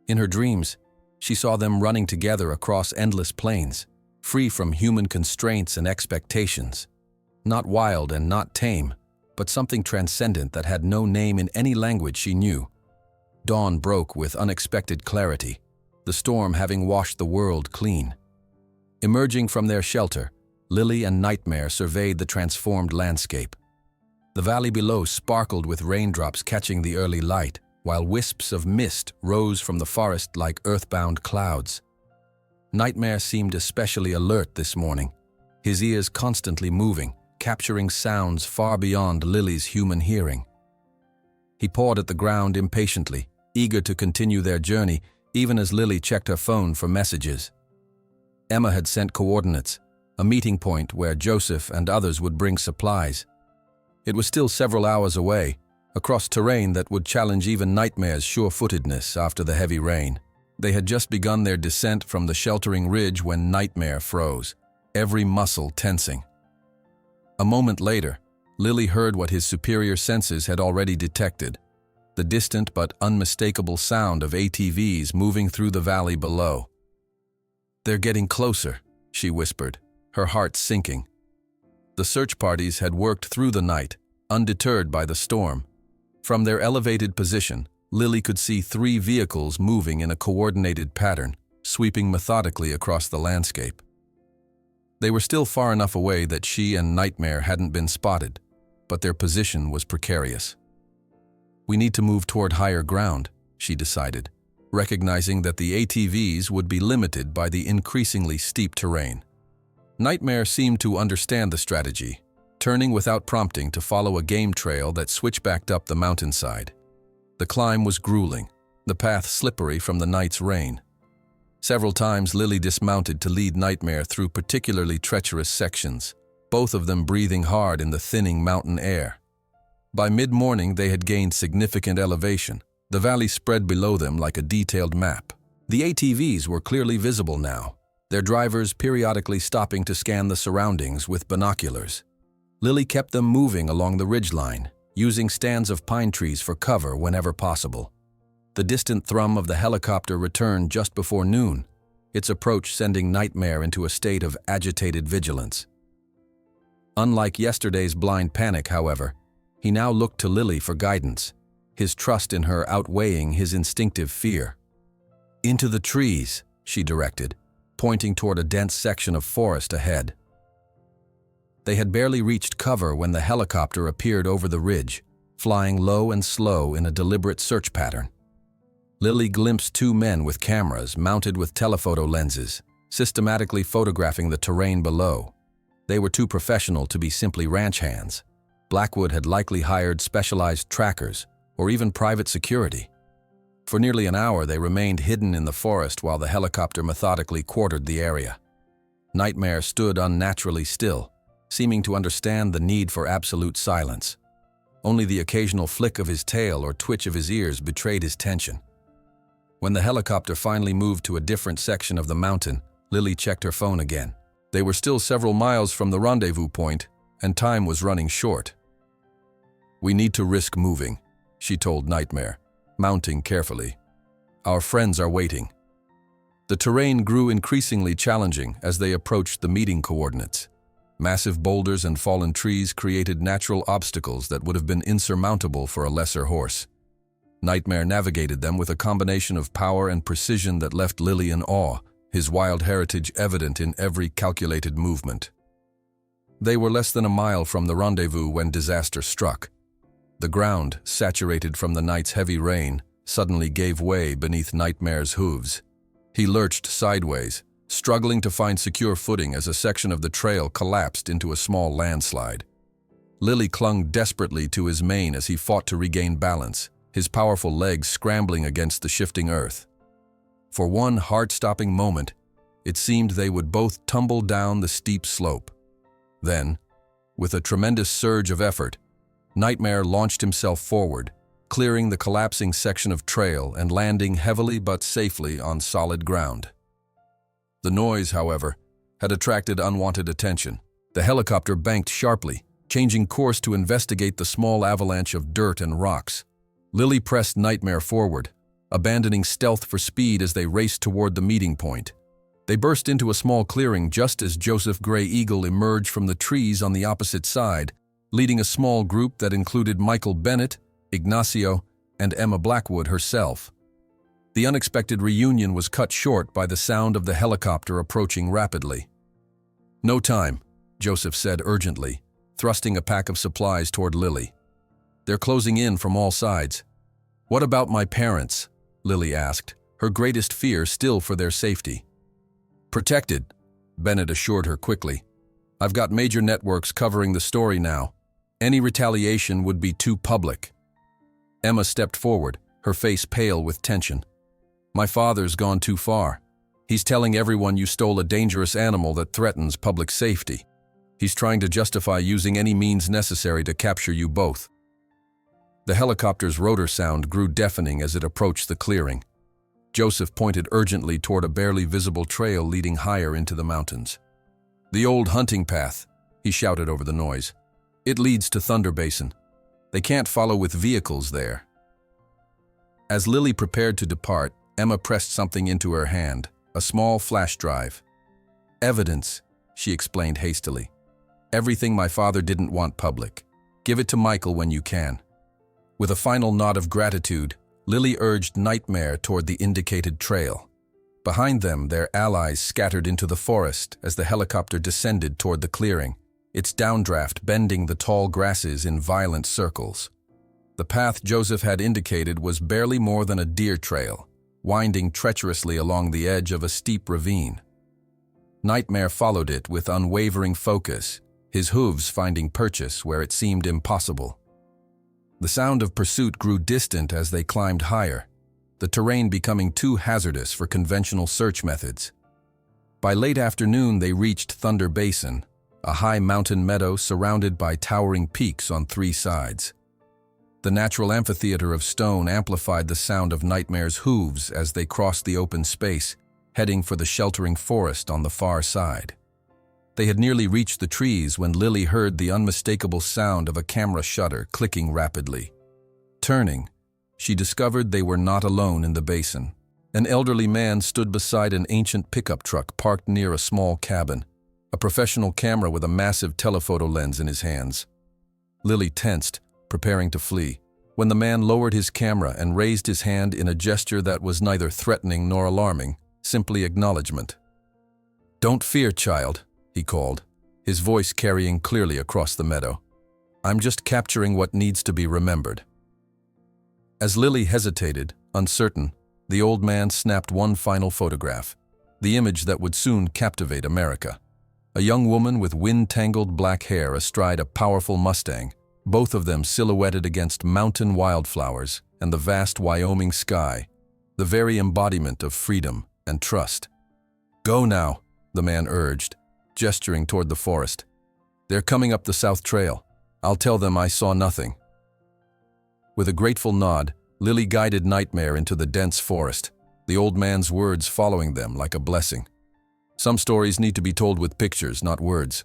In her dreams, she saw them running together across endless plains, free from human constraints and expectations. Not wild and not tame, but something transcendent that had no name in any language she knew. Dawn broke with unexpected clarity, the storm having washed the world clean. Emerging from their shelter, Lily and Nightmare surveyed the transformed landscape. The valley below sparkled with raindrops catching the early light, while wisps of mist rose from the forest like earthbound clouds. Nightmare seemed especially alert this morning, his ears constantly moving, capturing sounds far beyond Lily's human hearing. He pawed at the ground impatiently, eager to continue their journey, even as Lily checked her phone for messages. Emma had sent coordinates, a meeting point where Joseph and others would bring supplies. It was still several hours away, across terrain that would challenge even Nightmare's sure-footedness after the heavy rain. They had just begun their descent from the sheltering ridge when Nightmare froze, every muscle tensing. A moment later, Lily heard what his superior senses had already detected, the distant but unmistakable sound of ATVs moving through the valley below. "They're getting closer," she whispered, her heart sinking. The search parties had worked through the night, undeterred by the storm. From their elevated position, Lily could see 3 vehicles moving in a coordinated pattern, sweeping methodically across the landscape. They were still far enough away that she and Nightmare hadn't been spotted, but their position was precarious. "We need to move toward higher ground," she decided, recognizing that the ATVs would be limited by the increasingly steep terrain. Nightmare seemed to understand the strategy, turning without prompting to follow a game trail that switchbacked up the mountainside. The climb was grueling, the path slippery from the night's rain. Several times Lily dismounted to lead Nightmare through particularly treacherous sections, both of them breathing hard in the thinning mountain air. By mid-morning they had gained significant elevation. The valley spread below them like a detailed map. The ATVs were clearly visible now, their drivers periodically stopping to scan the surroundings with binoculars. Lily kept them moving along the ridgeline, using stands of pine trees for cover whenever possible. The distant thrum of the helicopter returned just before noon, its approach sending Nightmare into a state of agitated vigilance. Unlike yesterday's blind panic, however, he now looked to Lily for guidance, his trust in her outweighing his instinctive fear. "Into the trees," she directed, pointing toward a dense section of forest ahead. They had barely reached cover when the helicopter appeared over the ridge, flying low and slow in a deliberate search pattern. Lily glimpsed 2 men with cameras mounted with telephoto lenses, systematically photographing the terrain below. They were too professional to be simply ranch hands. Blackwood had likely hired specialized trackers, or even private security. For nearly an hour they remained hidden in the forest while the helicopter methodically quartered the area. Nightmare stood unnaturally still, seeming to understand the need for absolute silence. Only the occasional flick of his tail or twitch of his ears betrayed his tension. When the helicopter finally moved to a different section of the mountain, Lily checked her phone again. They were still several miles from the rendezvous point, and time was running short. "We need to risk moving," she told Nightmare, mounting carefully. "Our friends are waiting." The terrain grew increasingly challenging as they approached the meeting coordinates. Massive boulders and fallen trees created natural obstacles that would have been insurmountable for a lesser horse. Nightmare navigated them with a combination of power and precision that left Lily in awe, his wild heritage evident in every calculated movement. They were less than a mile from the rendezvous when disaster struck. The ground, saturated from the night's heavy rain, suddenly gave way beneath Nightmare's hooves. He lurched sideways, struggling to find secure footing as a section of the trail collapsed into a small landslide. Lily clung desperately to his mane as he fought to regain balance, his powerful legs scrambling against the shifting earth. For one heart-stopping moment, it seemed they would both tumble down the steep slope. Then, with a tremendous surge of effort, Nightmare launched himself forward, clearing the collapsing section of trail and landing heavily but safely on solid ground. The noise, however, had attracted unwanted attention. The helicopter banked sharply, changing course to investigate the small avalanche of dirt and rocks. Lily pressed Nightmare forward, abandoning stealth for speed as they raced toward the meeting point. They burst into a small clearing just as Joseph Gray Eagle emerged from the trees on the opposite side, leading a small group that included Michael Bennett, Ignacio, and Emma Blackwood herself. The unexpected reunion was cut short by the sound of the helicopter approaching rapidly. "No time," Joseph said urgently, thrusting a pack of supplies toward Lily. "They're closing in from all sides." "What about my parents?" Lily asked, her greatest fear still for their safety. "Protected," Bennett assured her quickly. "I've got major networks covering the story now. Any retaliation would be too public." Emma stepped forward, her face pale with tension. "My father's gone too far. He's telling everyone you stole a dangerous animal that threatens public safety. He's trying to justify using any means necessary to capture you both." The helicopter's rotor sound grew deafening as it approached the clearing. Joseph pointed urgently toward a barely visible trail leading higher into the mountains. "The old hunting path," he shouted over the noise. "It leads to Thunder Basin. They can't follow with vehicles there." As Lily prepared to depart, Emma pressed something into her hand, a small flash drive. "Evidence," she explained hastily. "Everything my father didn't want public. Give it to Michael when you can." With a final nod of gratitude, Lily urged Nightmare toward the indicated trail. Behind them, their allies scattered into the forest as the helicopter descended toward the clearing, its downdraft bending the tall grasses in violent circles. The path Joseph had indicated was barely more than a deer trail, winding treacherously along the edge of a steep ravine. Nightmare followed it with unwavering focus, his hooves finding purchase where it seemed impossible. The sound of pursuit grew distant as they climbed higher, the terrain becoming too hazardous for conventional search methods. By late afternoon, they reached Thunder Basin, a high mountain meadow surrounded by towering peaks on 3 sides. The natural amphitheater of stone amplified the sound of Nightmare's hooves as they crossed the open space, heading for the sheltering forest on the far side. They had nearly reached the trees when Lily heard the unmistakable sound of a camera shutter clicking rapidly. Turning, she discovered they were not alone in the basin. An elderly man stood beside an ancient pickup truck parked near a small cabin, a professional camera with a massive telephoto lens in his hands. Lily tensed, preparing to flee, when the man lowered his camera and raised his hand in a gesture that was neither threatening nor alarming, simply acknowledgement. "Don't fear, child," he called, his voice carrying clearly across the meadow. "I'm just capturing what needs to be remembered." As Lily hesitated, uncertain, the old man snapped one final photograph, the image that would soon captivate America. A young woman with wind-tangled black hair astride a powerful Mustang, both of them silhouetted against mountain wildflowers and the vast Wyoming sky, the very embodiment of freedom and trust. "Go now," the man urged, gesturing toward the forest. "They're coming up the South Trail. I'll tell them I saw nothing." With a grateful nod, Lily guided Nightmare into the dense forest, the old man's words following them like a blessing. "Some stories need to be told with pictures, not words.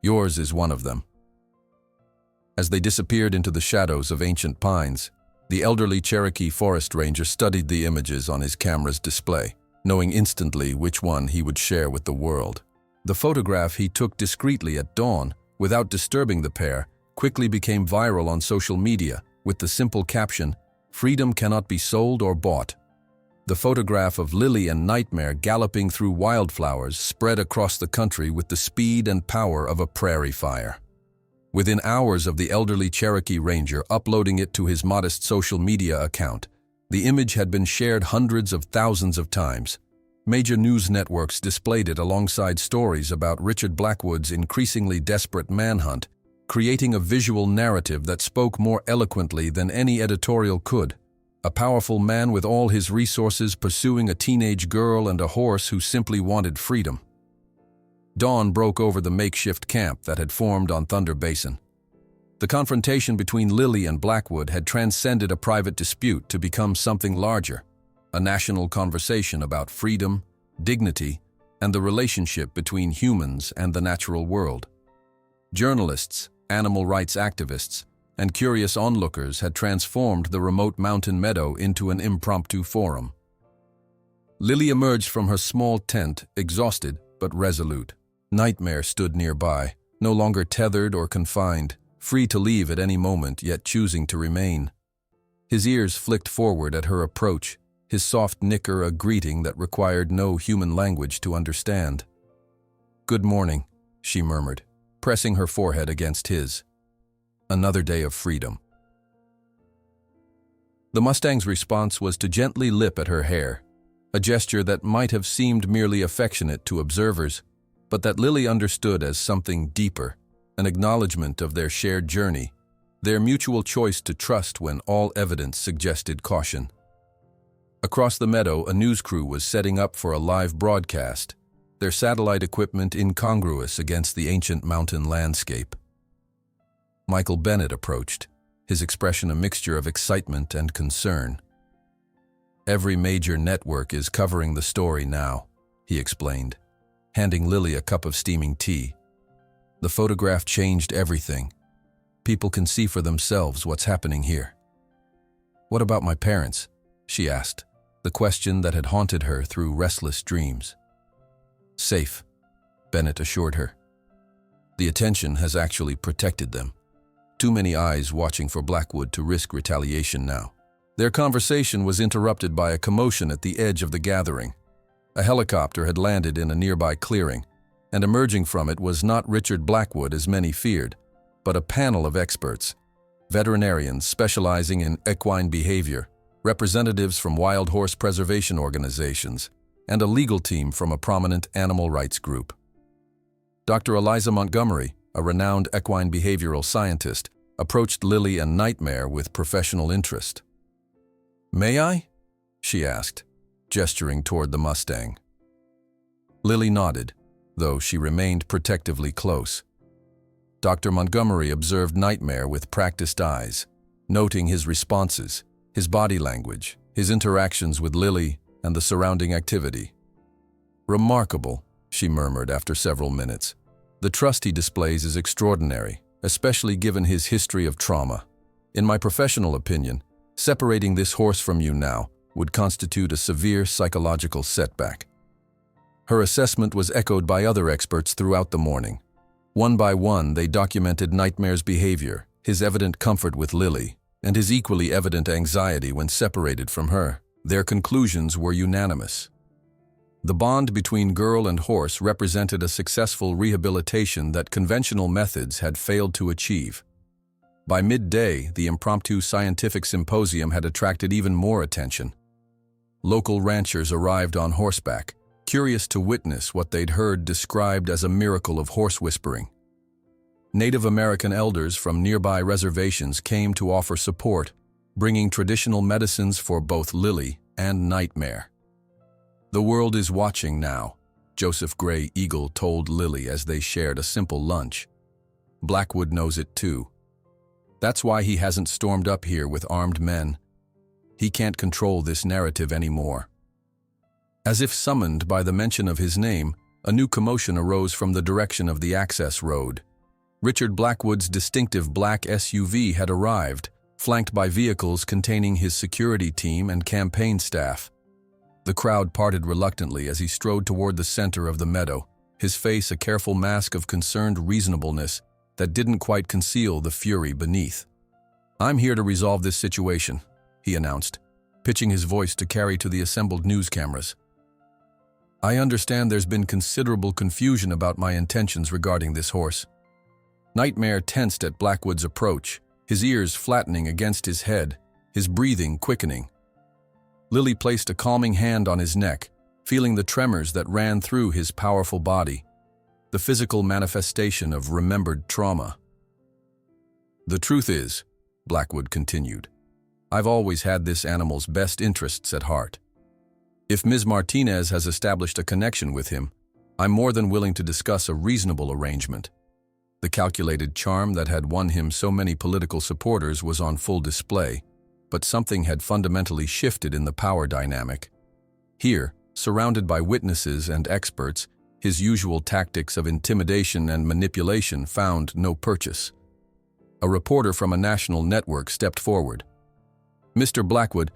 Yours is one of them." As they disappeared into the shadows of ancient pines, the elderly Cherokee forest ranger studied the images on his camera's display, knowing instantly which one he would share with the world. The photograph he took discreetly at dawn, without disturbing the pair, quickly became viral on social media with the simple caption, "Freedom cannot be sold or bought." The photograph of Lily and Nightmare galloping through wildflowers spread across the country with the speed and power of a prairie fire. Within hours of the elderly Cherokee ranger uploading it to his modest social media account, the image had been shared hundreds of thousands of times. Major news networks displayed it alongside stories about Richard Blackwood's increasingly desperate manhunt, creating a visual narrative that spoke more eloquently than any editorial could. A powerful man with all his resources pursuing a teenage girl and a horse who simply wanted freedom. Dawn broke over the makeshift camp that had formed on Thunder Basin. The confrontation between Lily and Blackwood had transcended a private dispute to become something larger, a national conversation about freedom, dignity, and the relationship between humans and the natural world. Journalists, animal rights activists, and curious onlookers had transformed the remote mountain meadow into an impromptu forum. Lily emerged from her small tent, exhausted but resolute. Nightmare stood nearby, no longer tethered or confined, free to leave at any moment yet choosing to remain. His ears flicked forward at her approach, his soft nicker a greeting that required no human language to understand. "Good morning," she murmured, pressing her forehead against his. Another day of freedom. The Mustang's response was to gently lip at her hair, a gesture that might have seemed merely affectionate to observers, but that Lily understood as something deeper, an acknowledgement of their shared journey, their mutual choice to trust when all evidence suggested caution. Across the meadow, a news crew was setting up for a live broadcast, their satellite equipment incongruous against the ancient mountain landscape. Michael Bennett approached, his expression a mixture of excitement and concern. "Every major network is covering the story now," he explained, handing Lily a cup of steaming tea. "The photograph changed everything. People can see for themselves what's happening here." "What about my parents?" she asked, the question that had haunted her through restless dreams. "Safe," Bennett assured her. "The attention has actually protected them. Too many eyes watching for Blackwood to risk retaliation now. Their conversation was interrupted by a commotion at the edge of the gathering. A helicopter had landed in a nearby clearing, and emerging from it was not Richard Blackwood as many feared, but a panel of experts, veterinarians specializing in equine behavior, representatives from wild horse preservation organizations, and a legal team from a prominent animal rights group. Dr. Eliza Montgomery, a renowned equine behavioral scientist, approached Lily and Nightmare with professional interest. "May I?" she asked, gesturing toward the Mustang. Lily nodded, though she remained protectively close. Dr. Montgomery observed Nightmare with practiced eyes, noting his responses, his body language, his interactions with Lily, and the surrounding activity. "Remarkable," she murmured after several minutes. "The trust he displays is extraordinary, especially given his history of trauma. In my professional opinion, separating this horse from you now would constitute a severe psychological setback." Her assessment was echoed by other experts throughout the morning. One by one, they documented Nightmare's behavior, his evident comfort with Lily, and his equally evident anxiety when separated from her. Their conclusions were unanimous. The bond between girl and horse represented a successful rehabilitation that conventional methods had failed to achieve. By midday, the impromptu scientific symposium had attracted even more attention. Local ranchers arrived on horseback, curious to witness what they'd heard described as a miracle of horse whispering. Native American elders from nearby reservations came to offer support, bringing traditional medicines for both Lily and Nightmare. "The world is watching now," Joseph Gray Eagle told Lily as they shared a simple lunch. "Blackwood knows it too. That's why he hasn't stormed up here with armed men. He can't control this narrative anymore." As if summoned by the mention of his name, a new commotion arose from the direction of the access road. Richard Blackwood's distinctive black SUV had arrived, flanked by vehicles containing his security team and campaign staff. The crowd parted reluctantly as he strode toward the center of the meadow, his face a careful mask of concerned reasonableness that didn't quite conceal the fury beneath. "I'm here to resolve this situation," he announced, pitching his voice to carry to the assembled news cameras. "I understand there's been considerable confusion about my intentions regarding this horse." Nightmare tensed at Blackwood's approach, his ears flattening against his head, his breathing quickening. Lily placed a calming hand on his neck, feeling the tremors that ran through his powerful body, the physical manifestation of remembered trauma. "The truth is," Blackwood continued, "I've always had this animal's best interests at heart. If Ms. Martinez has established a connection with him, I'm more than willing to discuss a reasonable arrangement." The calculated charm that had won him so many political supporters was on full display, but something had fundamentally shifted in the power dynamic. Here, surrounded by witnesses and experts, his usual tactics of intimidation and manipulation found no purchase. A reporter from a national network stepped forward. "Mr. Blackwood,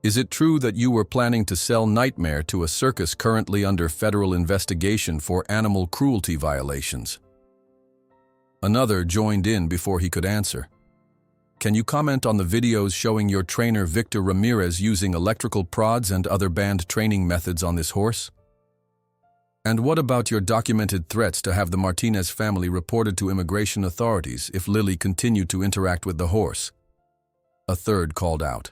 is it true that you were planning to sell Nightmare to a circus currently under federal investigation for animal cruelty violations?" Another joined in before he could answer. "Can you comment on the videos showing your trainer Victor Ramirez using electrical prods and other banned training methods on this horse? And what about your documented threats to have the Martinez family reported to immigration authorities if Lily continued to interact with the horse?" A third called out.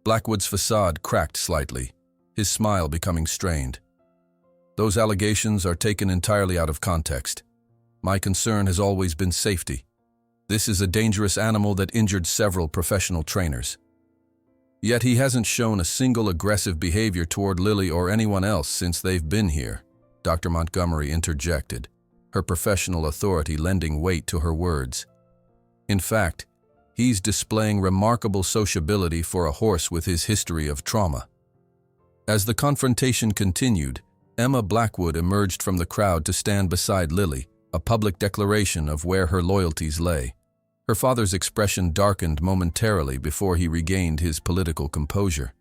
Blackwood's facade cracked slightly, his smile becoming strained. "Those allegations are taken entirely out of context. My concern has always been safety. This is a dangerous animal that injured several professional trainers. Yet he hasn't shown a single aggressive behavior toward Lily or anyone else since they've been here," Dr. Montgomery interjected, her professional authority lending weight to her words. "In fact, he's displaying remarkable sociability for a horse with his history of trauma." As the confrontation continued, Emma Blackwood emerged from the crowd to stand beside Lily, a public declaration of where her loyalties lay. Her father's expression darkened momentarily before he regained his political composure.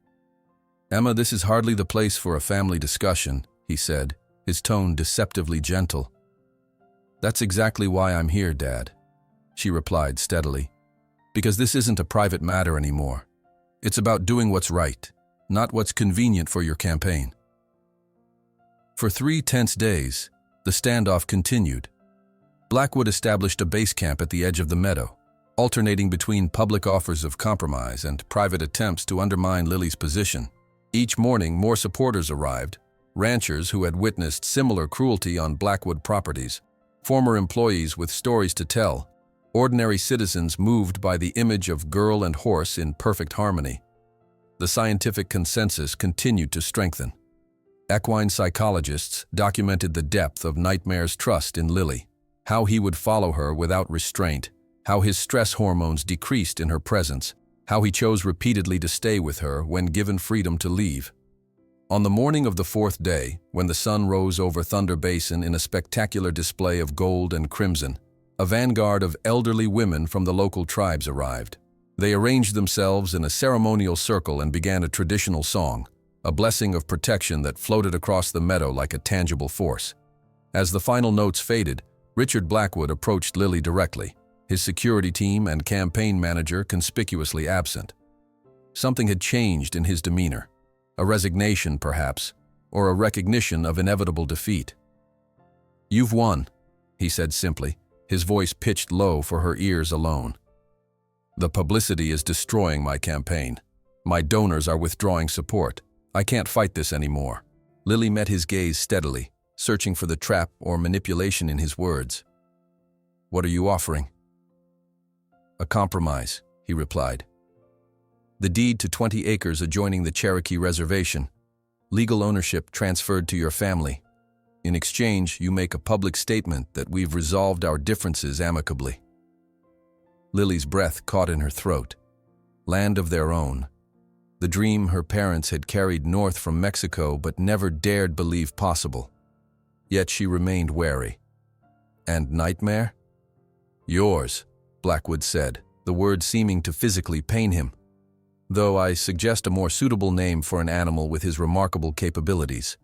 "Emma, this is hardly the place for a family discussion," he said, his tone deceptively gentle. "That's exactly why I'm here, Dad." she replied steadily. Because this isn't a private matter anymore. It's about doing what's right, not what's convenient for your campaign. For 3 tense days, the standoff continued. Blackwood established a base camp at the edge of the meadow, alternating between public offers of compromise and private attempts to undermine Lily's position. Each morning, more supporters arrived, ranchers who had witnessed similar cruelty on Blackwood properties, former employees with stories to tell, ordinary citizens moved by the image of girl and horse in perfect harmony. The scientific consensus continued to strengthen. Equine psychologists documented the depth of Nightmare's trust in Lily, how he would follow her without restraint, how his stress hormones decreased in her presence, how he chose repeatedly to stay with her when given freedom to leave. On the morning of the 4th day, when the sun rose over Thunder Basin in a spectacular display of gold and crimson, a vanguard of elderly women from the local tribes arrived. They arranged themselves in a ceremonial circle and began a traditional song, a blessing of protection that floated across the meadow like a tangible force. As the final notes faded, Richard Blackwood approached Lily directly, his security team and campaign manager conspicuously absent. Something had changed in his demeanor, a resignation perhaps, or a recognition of inevitable defeat. "You've won," he said simply, his voice pitched low for her ears alone. "The publicity is destroying my campaign. My donors are withdrawing support. I can't fight this anymore." Lily met his gaze steadily, searching for the trap or manipulation in his words. "What are you offering?" "A compromise," he replied. "The deed to 20 acres adjoining the Cherokee Reservation, legal ownership transferred to your family. In exchange, you make a public statement that we've resolved our differences amicably." Lily's breath caught in her throat. Land of their own. The dream her parents had carried north from Mexico but never dared believe possible. Yet she remained wary. "And Nightmare?" "Yours," Blackwood said, the word seeming to physically pain him. "Though I suggest a more suitable name for an animal with his remarkable capabilities."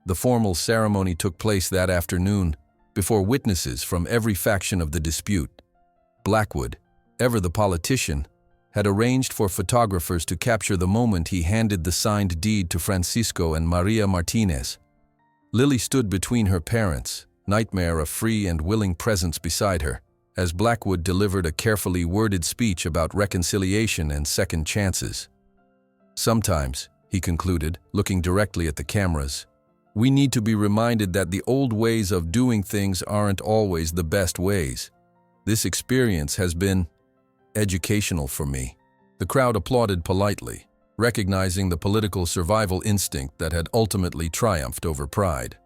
The formal ceremony took place that afternoon, before witnesses from every faction of the dispute. Blackwood, ever the politician, had arranged for photographers to capture the moment he handed the signed deed to Francisco and Maria Martinez. Lily stood between her parents, Nightmare a free and willing presence beside her, as Blackwood delivered a carefully worded speech about reconciliation and second chances. "Sometimes," he concluded, looking directly at the cameras, "we need to be reminded that the old ways of doing things aren't always the best ways. This experience has been educational for me." The crowd applauded politely, recognizing the political survival instinct that had ultimately triumphed over pride.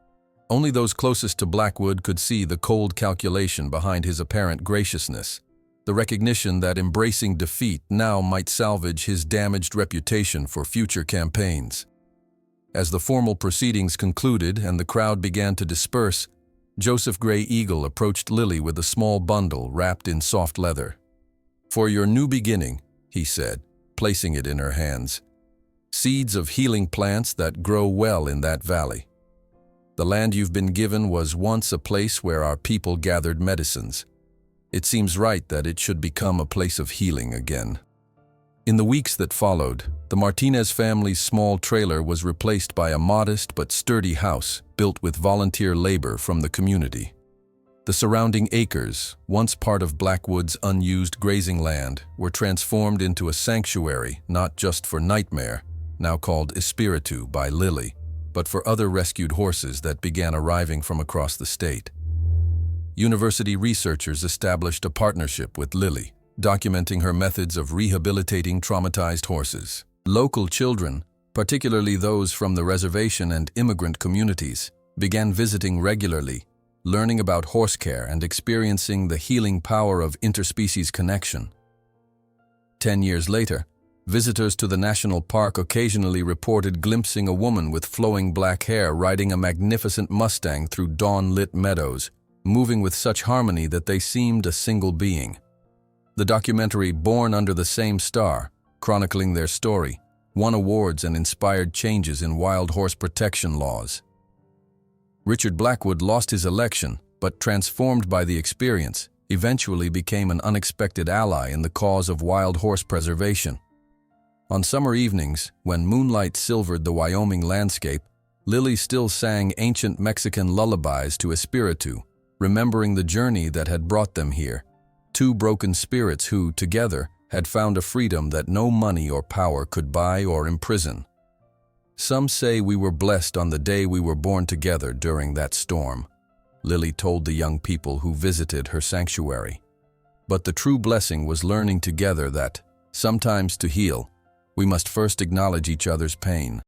Only those closest to Blackwood could see the cold calculation behind his apparent graciousness, the recognition that embracing defeat now might salvage his damaged reputation for future campaigns. As the formal proceedings concluded and the crowd began to disperse, Joseph Gray Eagle approached Lily with a small bundle wrapped in soft leather. "For your new beginning," he said, placing it in her hands. "Seeds of healing plants that grow well in that valley. The land you've been given was once a place where our people gathered medicines. It seems right that it should become a place of healing again." In the weeks that followed, the Martinez family's small trailer was replaced by a modest but sturdy house built with volunteer labor from the community. The surrounding acres, once part of Blackwood's unused grazing land, were transformed into a sanctuary not just for Nightmare, now called Espiritu by Lily, but for other rescued horses that began arriving from across the state. University researchers established a partnership with Lily, documenting her methods of rehabilitating traumatized horses. Local children, particularly those from the reservation and immigrant communities, began visiting regularly, learning about horse care and experiencing the healing power of interspecies connection. 10 years later, visitors to the national park occasionally reported glimpsing a woman with flowing black hair riding a magnificent Mustang through dawn-lit meadows, moving with such harmony that they seemed a single being. The documentary Born Under the Same Star, chronicling their story, won awards and inspired changes in wild horse protection laws. Richard Blackwood lost his election, but transformed by the experience, eventually became an unexpected ally in the cause of wild horse preservation. On summer evenings, when moonlight silvered the Wyoming landscape, Lily still sang ancient Mexican lullabies to Espiritu, remembering the journey that had brought them here. Two broken spirits who, together, had found a freedom that no money or power could buy or imprison. Some say we were blessed on the day we were born together during that storm, Lily told the young people who visited her sanctuary. But the true blessing was learning together that, sometimes to heal, we must first acknowledge each other's pain.